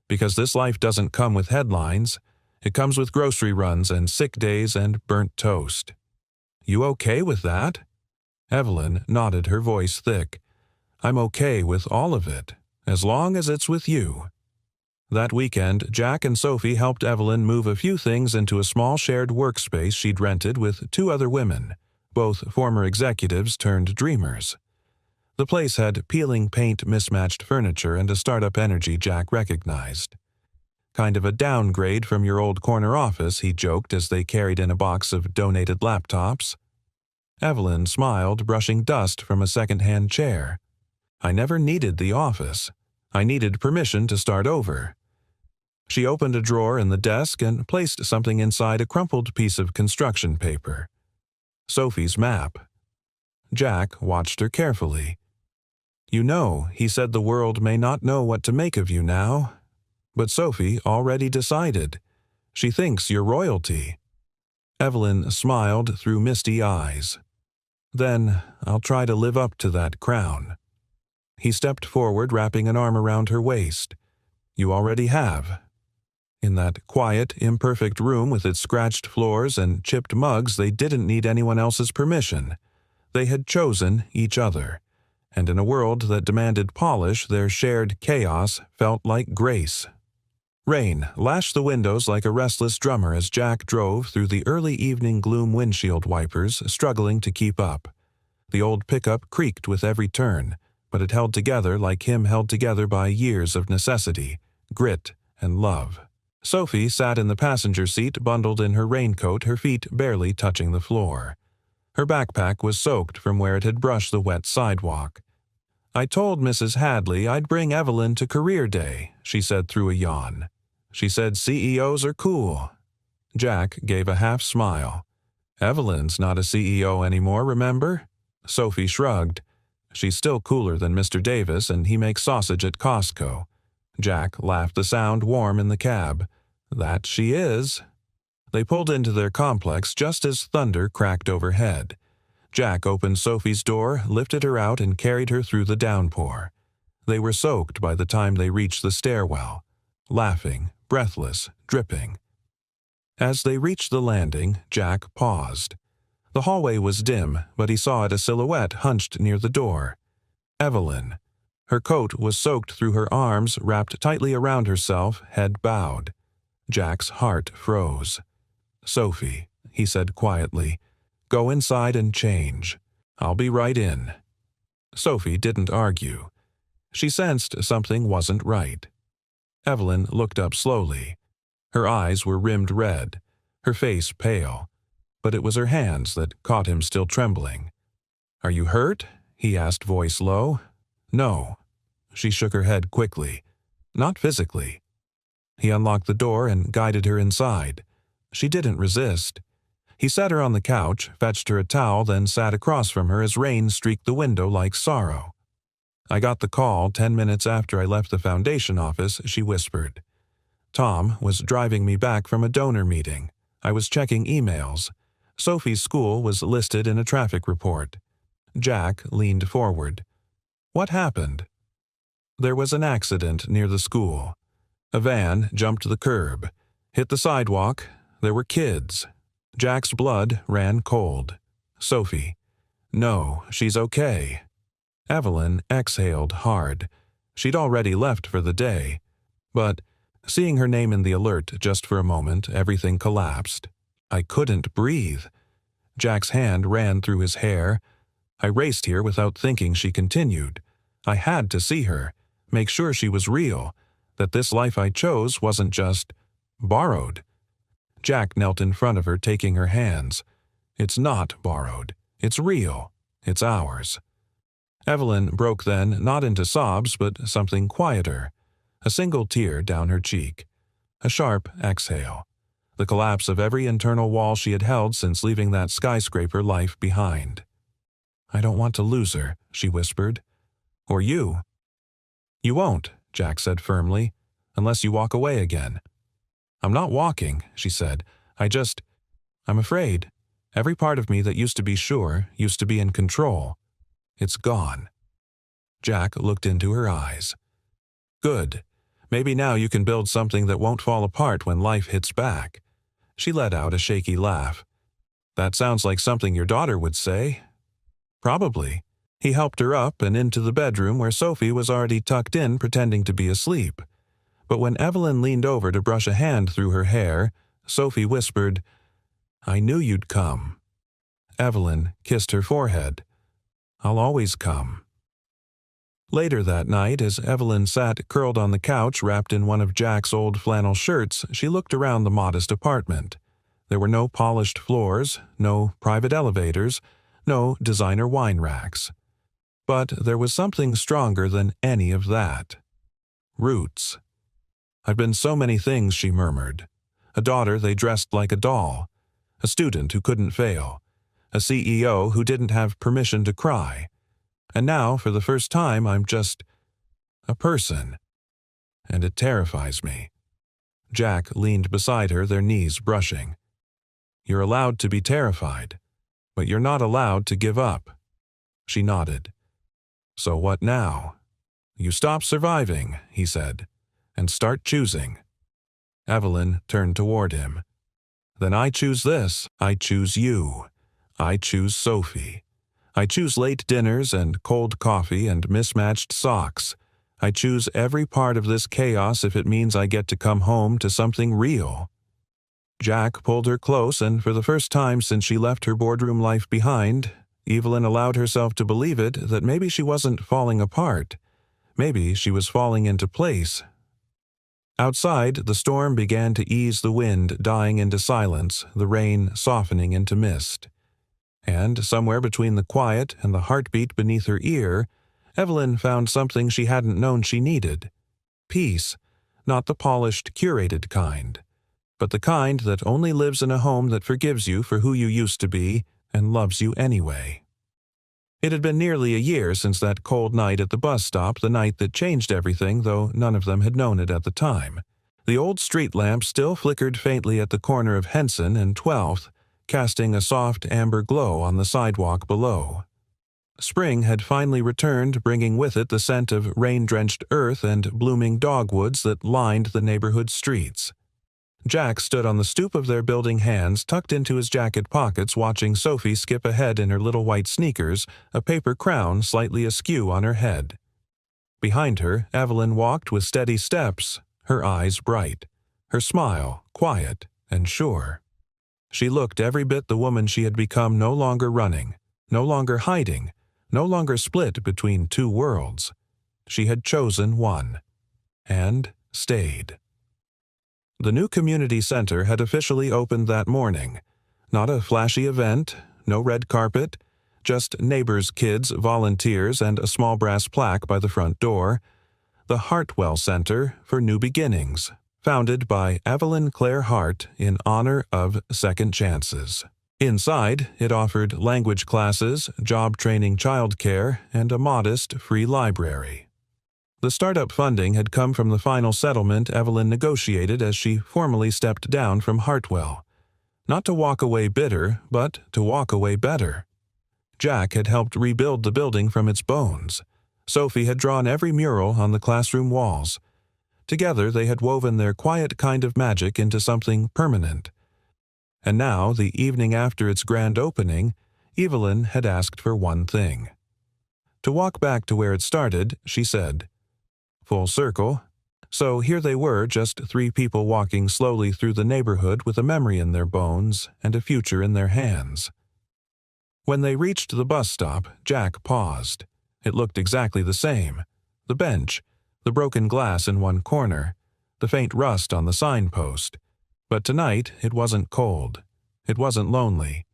because this life doesn't come with headlines. It comes with grocery runs and sick days and burnt toast." "You okay with that?" Evelyn nodded, her voice thick. "I'm okay with all of it, as long as it's with you." That weekend, Jack and Sophie helped Evelyn move a few things into a small shared workspace she'd rented with two other women, both former executives turned dreamers. The place had peeling paint, mismatched furniture, and a startup energy Jack recognized. "Kind of a downgrade from your old corner office," he joked as they carried in a box of donated laptops. Evelyn smiled, brushing dust from a second-hand chair. "I never needed the office. I needed permission to start over." She opened a drawer in the desk and placed something inside a crumpled piece of construction paper. Sophie's map. Jack watched her carefully. "You know, he said the world may not know what to make of you now. But Sophie already decided. She thinks you're royalty." Evelyn smiled through misty eyes. "Then I'll try to live up to that crown." He stepped forward, wrapping an arm around her waist. "You already have." In that quiet, imperfect room with its scratched floors and chipped mugs, they didn't need anyone else's permission. They had chosen each other, and in a world that demanded polish, their shared chaos felt like grace. Rain lashed the windows like a restless drummer as Jack drove through the early evening gloom, windshield wipers struggling to keep up. The old pickup creaked with every turn, but it held together like him held together by years of necessity, grit, and love. Sophie sat in the passenger seat, bundled in her raincoat, her feet barely touching the floor. Her backpack was soaked from where it had brushed the wet sidewalk. "I told Mrs. Hadley I'd bring Evelyn to Career Day," she said through a yawn. "She said CEOs are cool." Jack gave a half smile. "Evelyn's not a CEO anymore, remember?" Sophie shrugged. "She's still cooler than Mr. Davis, and he makes sausage at Costco." Jack laughed, the sound warm in the cab. "That she is." They pulled into their complex just as thunder cracked overhead. Jack opened Sophie's door, lifted her out, and carried her through the downpour. They were soaked by the time they reached the stairwell, laughing, breathless, dripping. As they reached the landing, Jack paused. The hallway was dim, but he saw it a silhouette hunched near the door. Evelyn. Her coat was soaked through her arms, wrapped tightly around herself, head bowed. Jack's heart froze. "Sophie," he said quietly, "go inside and change. I'll be right in." Sophie didn't argue. She sensed something wasn't right. Evelyn looked up slowly. Her eyes were rimmed red, her face pale, but it was her hands that caught him still trembling. "Are you hurt?" he asked, voice low. "No." She shook her head quickly. "Not physically." He unlocked the door and guided her inside. She didn't resist. He sat her on the couch, fetched her a towel, then sat across from her as rain streaked the window like sorrow. "I got the call 10 minutes after I left the foundation office," she whispered. "Tom was driving me back from a donor meeting. I was checking emails. Sophie's school was listed in a traffic report." Jack leaned forward. "What happened?" "There was an accident near the school. A van jumped the curb, hit the sidewalk. There were kids." Jack's blood ran cold. "Sophie." "No, she's okay." Evelyn exhaled hard. She'd already left for the day. But, seeing her name in the alert just for a moment, everything collapsed. "I couldn't breathe." Jack's hand ran through his hair. "I raced here without thinking," she continued. "I had to see her, make sure she was real, that this life I chose wasn't just borrowed." Jack knelt in front of her, taking her hands. "It's not borrowed. It's real. It's ours." Evelyn broke then, not into sobs, but something quieter. A single tear down her cheek. A sharp exhale. The collapse of every internal wall she had held since leaving that skyscraper life behind. "I don't want to lose her," she whispered. "Or you." "You won't," Jack said firmly, "unless you walk away again." "I'm not walking," she said. I'm afraid. Every part of me that used to be sure, used to be in control. It's gone." Jack looked into her eyes. "Good. Maybe now you can build something that won't fall apart when life hits back." She let out a shaky laugh. "That sounds like something your daughter would say." "Probably." He helped her up and into the bedroom where Sophie was already tucked in, pretending to be asleep. But when Evelyn leaned over to brush a hand through her hair, Sophie whispered, "I knew you'd come." Evelyn kissed her forehead. "I'll always come." Later that night, as Evelyn sat curled on the couch wrapped in one of Jack's old flannel shirts, she looked around the modest apartment. There were no polished floors, no private elevators, no designer wine racks. But there was something stronger than any of that. Roots. "I've been so many things," she murmured. A daughter they dressed like a doll. A student who couldn't fail. A CEO who didn't have permission to cry. And now, for the first time, I'm just a person. And it terrifies me. Jack leaned beside her, their knees brushing. "You're allowed to be terrified, but you're not allowed to give up." She nodded. "So what now?" "You stop surviving," he said, "and start choosing." Evelyn turned toward him. "Then I choose this. I choose you. I choose Sophie. I choose late dinners and cold coffee and mismatched socks. I choose every part of this chaos if it means I get to come home to something real." Jack pulled her close, and for the first time since she left her boardroom life behind, Evelyn allowed herself to believe it that maybe she wasn't falling apart. Maybe she was falling into place. Outside, the storm began to ease, the wind dying into silence, the rain softening into mist. And somewhere between the quiet and the heartbeat beneath her ear, Evelyn found something she hadn't known she needed. Peace, not the polished, curated kind, but the kind that only lives in a home that forgives you for who you used to be and loves you anyway. It had been nearly a year since that cold night at the bus stop, the night that changed everything, though none of them had known it at the time. The old street lamp still flickered faintly at the corner of Henson and 12th, casting a soft amber glow on the sidewalk below. Spring had finally returned, bringing with it the scent of rain-drenched earth and blooming dogwoods that lined the neighborhood streets. Jack stood on the stoop of their building, hands tucked into his jacket pockets, watching Sophie skip ahead in her little white sneakers, a paper crown slightly askew on her head. Behind her, Evelyn walked with steady steps, her eyes bright. her smile quiet and sure. She looked every bit the woman she had become, no longer running, no longer hiding, no longer split between two worlds. She had chosen one, and stayed. The new community center had officially opened that morning. Not a flashy event, no red carpet, just neighbors' kids, volunteers, and a small brass plaque by the front door. The Hartwell Center for New Beginnings, founded by Evelyn Claire Hart in honor of second chances. Inside, it offered language classes, job training, childcare, and a modest free library. The startup funding had come from the final settlement Evelyn negotiated as she formally stepped down from Hartwell. Not to walk away bitter, but to walk away better. Jack had helped rebuild the building from its bones. Sophie had drawn every mural on the classroom walls. Together they had woven their quiet kind of magic into something permanent. And now, the evening after its grand opening, Evelyn had asked for one thing. To walk back to where it started, she said, "Full circle." So here they were, just three people walking slowly through the neighborhood with a memory in their bones and a future in their hands. When they reached the bus stop, Jack paused. It looked exactly the same. The bench, the broken glass in one corner, the faint rust on the signpost. But tonight it wasn't cold. It wasn't lonely.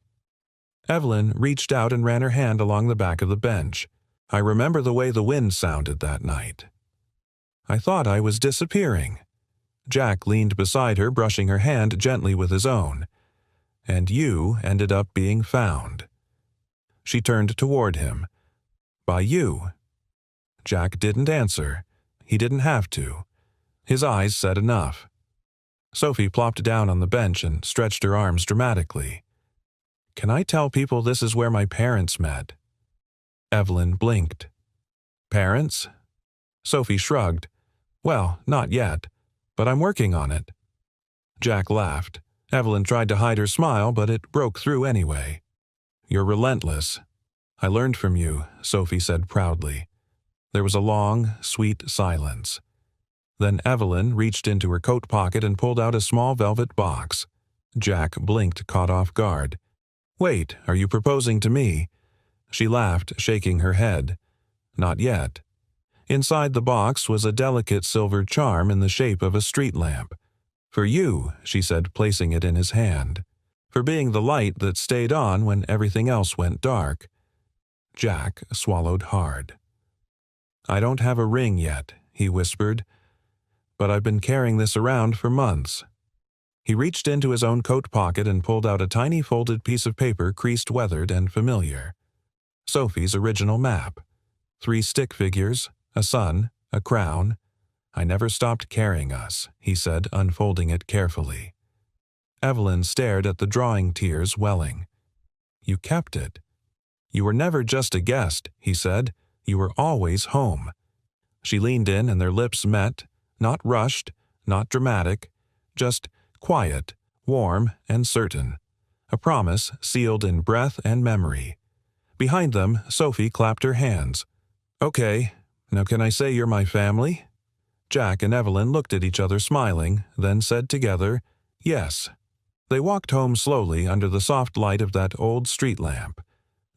Evelyn reached out and ran her hand along the back of the bench. "I remember the way the wind sounded that night. I thought I was disappearing." Jack leaned beside her, brushing her hand gently with his own. "And you ended up being found." She turned toward him. "By you." Jack didn't answer. He didn't have to. His eyes said enough. Sophie plopped down on the bench and stretched her arms dramatically. "Can I tell people this is where my parents met?" Evelyn blinked. "Parents?" Sophie shrugged. "Well, not yet, but I'm working on it." Jack laughed. Evelyn tried to hide her smile, but it broke through anyway. "You're relentless. I learned from you," Sophie said proudly. There was a long, sweet silence. Then Evelyn reached into her coat pocket and pulled out a small velvet box. Jack blinked, caught off guard. "Wait, are you proposing to me?" She laughed, shaking her head. "Not yet." Inside the box was a delicate silver charm in the shape of a street lamp. "For you," she said, placing it in his hand. "For being the light that stayed on when everything else went dark." Jack swallowed hard. "I don't have a ring yet," he whispered, "but I've been carrying this around for months." He reached into his own coat pocket and pulled out a tiny folded piece of paper, creased, weathered, and familiar. Sophie's original map. 3 stick figures, a sun, a crown. "I never stopped carrying us," he said, unfolding it carefully. Evelyn stared at the drawing, tears welling. "You kept it." "You were never just a guest," he said. "You were always home." She leaned in and their lips met, not rushed, not dramatic, just quiet, warm, and certain. A promise sealed in breath and memory. Behind them, Sophie clapped her hands. "Okay, now can I say you're my family?" Jack and Evelyn looked at each other smiling, then said together, "Yes." They walked home slowly under the soft light of that old street lamp.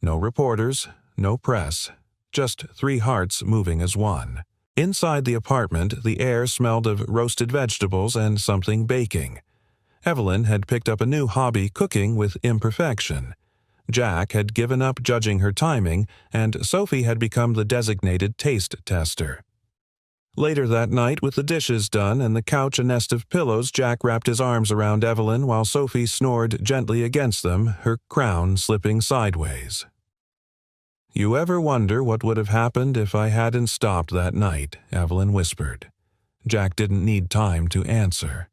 No reporters, no press, just 3 hearts moving as one. Inside the apartment, the air smelled of roasted vegetables and something baking. Evelyn had picked up a new hobby, cooking with imperfection. Jack had given up judging her timing, and Sophie had become the designated taste tester. Later that night, with the dishes done and the couch a nest of pillows, Jack wrapped his arms around Evelyn while Sophie snored gently against them, her crown slipping sideways. "You ever wonder what would have happened if I hadn't stopped that night?" Evelyn whispered. Jack didn't need time to answer.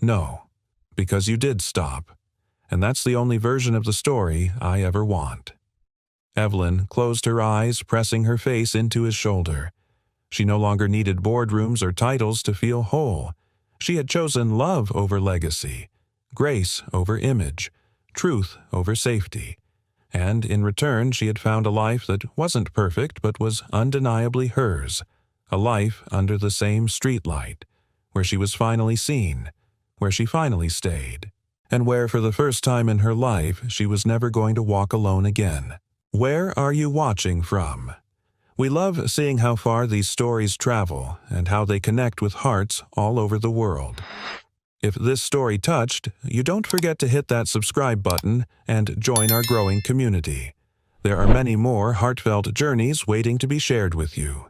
"No, because you did stop. And that's the only version of the story I ever want." Evelyn closed her eyes, pressing her face into his shoulder. She no longer needed boardrooms or titles to feel whole. She had chosen love over legacy, grace over image, truth over safety. And in return, she had found a life that wasn't perfect but was undeniably hers, a life under the same streetlight, where she was finally seen, where she finally stayed, and where for the first time in her life she was never going to walk alone again. Where are you watching from? We love seeing how far these stories travel and how they connect with hearts all over the world. If this story touched, you don't forget to hit that subscribe button and join our growing community. There are many more heartfelt journeys waiting to be shared with you.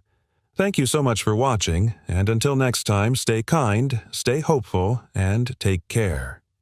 Thank you so much for watching, and until next time, stay kind, stay hopeful, and take care.